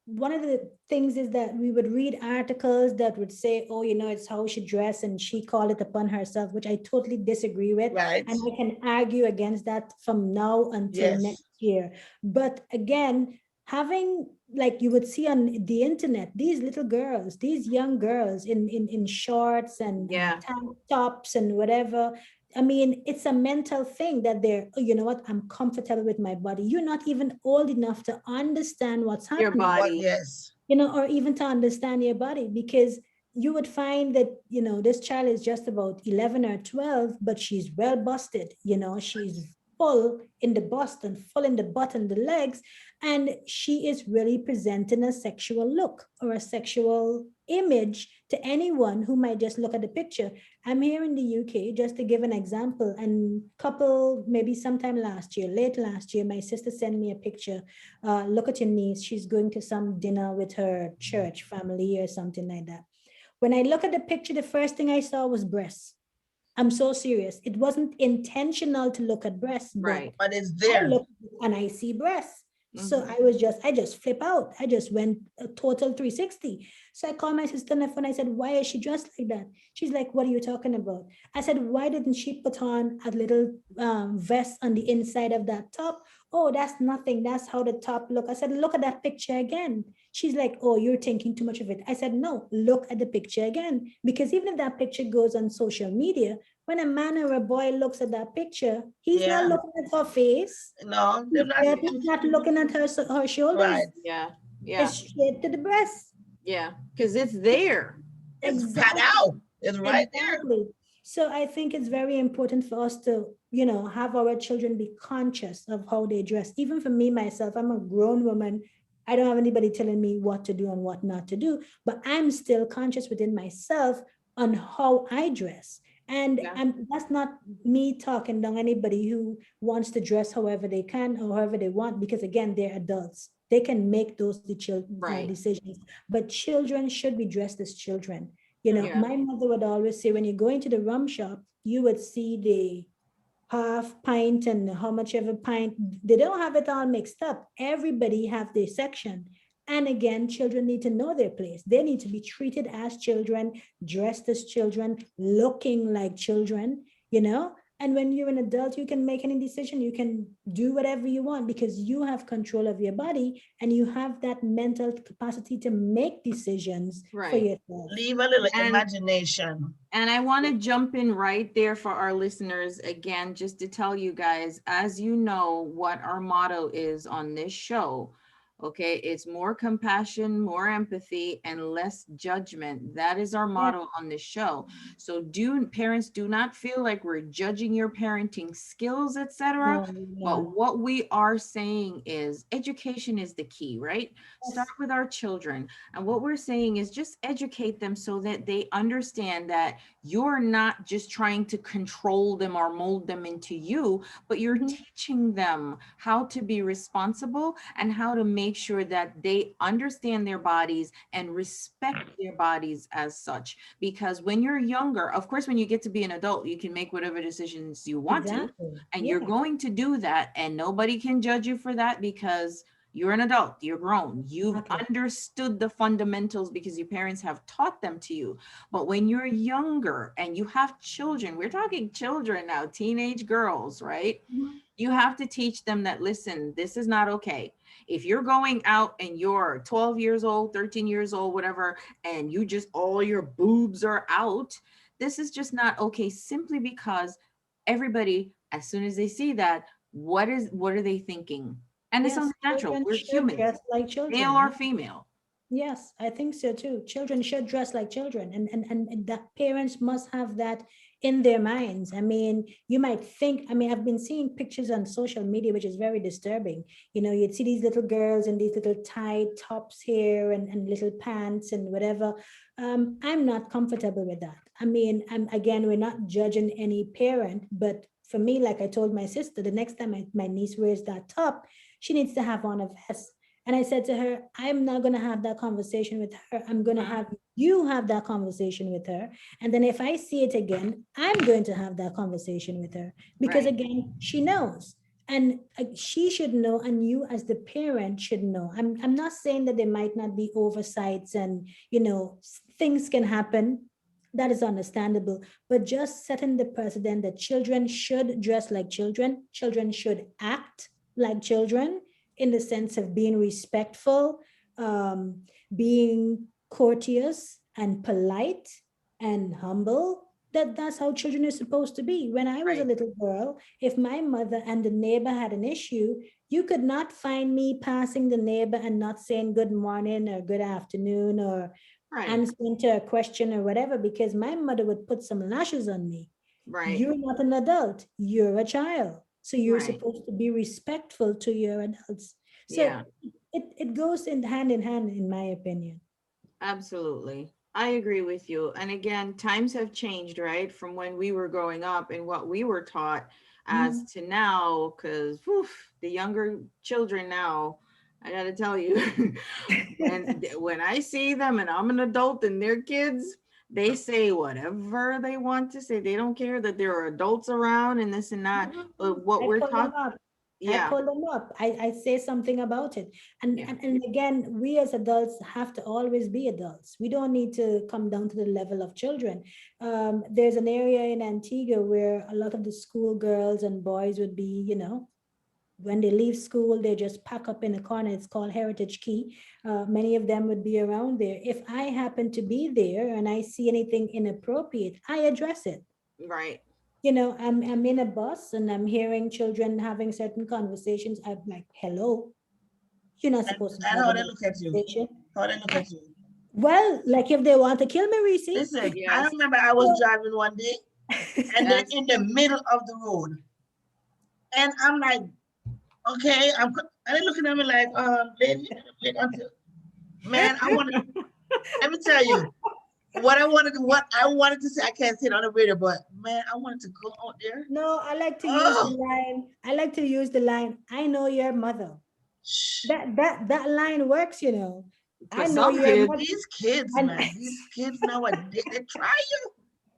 one of the things is that we would read articles that would say, oh, it's how she dressed and she called it upon herself, which I totally disagree with. Right. And I can argue against that from now until Yes. next year. But again, having, like you would see on the internet, these little girls, these young girls in shorts Yeah. and tank tops and whatever. I mean, it's a mental thing that they're, oh, you know what, I'm comfortable with my body. You're not even old enough to understand what's Your happening, What? body. Yes. or even to understand your body, because you would find that, this child is just about 11 or 12, but she's well busted, she's full in the bust and full in the butt and the legs, and she is really presenting a sexual look or a sexual image to anyone who might just look at the picture. I'm here in the UK, just to give an example, and couple, maybe sometime last year, late last year, my sister sent me a picture. Look at your niece, she's going to some dinner with her church family or something like that. When I look at the picture, the first thing I saw was breasts. I'm so serious. It wasn't intentional to look at breasts, but Right. But it's I there. look and I see breasts. So Mhm. I just flip out. I just went a total 360. So I called my sister on the phone. I said, why is she dressed like that? She's like, what are you talking about? I said, why didn't she put on a little vest on the inside of that top? Oh, that's nothing. That's how the top look. I said, look at that picture again. She's like, oh, you're thinking too much of it. I said, no, look at the picture again. Because even if that picture goes on social media, when a man or a boy looks at that picture, he's not Yeah. looking at her face. No, they're not. He's not looking at her Right. shoulders. Yeah. Yeah. It's straight to the breast. Yeah. Because it's there. It's cut Exactly. out. It's right there. Exactly. So I think it's very important for us to, have our children be conscious of how they dress. Even for me, myself, I'm a grown woman. I don't have anybody telling me what to do and what not to do, but I'm still conscious within myself on how I dress. And Yeah. that's not me talking down anybody who wants to dress however they can or however they want, because again, they're adults. They can make those Right. decisions, but children should be dressed as children. Yeah. My mother would always say, when you go into the rum shop, you would see the half pint and how much of a pint. They don't have it all mixed up. Everybody have their section. And again, children need to know their place. They need to be treated as children, dressed as children, looking like children. And when you're an adult, you can make any decision. You can do whatever you want because you have control of your body and you have that mental capacity to make decisions for Right. yourself. Leave a little And imagination. And I want to jump in right there for our listeners again, just to tell you guys, as you know, what our motto is on this show. Okay, it's more compassion, more empathy, and less judgment. That is our Yeah. motto on this show. So, parents do not feel like we're judging your parenting skills, etc. No, yeah. But what we are saying is education is the key, right? Start Yes. with our children. And what we're saying is just educate them so that they understand that you're not just trying to control them or mold them into you, but you're Mhm. teaching them how to be responsible and how to make sure that they understand their bodies and respect their bodies as such. Because when you're younger, of course, when you get to be an adult, you can make whatever decisions you want to, Exactly. and you're Yeah. going to do that, and nobody can judge you for that because you're an adult, you're grown, you've Exactly. understood the fundamentals because your parents have taught them to you. But when you're younger and you have children, we're talking children now, teenage girls, right? Mhm. You have to teach them that, listen, this is not okay. If you're going out and you're 12 years old, 13 years old, whatever, and you just, all your boobs are out, this is just not okay, simply because everybody, as soon as they see that, what are they thinking? And it's Yes, only natural. children We're should humans, dress like male children. or Yeah. female. Yes, I think so too. Children should dress like children, and that parents must have that in their minds. I mean, you might think, I mean, I've been seeing pictures on social media, which is very disturbing. You'd see these little girls in these little tight tops here and little pants and whatever. I'm not comfortable with that. I mean, again, we're not judging any parent, but for me, like I told my sister, the next time my niece wears that top, she needs to have on a vest. And I said to her, I'm not going to have that conversation with her. I'm going to Mhm. have you have that conversation with her. And then if I see it again, I'm going to have that conversation with her because, Right. again, she knows. And she should know, and you as the parent should know. I'm not saying that there might not be oversights and, things can happen. That is understandable. But just setting the precedent that children should dress like children should act like children in the sense of being respectful, being courteous and polite and humble. That's how children are supposed to be. When I was a Right. little girl, if my mother and the neighbor had an issue, you could not find me passing the neighbor and not saying good morning or good afternoon or Right. answering to a question or whatever, because my mother would put some lashes on me. Right. You're not an adult, you're a child. So you're Right. supposed to be respectful to your adults. So Yeah. it goes in hand, in my opinion. Absolutely. I agree with you. And again, times have changed, right? From when we were growing up and what we were taught as Mhm. to now, because the younger children now, I gotta tell you, when I see them and I'm an adult and they're kids, they say whatever they want to say. They don't care that there are adults around and this and that. But what I we're pull them taught, up. I yeah, pull them up. I say something about it. And, yeah, and again, we as adults have to always be adults. We don't need to come down to the level of children. There's an area in Antigua where a lot of the school girls and boys would be, when they leave school, they just pack up in a corner. It's called Heritage Key. Many of them would be around there. If I happen to be there and I see anything inappropriate, I address it. right. I'm in a bus and I'm hearing children having certain conversations. I'm like, hello, you're not And, supposed to be and how having they that look at you. conversation. How they look I- at you. well, like if they want to kill me, Reese. Listen, I Yes, remember I was driving one day and they're yes. in the middle of the road. And I'm like, okay, and they're looking at me like, lady, wait until, man, let me tell you, what I wanted to say, I can't say it on the radio, but man, I wanted to go out there. No, I like to use the Oh, line. I like to use the line. I know your mother. shh. That line works. For I know some your Because kids, mother. these kids, And man, these kids nowadays, they try you.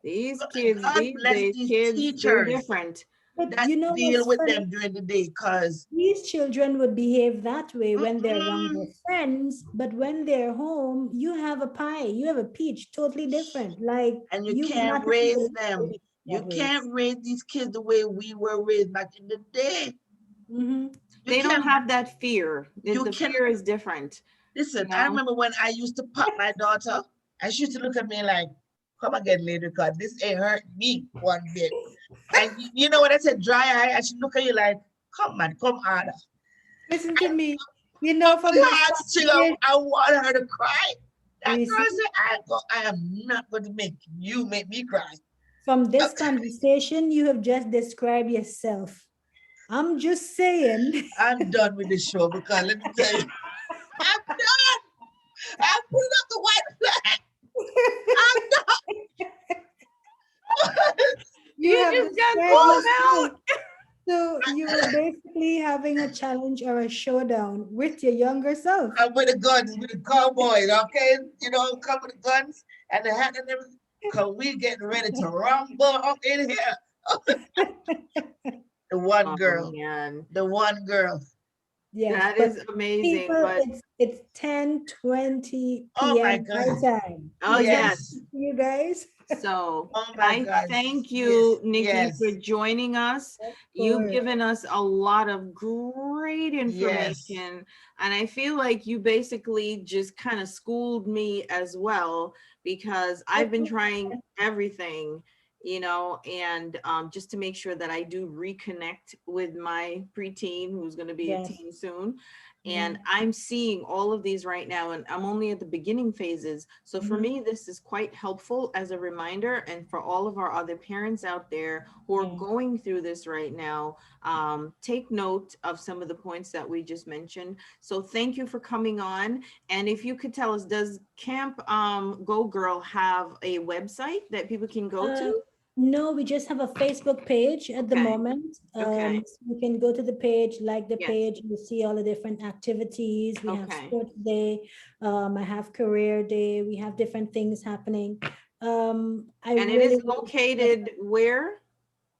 these kids God these bless days, these kids, they're teachers different. but that you know deal what's with funny? them during the day, because These children would behave that way when they're around mm-mm, their friends, but when they're home, you have a pie, you have a peach, totally different. Like and you you would can't not even raise believe them. it You that way. can't raise these kids the way we were raised back in the day. Hmm. You They don't can't, have that fear. you The can fear is different, listen. you I know? remember when I used to pop my daughter, and she used to look at me like, come again later, because this ain't hurt me one bit. And you know what I said, dry eye, and she look at you like, come on, come harder. Listen to And me. from From the this heartstring, conversation, I want her to cry. That Reese, girl said, I am not going to make you make me cry. from this conversation, you have just described yourself. I'm just saying. I'm done with the show because let me tell you, I'm done. I'm putting up the white flag. I'm done. You You have just got described called yourself. out. So you were basically having a challenge or a showdown with your younger self. I'm with the guns, with the cowboys, okay? You know, come with the guns and the hat and everything. Because we getting ready to rumble up in here. The one Oh girl. man, The one girl. Yes, that but is amazing. people, But it's 10:20 Oh my p.m. God. my time. oh Is that yes. Yes. you guys? So Oh my I God. thank Yes. you, Nikki, for Yes. joining us. Of You've course. given us a lot of great Yes. information. And I feel like you basically just kind of schooled me as well, because I've been trying everything, and just to make sure that I do reconnect with my preteen, who's going to be a Yes. teen soon. And Mhm. I'm seeing all of these right now, and I'm only at the beginning phases. So for Mhm. me, this is quite helpful as a reminder. And for all of our other parents out there who are Yeah. going through this right now, take note of some of the points that we just mentioned. So thank you for coming on. And if you could tell us, does Camp Go Girl have a website that people can go Uh, to? no, we just have a Facebook page at the Okay. moment. Okay. So you can go to the page, like the Yes. page, you see all the different activities. We have Okay. sports day, I have career day, we have different things happening. I And it really, is located where?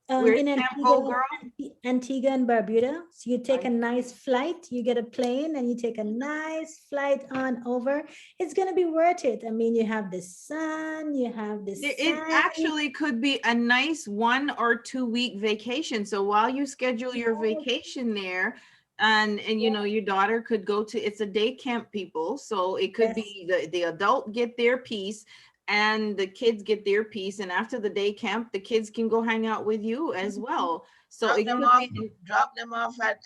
Where's In Camp Go Antigua, Girl? Antigua and Barbuda. So you take a An- nice flight, you get a plane and you take a nice flight on over. It's going to be worth it. I mean, you have the sun, you have the It sand. actually could be a nice 1 or 2 week vacation. So while you schedule your vacation there, and you know your daughter could go to, it's a day camp, people, so it could Yes. be the adult get their piece and the kids get their piece, and after the day camp the kids can go hang out with you as well. So Drop it them could off. be Drop them off at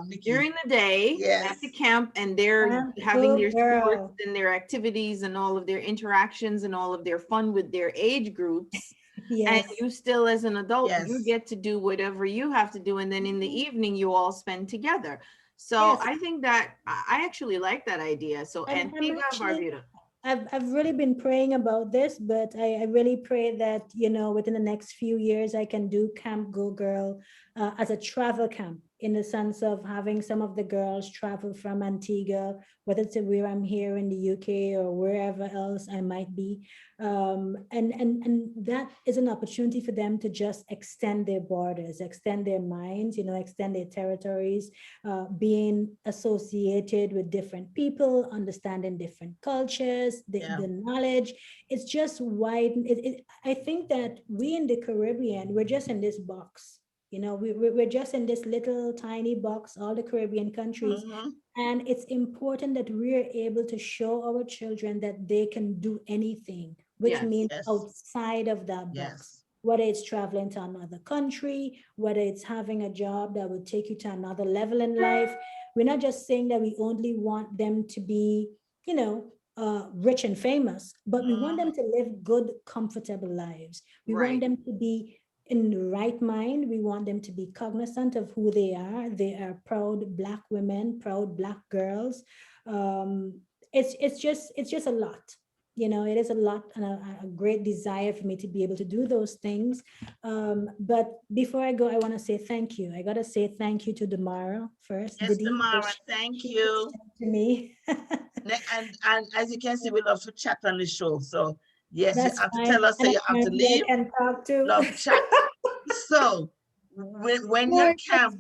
Nikki. during the day Yes. at the camp, and they're Camp having Go their sports Girl. and their activities and all of their interactions and all of their fun with their age groups. And Yes. you still, as an adult, you Yes. get to do whatever you have to do, and then in the evening you all spend together. So Yes. I think that I actually like that idea. So I'm Antigua, actually, Barbuda. I've really been praying about this, but I really pray that, within the next few years, I can do Camp Go Girl as a travel camp, in the sense of having some of the girls travel from Antigua, whether it's where I'm here in the UK or wherever else I might be. And that is an opportunity for them to just extend their borders, extend their minds, extend their territories, being associated with different people, understanding different cultures, Yeah. the knowledge. It's just wide. I think that we in the Caribbean, we're just in this box. We're just in this little tiny box, all the Caribbean countries. Mhm. And it's important that we're able to show our children that they can do anything, which Yes. means Yes. outside of that box, Yes. whether it's traveling to another country, whether it's having a job that would take you to another level in life. We're not just saying that we only want them to be, rich and famous, but we want them Mhm. to live good, comfortable lives. We want Right. them to be in the right mind. We want them to be cognizant of who they are. They are proud Black women, proud Black girls. Um, it's just a lot. It is a lot, and a great desire for me to be able to do those things. But before I go, I want to say thank you. I gotta say thank you to Damara first. Yes, Didi, Tamara. Thank she reached you. out to me. And as you can see, we love to chat on the show. So yes, you That's have to fine. tell us And that you have to apparently I leave. can talk to. Love chat. So when No, you it's camp,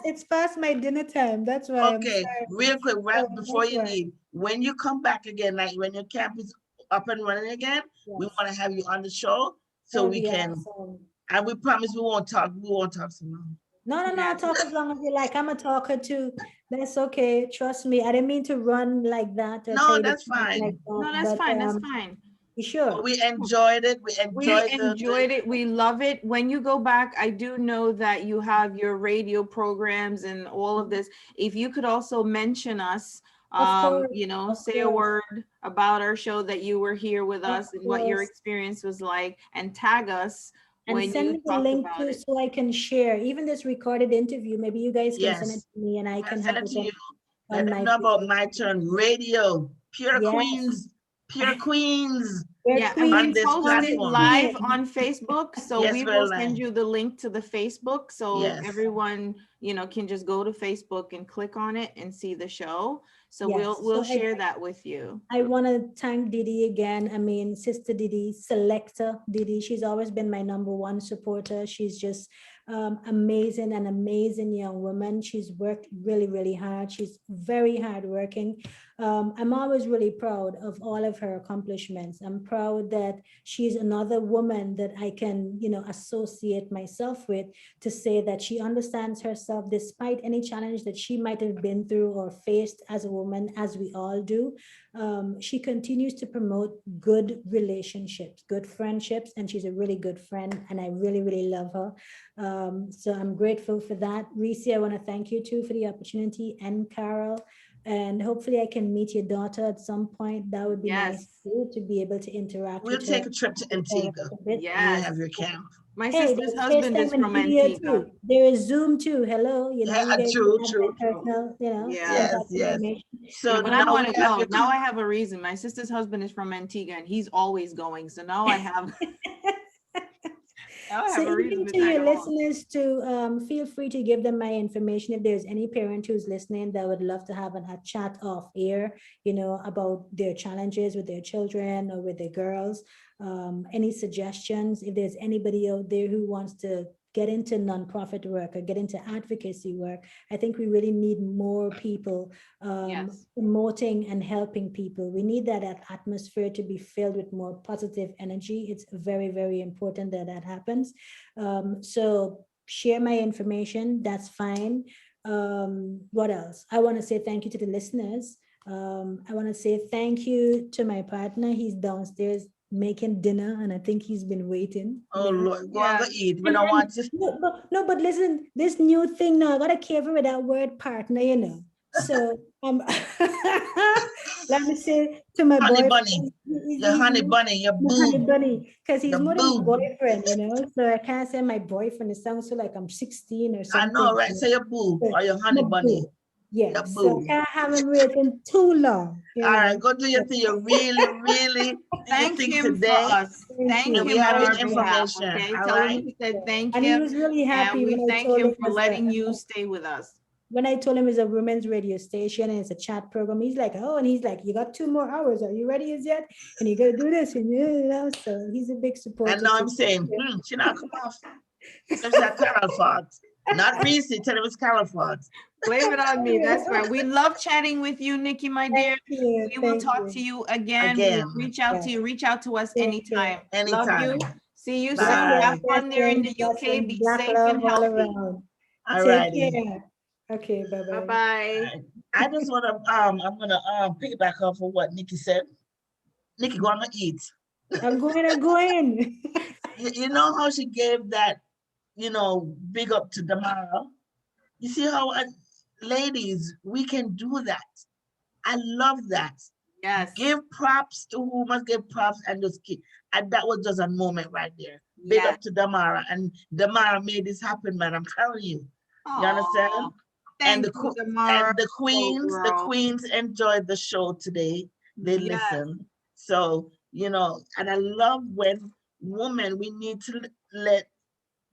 it's past my dinner time. That's why I'm okay, sorry. real quick, right So before that's you why. leave, when you come back again, like when your camp is up and running again, we Yes, want to have you on the show that so would we be can. awesome. And we promise we won't talk so long. No, no, no. Yes. Talk as long as you like. I'm a talker too. That's okay. Trust me. I didn't mean to run like that or tell No, you to that's talk like fine. that. No, that's But fine. That's fine. you But sure? we enjoyed it. We We enjoyed the enjoyed it. We love it. When you go back, I do know that you have your radio programs and all of this. If you could also mention us, Of course, of say a course, word about our show, that you were here with of us and what your course. experience was like, and tag us And when send you me the talk link about too it. so I can share. Even this recorded interview, maybe you guys can send it yes. to me and I We'll can send have it it to you. Let on them my know about Facebook. My Turn Radio. Pure Yes. Queens, Pure Queens We're Yeah, and we on queens this post it platform. live communion. on Facebook, so Yes, we will we're send live. you the link to the Facebook, so Yes. everyone, can just go to Facebook and click on it and see the show. So Yes. we'll So share that with you. I want to thank Didi again. I mean, Sister Didi, Selector Didi. She's always been my number one supporter. She's just amazing, an amazing young woman. She's worked really, really hard. She's very hardworking. I'm always really proud of all of her accomplishments. I'm proud that she's another woman that I can, associate myself with, to say that she understands herself despite any challenge that she might have been through or faced as a woman, as we all do. She continues to promote good relationships, good friendships, and she's a really good friend, and I really, really love her. So I'm grateful for that. Reese, I want to thank you too for the opportunity, and Carol. And hopefully I can meet your daughter at some point. That would be nice Yes, too, to be able to interact We'll with her take a trip to with her a Antigua little bit. when you yes. have your camp. My Hey, sister's there's husband is FaceTime and from video Antigua. too. There is Zoom too. Hello, Yeah, you guys can true, have true, that true. personal, Yeah. Yes, contact yes. information. So But I now want we to have go. your Now I have a reason. My sister's husband is from Antigua and he's always going. So now I have. I'll So have a reason even to to tag your along. listeners to feel free to give them my information if there's any parent who's listening that would love to have a chat off air, about their challenges with their children or with their girls. Any suggestions? If there's anybody out there who wants to get into nonprofit work or get into advocacy work, I think we really need more people Yes. promoting and helping people. We need that atmosphere to be filled with more positive energy. It's very, very important that that happens. So share my information. That's fine. What else? I want to say thank you to the listeners. I want to say thank you to my partner. He's downstairs making dinner, and I think he's been waiting. Oh Lord, go and go Yes. eat. We And, don't and want to. no, but listen, this new thing now, I gotta careful with that word partner. So let me say to my Honey bunny, boyfriend, your honey bunny, your my honey boo, bunny, because he's your more than my boo. boyfriend. So I can't say my boyfriend. It sounds so like I'm 16 or I know, something. right? Say your boo So or your my honey bunny, boo. Yeah, your so I boo. can't have him waiting too long. All right, go do your thing. You really, really do your Thank thing him for today. us. Thank Thank And you. we him on have Thank your our you. behalf. information. Okay. All Tell him right. we said thank And he him, was really and happy we when I thank told him him for letting you stay with us. when I told him it's a women's radio station and it's a chat program. He's like, oh, and he's like, you got 2 more hours. Are you ready as yet? And you got to do this, and so he's a big And supporter now too. I'm saying, she not come off. It's that Carol fault. Not Reese. Tell him it's Carol fault. Blame it on me. That's right. We love chatting with you, Nikki, my dear. Thank you. We will Thank talk to you. you again. We will Again, reach out to Yes. you. Reach out to us Take care. anytime. Love anytime. you. See you soon. Have Bye. fun there in Blessings, the UK. blessings, Be black safe love and all healthy. around. All Take righty. care. Okay, Bye bye-bye. bye. I just want to I'm gonna piggyback off of what Nikki said. Nikki, go on and eat. I'm going. You know how she gave that, big up to Damara. You see how ladies, we can do that. I love that. Yes. Give props to who must give props and just keep. And that was just a moment right there. Big Yes. up to Damara. And Damara made this happen, man. I'm telling you. You understand? Aw, And thank you, the Tamara. the Oh, the girl. queens enjoyed the show today. They Yes. listened. So, and I love when women, we need to let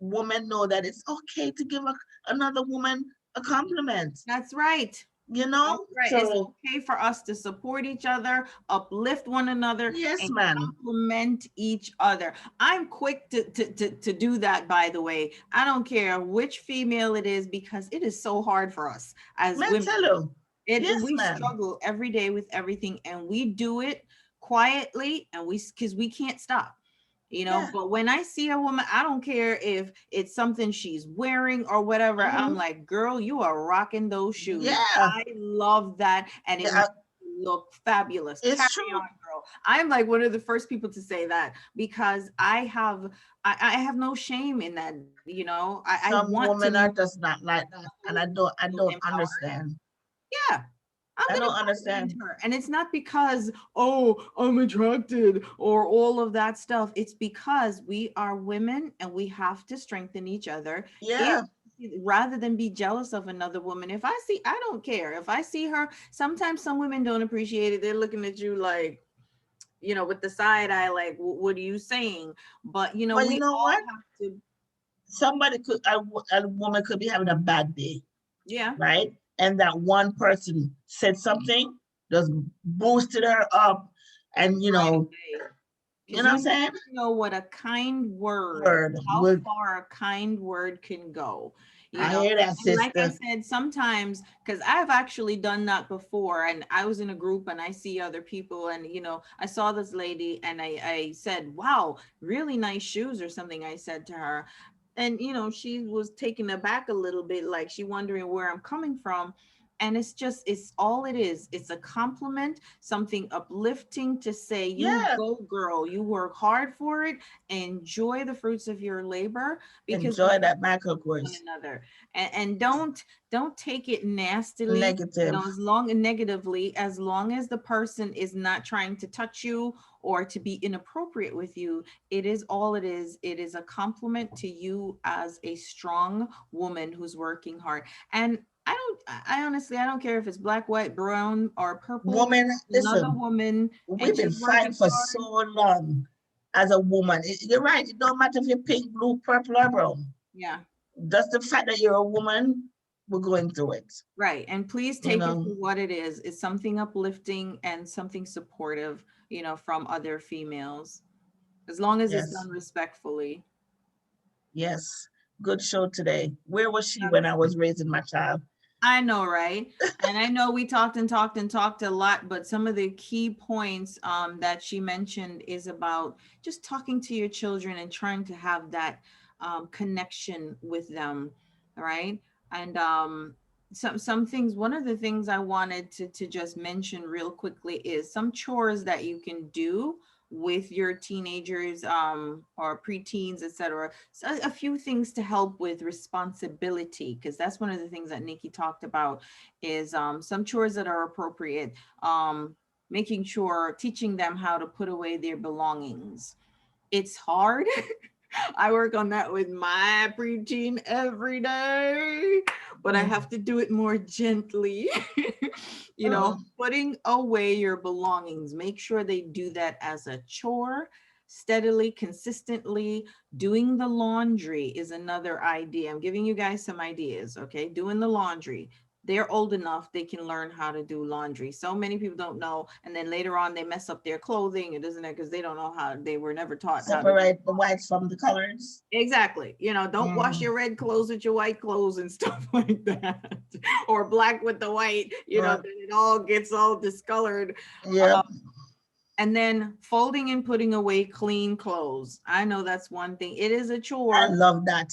women know that it's okay to give another woman a compliment, That's right. That's right. It's So okay for us to support each other, uplift one another, yes, and man. compliment each other. I'm quick to do that, by the way. I don't care which female it is, because it is so hard for us as Man, women. tell you. Yes, We man. struggle every day with everything, and we do it quietly, and because we can't stop. Yeah. But when I see a woman, I don't care if it's something she's wearing or whatever. I'm like, girl, you are rocking those shoes. Yeah. I love that. And it makes you look fabulous. It's Carry true. on, girl. I'm like one of the first people to say that, because I have no shame in that. I Some want to women are just not like that. And I don't empowered. understand. Yeah. I'm I gonna don't understand. compliment her. And it's not because, oh, I'm attracted or all of that stuff. It's because we are women and we have to strengthen each other. Yeah. Rather than be jealous of another woman. I don't care. If I see her, sometimes some women don't appreciate it. They're looking at you like, with the side eye, like, what are you saying? But, But we you know all what? have to. Somebody a woman could be having a bad day, Yeah. right? And that one person said something, just boosted her up, and Right. you know what I'm saying? Know what a kind word, how far a kind word can go. I hear that, sister. Like I said, sometimes, because I've actually done that before, and I was in a group and I see other people, and I saw this lady and I said, wow, really nice shoes or something, I said to her. And she was taken aback a little bit, like she wondering where I'm coming from. And it's all it is. It's a compliment, something uplifting to say, you go girl, you work hard for it, enjoy the fruits of your labor, because enjoy that macro course. One another. And don't take it nastily, negative, negatively, as long as the person is not trying to touch you or to be inappropriate with you. It is all it is. It is a compliment to you as a strong woman who's working hard. And I honestly, I don't care if it's black, white, brown, or purple. Woman, Another listen, woman, we've been fighting for so long. as a woman. You're right. It don't matter if you're pink, blue, purple, or brown. Yeah. Just the fact that you're a woman, we're going through it. Right. And please You take it know? for what it is. It's something uplifting and something supportive, you know, from other females, as long as it's Yes. done respectfully. Yes. Good show today. Where was she when I was raising my child? I know, right? And I know we talked and talked and talked a lot, but some of the key points that she mentioned is about just talking to your children and trying to have that connection with them, right? And some things, one of the things I wanted to just mention real quickly is some chores that you can do with your teenagers or preteens, etc. So a few things to help with responsibility, because that's one of the things that Nikki talked about is some chores that are appropriate, making sure, teaching them how to put away their belongings. It's hard. I work on that with my preteen every day, but I have to do it more gently. You know, putting away your belongings, make sure they do that as a chore, steadily, consistently. Doing the laundry is another idea. I'm giving you guys some ideas, okay? Doing the laundry. They're old enough, they can learn how to do laundry. So many people don't know. And then later on, they mess up their clothing, and isn't it? Because they don't know how, they were never taught how to separate the whites from the colors. Exactly. You know, don't wash your red clothes with your white clothes and stuff like that. Or black with the white, you know, then it all gets all discolored. Yeah. And then folding and putting away clean clothes. I know that's one thing. It is a chore. I love that.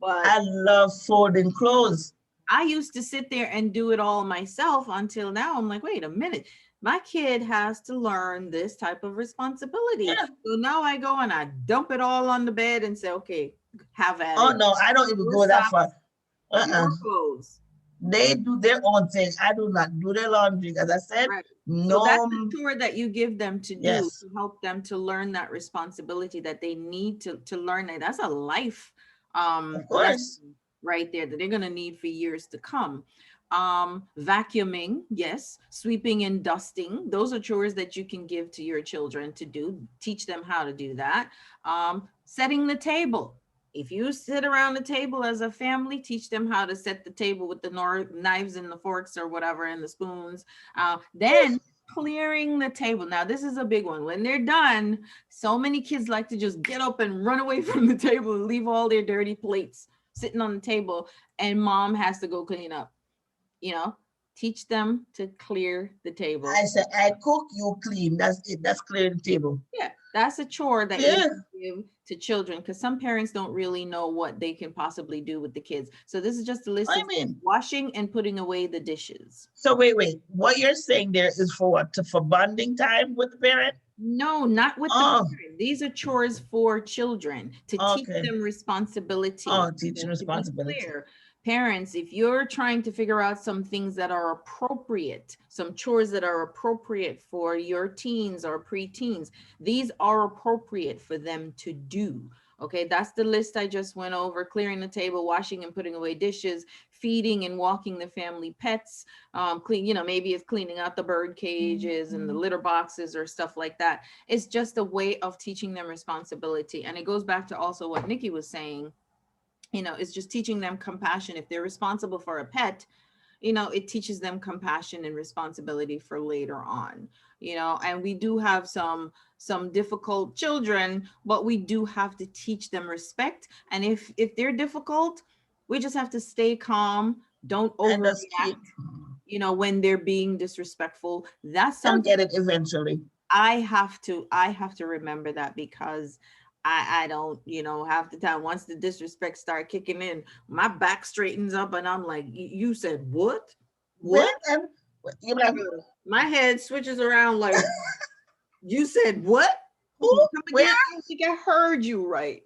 But I love folding clothes. I used to sit there and do it all myself until now. I'm like, wait a minute. My kid has to learn this type of responsibility. Yeah. So now I go and I dump it all on the bed and say, okay, have at it. Oh no, I don't even go that far. Your clothes. They do their own thing. I do not do their laundry. As I said, Right. no. So that's the chore that you give them to do Yes. to help them to learn that responsibility that they need to learn. That that's a life Of course. right there that they're going to need for years to come. Vacuuming, yes, sweeping and dusting. Those are chores that you can give to your children to do. Teach them how to do that. Setting the table. If you sit around the table as a family, teach them how to set the table with the knives and the forks or whatever and the spoons. Then clearing the table. Now, this is a big one. When they're done, so many kids like to just get up and run away from the table and leave all their dirty plates sitting on the table, and mom has to go clean up. You know, teach them to clear the table. I said, I cook, you clean. That's it. That's clearing the table. Yeah, that's a chore that Yeah. you can give to children, because some parents don't really know what they can possibly do with the kids. So this is just a list of washing and putting away the dishes. So wait. What you're saying there is for what? For bonding time with the parent? No, not with the parent. These are chores for children to teach them responsibility. Oh, teaching responsibility. Clear. Parents, if you're trying to figure out some things that are appropriate, some chores that are appropriate for your teens or preteens, these are appropriate for them to do. Okay, that's the list I just went over: clearing the table, washing and putting away dishes, feeding and walking the family pets, clean, you know, maybe it's cleaning out the bird cages and the litter boxes or stuff like that. It's just a way of teaching them responsibility. And it goes back to also what Nikki was saying. You know, it's just teaching them compassion. If they're responsible for a pet, you know, it teaches them compassion and responsibility for later on, you know. And we do have some difficult children, but we do have to teach them respect. And if they're difficult, we just have to stay calm. Don't overreact, you know, when they're being disrespectful. That's something. They'll get it eventually. I have to remember that, because I don't, you know, half the time, once the disrespect start kicking in, my back straightens up and I'm like, you said what? What? My head switches around like, you said what? I don't think I heard you right.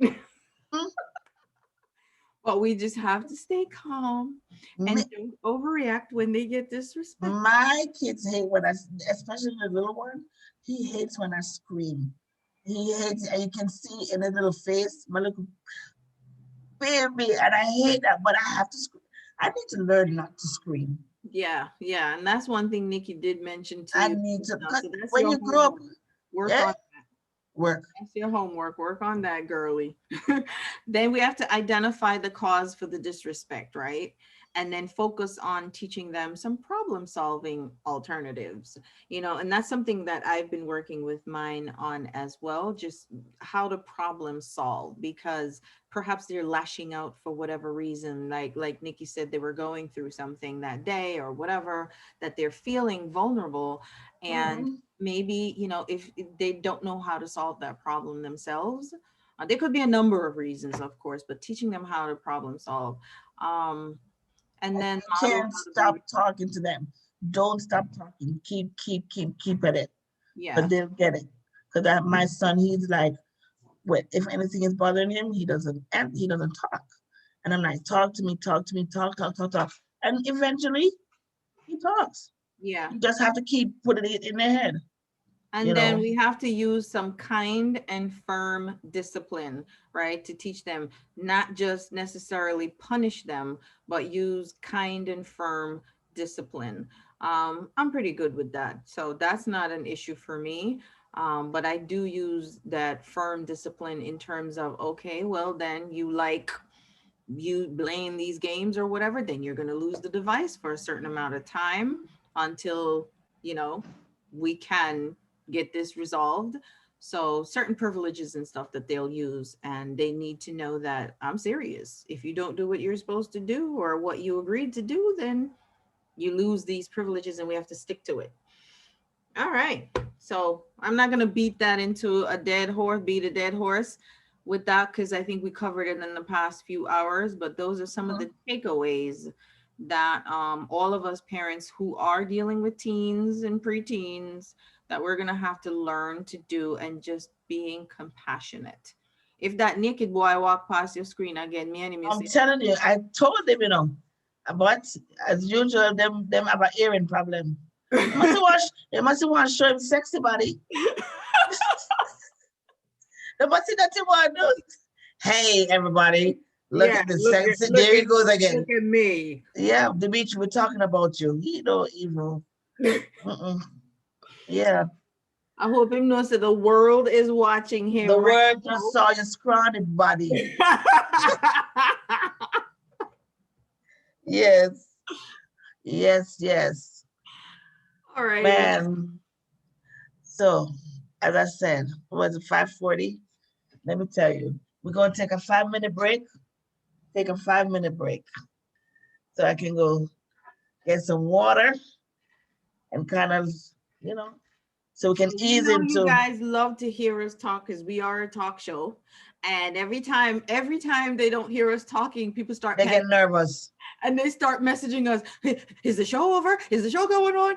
But we just have to stay calm and don't overreact when they get disrespected. My kids hate when especially the little one, he hates when I scream. He hates, and you can see in his little face, my little baby, and I hate that, but I have to scream. I need to learn not to scream. Yeah, and that's one thing Nikki did mention too. I need to, when you grow up, work on that. Work. That's your homework. Work on that, girly. Then we have to identify the cause for the disrespect, right? And then focus on teaching them some problem solving alternatives, and that's something that I've been working with mine on as well, just how to problem solve, because perhaps they're lashing out for whatever reason, like Nikki said, they were going through something that day or whatever, that they're feeling vulnerable. And Mhm. maybe, if they don't know how to solve that problem themselves, there could be a number of reasons, of course, but teaching them how to problem solve, and then You model can't how to be, stop talking to them. Don't stop talking. Keep at it. yeah, But they'll get it. Because my son, he's like, if anything is bothering him, he doesn't talk. And I'm like, talk to me, talk. And eventually he talks. yeah. You just have to keep putting it in their head, you And then know. we have to use some kind and firm discipline, right? To teach them, not just necessarily punish them, but use kind and firm discipline. I'm pretty good with that. So that's not an issue for me. But I do use that firm discipline in terms of, okay, well, then you blame these games or whatever, then you're going to lose the device for a certain amount of time until, you know, we can get this resolved. So certain privileges and stuff that they'll use, and they need to know that I'm serious. If you don't do what you're supposed to do or what you agreed to do, then you lose these privileges and we have to stick to it. All right. So I'm not going to beat a dead horse with that, because I think we covered it in the past few hours. But those are some of the takeaways that all of us parents who are dealing with teens and preteens, that we're going to have to learn to do, and just being compassionate. If that naked boy walk past your screen again, me and him, you I'm say, telling you, I told them, but as usual, them have a hearing problem. They must want to show him sexy body. They must see that you want to do. Hey, everybody, look yeah, at the sexy. There he goes again. look at me. Yeah, Dimitri, we're talking about you. He know evil. Yeah, I hope him knows that the world is watching him the right world just saw your scrawny body. now. Yes, yes, All right. man. So, as I said, was it 5:40? Let me tell you, we're gonna take a 5-minute break. Take a 5-minute break so I can go get some water and kind of, you know, so we can You ease know, you into. guys love to hear us talk because we are a talk show. And every time they don't hear us talking, people start They get panicking nervous. and they start messaging us. "Hey, is the show over? Is the show going on?"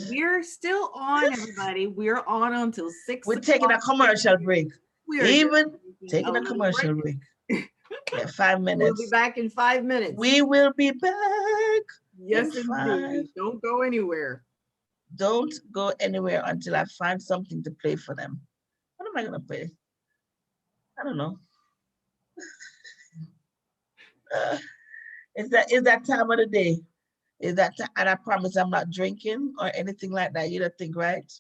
We're still on, everybody. We're on until 6 We're taking a o'clock. commercial break. We are just Even taking a taking a little commercial break. break. Yeah, 5 We'll be minutes. back in 5 minutes. We will be back in Yes, 5. indeed. Don't go anywhere. Don't go anywhere until I find something to play for them. What am I gonna play? I don't know. Uh, is that time of the day? Is that and I promise I'm not drinking or anything like that. You don't think, right?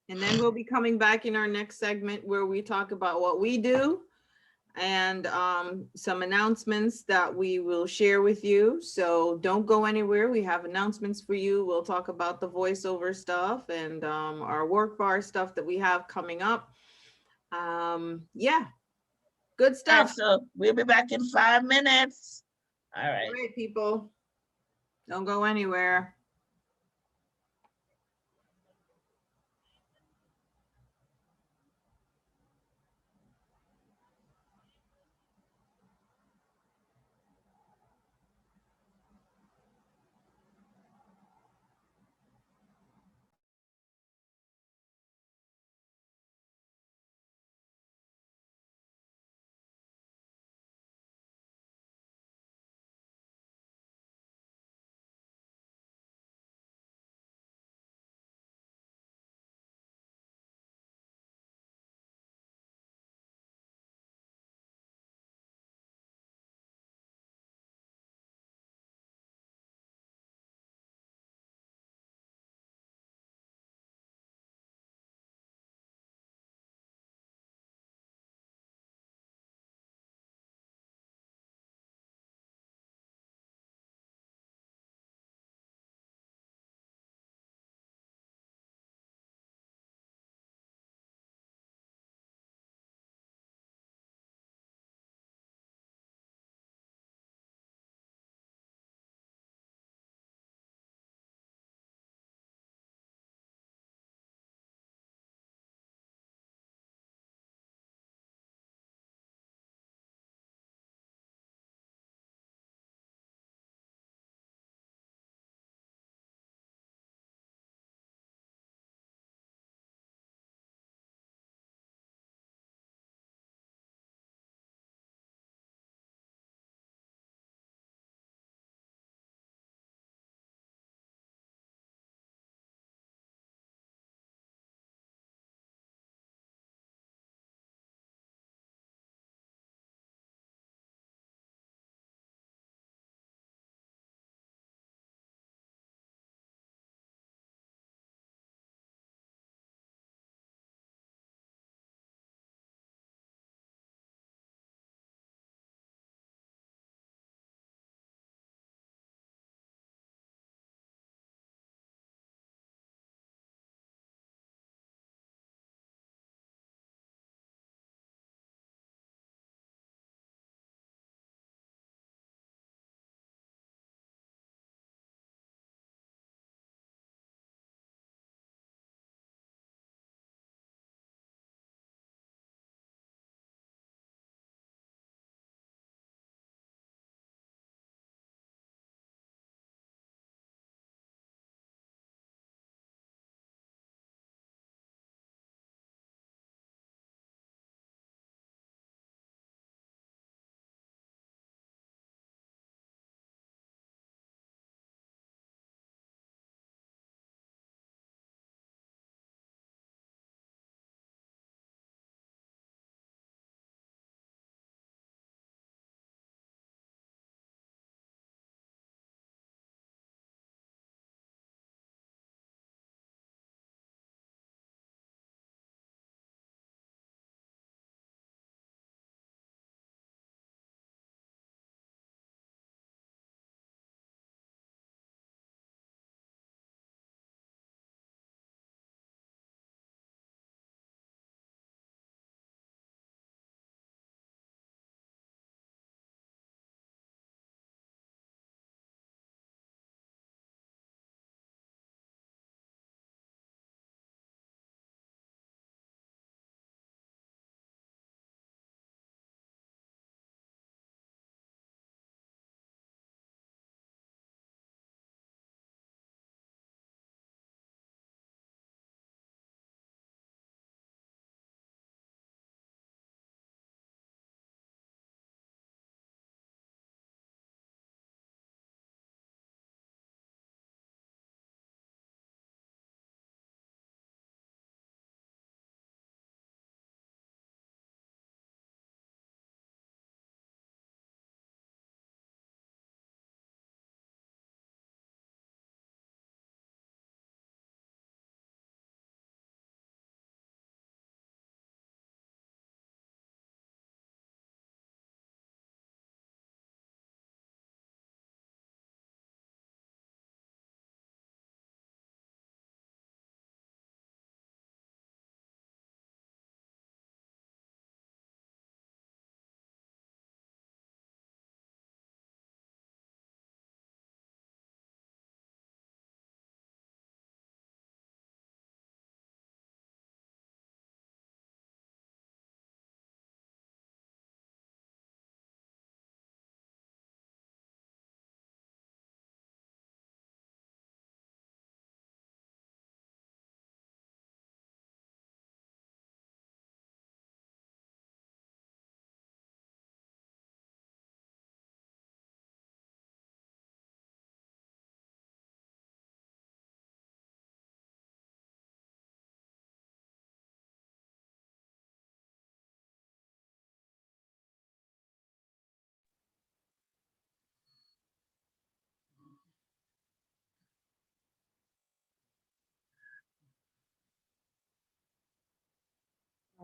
And then we'll be coming back in our next segment where we talk about what we do and some announcements that we will share with you. So don't go anywhere. We have announcements for you. We'll talk about the voiceover stuff and our work bar stuff that we have coming up. Yeah, good All right, stuff. so we'll be back in 5 minutes. All right. All right, people. Don't go anywhere.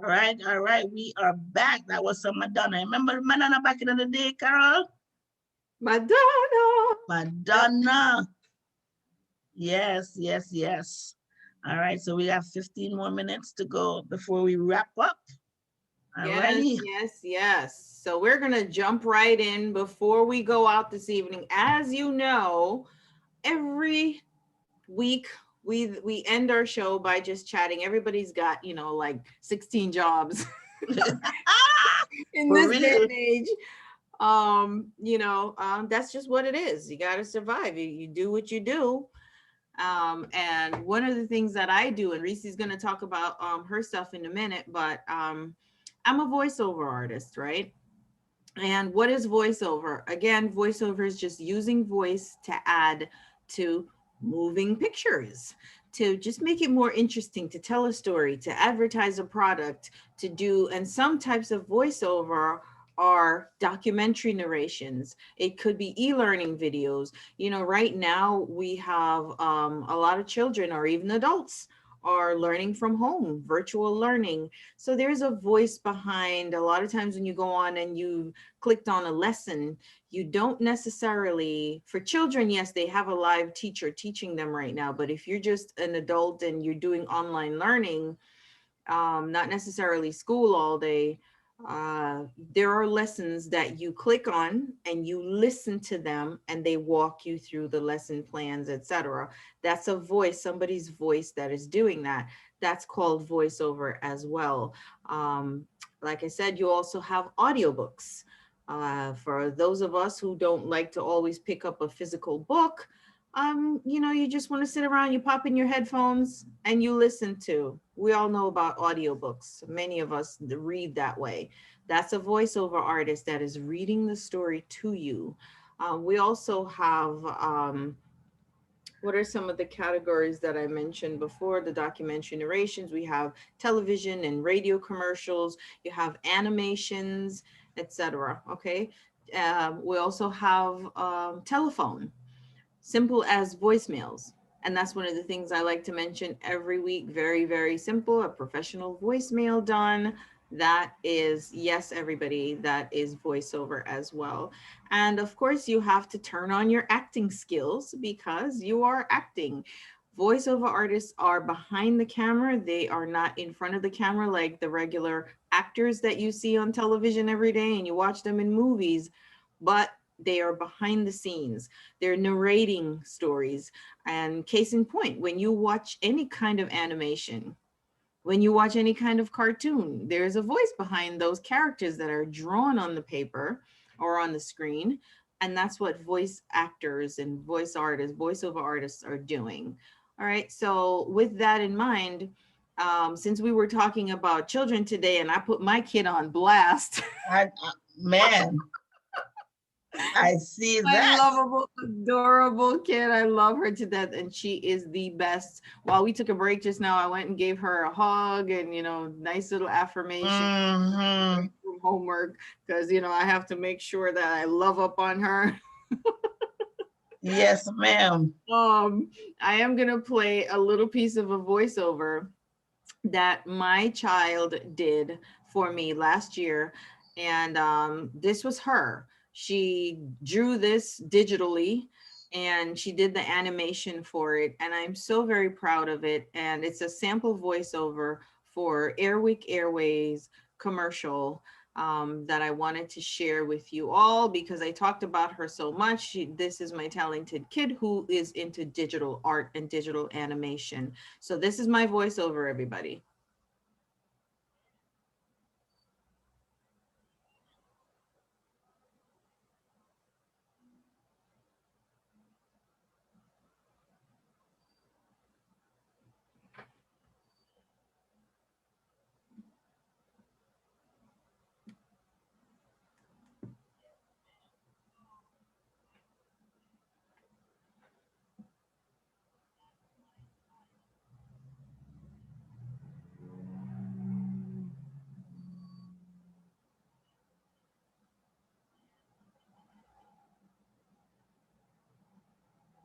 All right, we are back. That was some Madonna. Remember Madonna back in the day, Carol? Madonna. Madonna. Yes, yes, yes. All right, so we have 15 more minutes to go before we wrap up. All righty. Yes. So we're gonna jump right in before we go out this evening. As you know, every week we end our show by just chatting. Everybody's got, like 16 jobs in For this day real. and age. That's just what it is. You got to survive. You do what you do. And one of the things that I do, and Reese's going to talk about her stuff in a minute, but I'm a voiceover artist, right? And what is voiceover? Again, voiceover is just using voice to add to moving pictures, to just make it more interesting, to tell a story, to advertise a product, to do, and some types of voiceover are documentary narrations. It could be e-learning videos. Right now we have a lot of children or even adults are learning from home, virtual learning. So there's a voice behind. A lot of times when you go on and you clicked on a lesson, you don't necessarily, for children, yes, they have a live teacher teaching them right now. But if you're just an adult and you're doing online learning, not necessarily school all day, there are lessons that you click on and you listen to them and they walk you through the lesson plans, etc. That's a voice, somebody's voice that is doing that. That's called voiceover as well. Like I said, you also have audiobooks. For those of us who don't like to always pick up a physical book, you just want to sit around, you pop in your headphones and you listen to. We all know about audiobooks. Many of us read that way. That's a voiceover artist that is reading the story to you. We also have, what are some of the categories that I mentioned before? The documentary narrations. We have television and radio commercials. You have animations, etc. Okay. We also have telephone, simple as voicemails. And that's one of the things I like to mention every week. Very, very simple, a professional voicemail done. That is, yes, everybody, that is voiceover as well. And of course, you have to turn on your acting skills because you are acting. Voiceover artists are behind the camera. They are not in front of the camera like the regular actors that you see on television every day and you watch them in movies. But they are behind the scenes. They're narrating stories. And case in point, when you watch any kind of animation, when you watch any kind of cartoon, there's a voice behind those characters that are drawn on the paper or on the screen. And that's what voice actors and voice artists, voiceover artists are doing. All right. So with that in mind, since we were talking about children today and I put my kid on blast, Man, I see my that. lovable, adorable kid. I love her to death, and she is the best. While we took a break just now, I went and gave her a hug and nice little affirmation from homework because I have to make sure that I love up on her. Yes, ma'am. I am gonna play a little piece of a voiceover that my child did for me last year, and this was her. She drew this digitally and she did the animation for it, and I'm so very proud of it. And it's a sample voiceover for Airwick Airways commercial that I wanted to share with you all because I talked about her so much. This is my talented kid who is into digital art and digital animation. So this is my voiceover, everybody.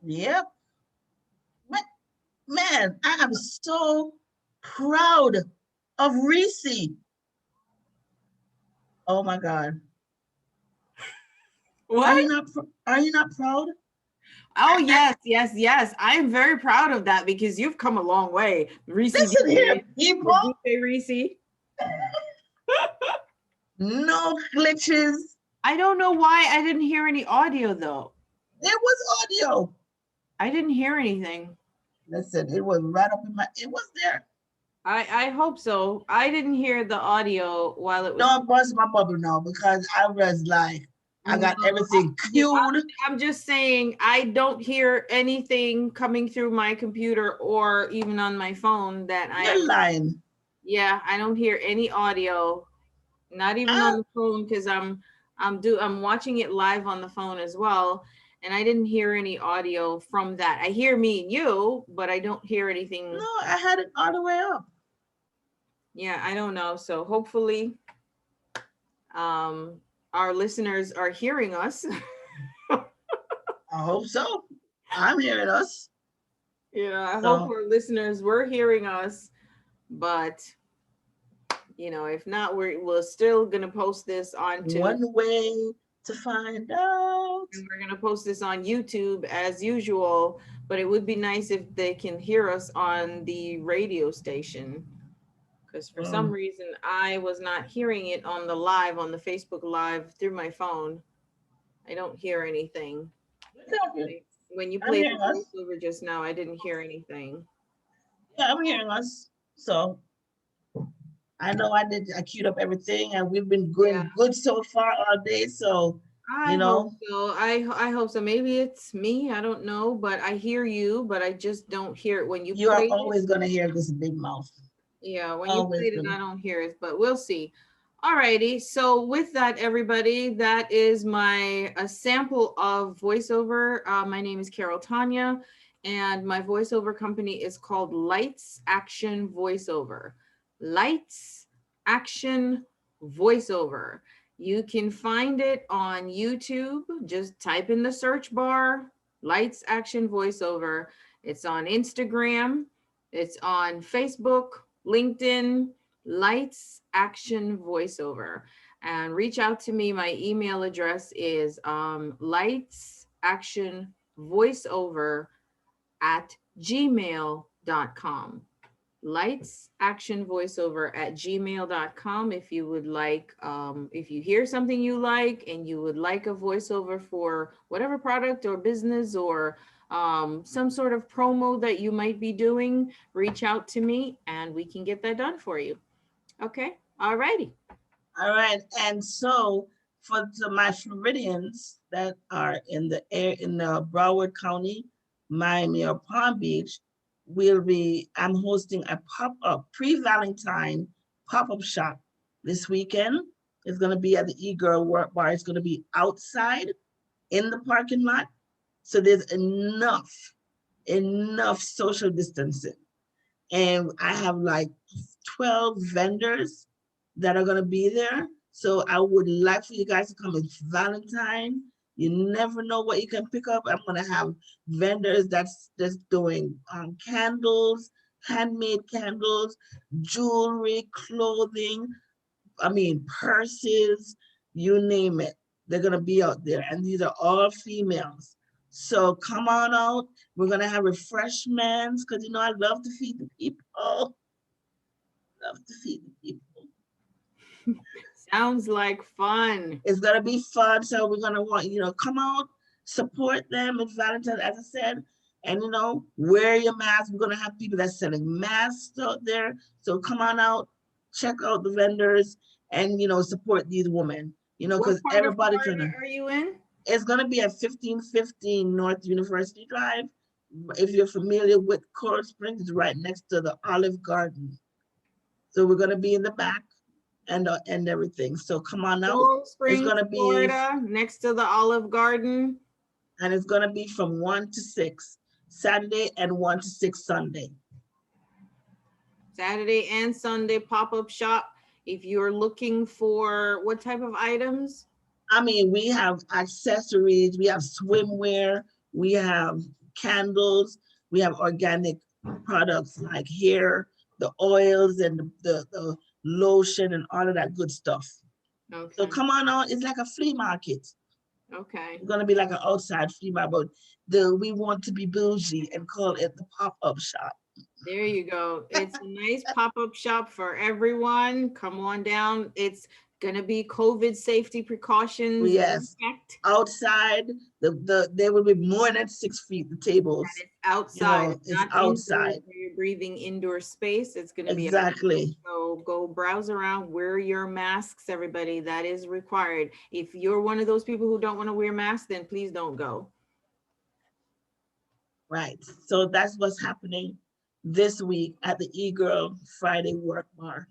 Yep. Man, I am so proud of Reese. Oh my God. What? Are you not proud? Oh yes, yes, yes. I am very proud of that because you've come a long way. Reese Listen here, people. Reese. No glitches. I don't know why I didn't hear any audio though. There was audio. I didn't hear anything. Listen, it was right up in my, it was there. I hope so. I didn't hear the audio while it was. Don't bust my bubble now because I was like, I got everything cued. I'm just saying I don't hear anything coming through my computer or even on my phone that You're lying. Yeah, I don't hear any audio, not even on the phone because I'm watching it live on the phone as well, and I didn't hear any audio from that. I hear me and you, but I don't hear anything. No, I had it all the way up. Yeah, I don't know. So hopefully, our listeners are hearing us. I hope so. I'm hearing us. I hope our listeners were hearing us, but if not, we're still gonna post this onto One way to find out. And we're gonna post this on YouTube as usual, but it would be nice if they can hear us on the radio station. Because for some reason I was not hearing it on the Facebook Live through my phone. I don't hear anything. When you played the voiceover just now, I didn't hear anything. Yeah, I'm hearing us. So I know I queued up everything and we've been good so far all day. So I hope so. I hope so. Maybe it's me. I don't know, but I hear you, but I just don't hear it when you. You are always gonna hear this big mouth. Yeah, when you played it, I don't hear it, but we'll see. Alrighty. So with that, everybody, that is a sample of voiceover. My name is Carol Tanya, and my voiceover company is called Lights Action Voiceover. Lights Action Voiceover. You can find it on YouTube. Just type in the search bar, Lights Action Voiceover. It's on Instagram. It's on Facebook, LinkedIn, Lights Action Voiceover. And reach out to me. My email address is lightsactionvoiceover@gmail.com. lightsactionvoiceover@gmail.com. If you would like, if you hear something you like and you would like a voiceover for whatever product or business or some sort of promo that you might be doing, reach out to me and we can get that done for you. Okay. All righty. All right. And so for my Floridians that are in the Broward County, Miami or Palm Beach, I'm hosting a pop-up pre-Valentine pop-up shop this weekend. It's going to be at the E-Girl Work Bar. It's going to be outside in the parking lot. So there's enough social distancing. And I have like 12 vendors that are going to be there. So I would like for you guys to come. It's Valentine. You never know what you can pick up. I'm going to have vendors that's doing candles, handmade candles, jewelry, clothing, purses, you name it. They're going to be out there. And these are all females. So come on out. We're going to have refreshments because, I love to feed the people. Love to feed the people. Sounds like fun. It's going to be fun. So we're going to come out, support them. It's Valentine's, as I said. And, wear your mask. We're going to have people that's selling masks out there. So come on out, check out the vendors and, support these women, because everybody are you in? It's going to be at 1515 North University Drive. If you're familiar with Coral Springs, it's right next to the Olive Garden. So we're going to be in the back and everything. So come on out. Coral Springs, it's going to be Florida, next to the Olive Garden. And it's going to be from 1 to 6 Saturday and 1 to 6 Sunday. Saturday and Sunday pop-up shop. If you're looking for what type of items? We have accessories, we have swimwear, we have candles, we have organic products like hair, the oils and the lotion and all of that good stuff. Okay. So come on out. It's like a flea market. Okay. It's gonna be like an outside flea market, but we want to be bougie and call it the pop-up shop. There you go. It's a nice pop-up shop for everyone. Come on down. It's gonna be COVID safety precautions Yes. intact. Outside, there will be more than 6 feet, the tables. It's outside. It's Not outside. indoors where you're breathing indoor space. It's gonna be Exactly. so go browse around, wear your masks, everybody. That is required. If you're one of those people who don't want to wear masks, then please don't go. Right. So that's what's happening this week at the E-Girl Friday Work Bar.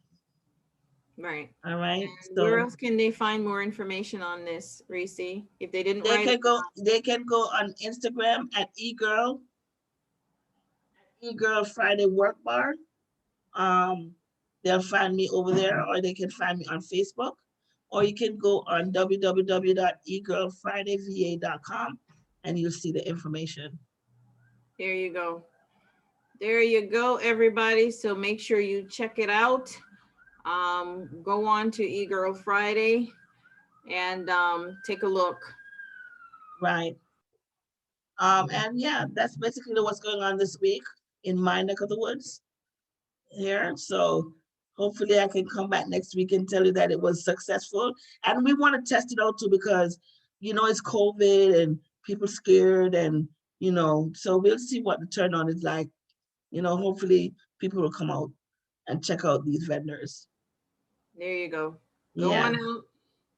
Right. All right. And where So else can they find more information on this, Reese? If they didn't they write can it go. down? They can go on Instagram at E-Girl Friday Work Bar. They'll find me over there, or they can find me on Facebook, or you can go on www.egirlfridayva.com and you'll see the information. There you go. There you go, everybody. So make sure you check it out. Go on to E-Girl Friday and take a look. Right. And yeah, that's basically what's going on this week in my neck of the woods here. So hopefully I can come back next week and tell you that it was successful. And we want to test it out too, because it's COVID and people scared, and so we'll see what the turn on is like. Hopefully people will come out and check out these vendors. There you go. Go Yeah. on out,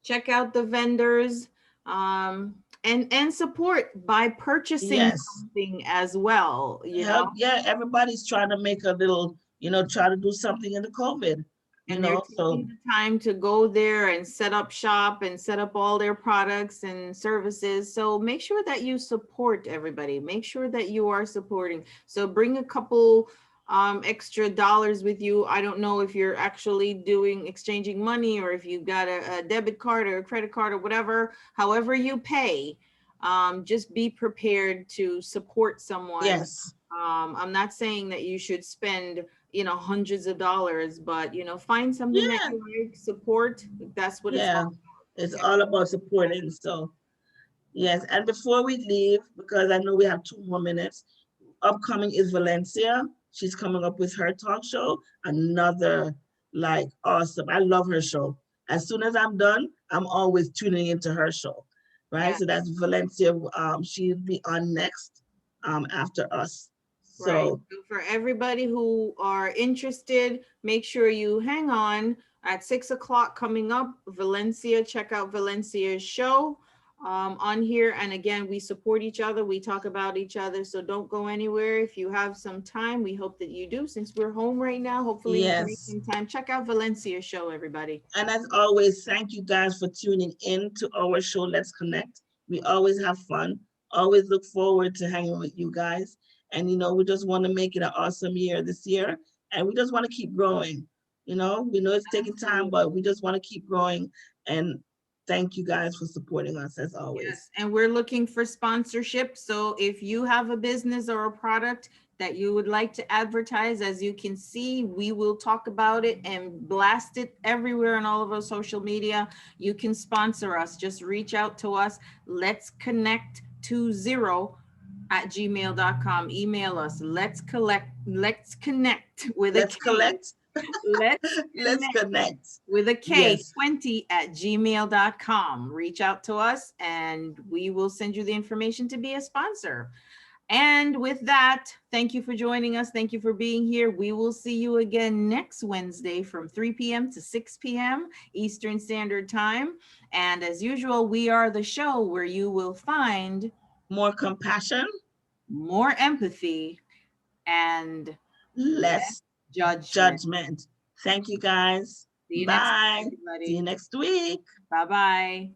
check out the vendors, and support by purchasing Yes. something as well. Yeah, everybody's trying to make a little, try to do something in the COVID. And they're taking the time to go there and set up shop and set up all their products and services. So make sure that you support everybody. Make sure that you are supporting. So bring a couple extra dollars with you. I don't know if you're actually exchanging money, or if you've got a debit card or a credit card or whatever, however you pay, just be prepared to support someone. Yes. I'm not saying that you should spend hundreds of dollars, but find something that you like, support. That's what it's all about. It's all about supporting. So yes, and before we leave, because I know we have 2 more minutes, upcoming is Valencia. She's coming up with her talk show. Another awesome. I love her show. As soon as I'm done, I'm always tuning into her show. Right. So that's Valencia. She'll be on next after us. Right. So for everybody who are interested, make sure you hang on. At 6 o'clock coming up, Valencia, check out Valencia's show on here. And again, we support each other. We talk about each other. So don't go anywhere. If you have some time, we hope that you do. Since we're home right now, hopefully you can make some time. Check out Valencia's show, everybody. And as always, thank you guys for tuning in to our show, Let's Connect. We always have fun. Always look forward to hanging with you guys. And, we just want to make it an awesome year this year. And we just want to keep growing. We know it's taking time, but we just want to keep growing. And thank you guys for supporting us as always. Yes, and we're looking for sponsorship. So if you have a business or a product that you would like to advertise, as you can see, we will talk about it and blast it everywhere on all of our social media. You can sponsor us. Just reach out to us. Let's connect 20@gmail.com. Email us. Let's connect with a K. Let's connect with a K, 20@gmail.com. Reach out to us and we will send you the information to be a sponsor. And with that, thank you for joining us. Thank you for being here. We will see you again next Wednesday from 3 p.m. to 6 p.m. Eastern Standard Time. And as usual, we are the show where you will find more compassion, more empathy, and less judgment. Thank you guys. See you Bye. Next week, everybody. See you next week. Bye-bye.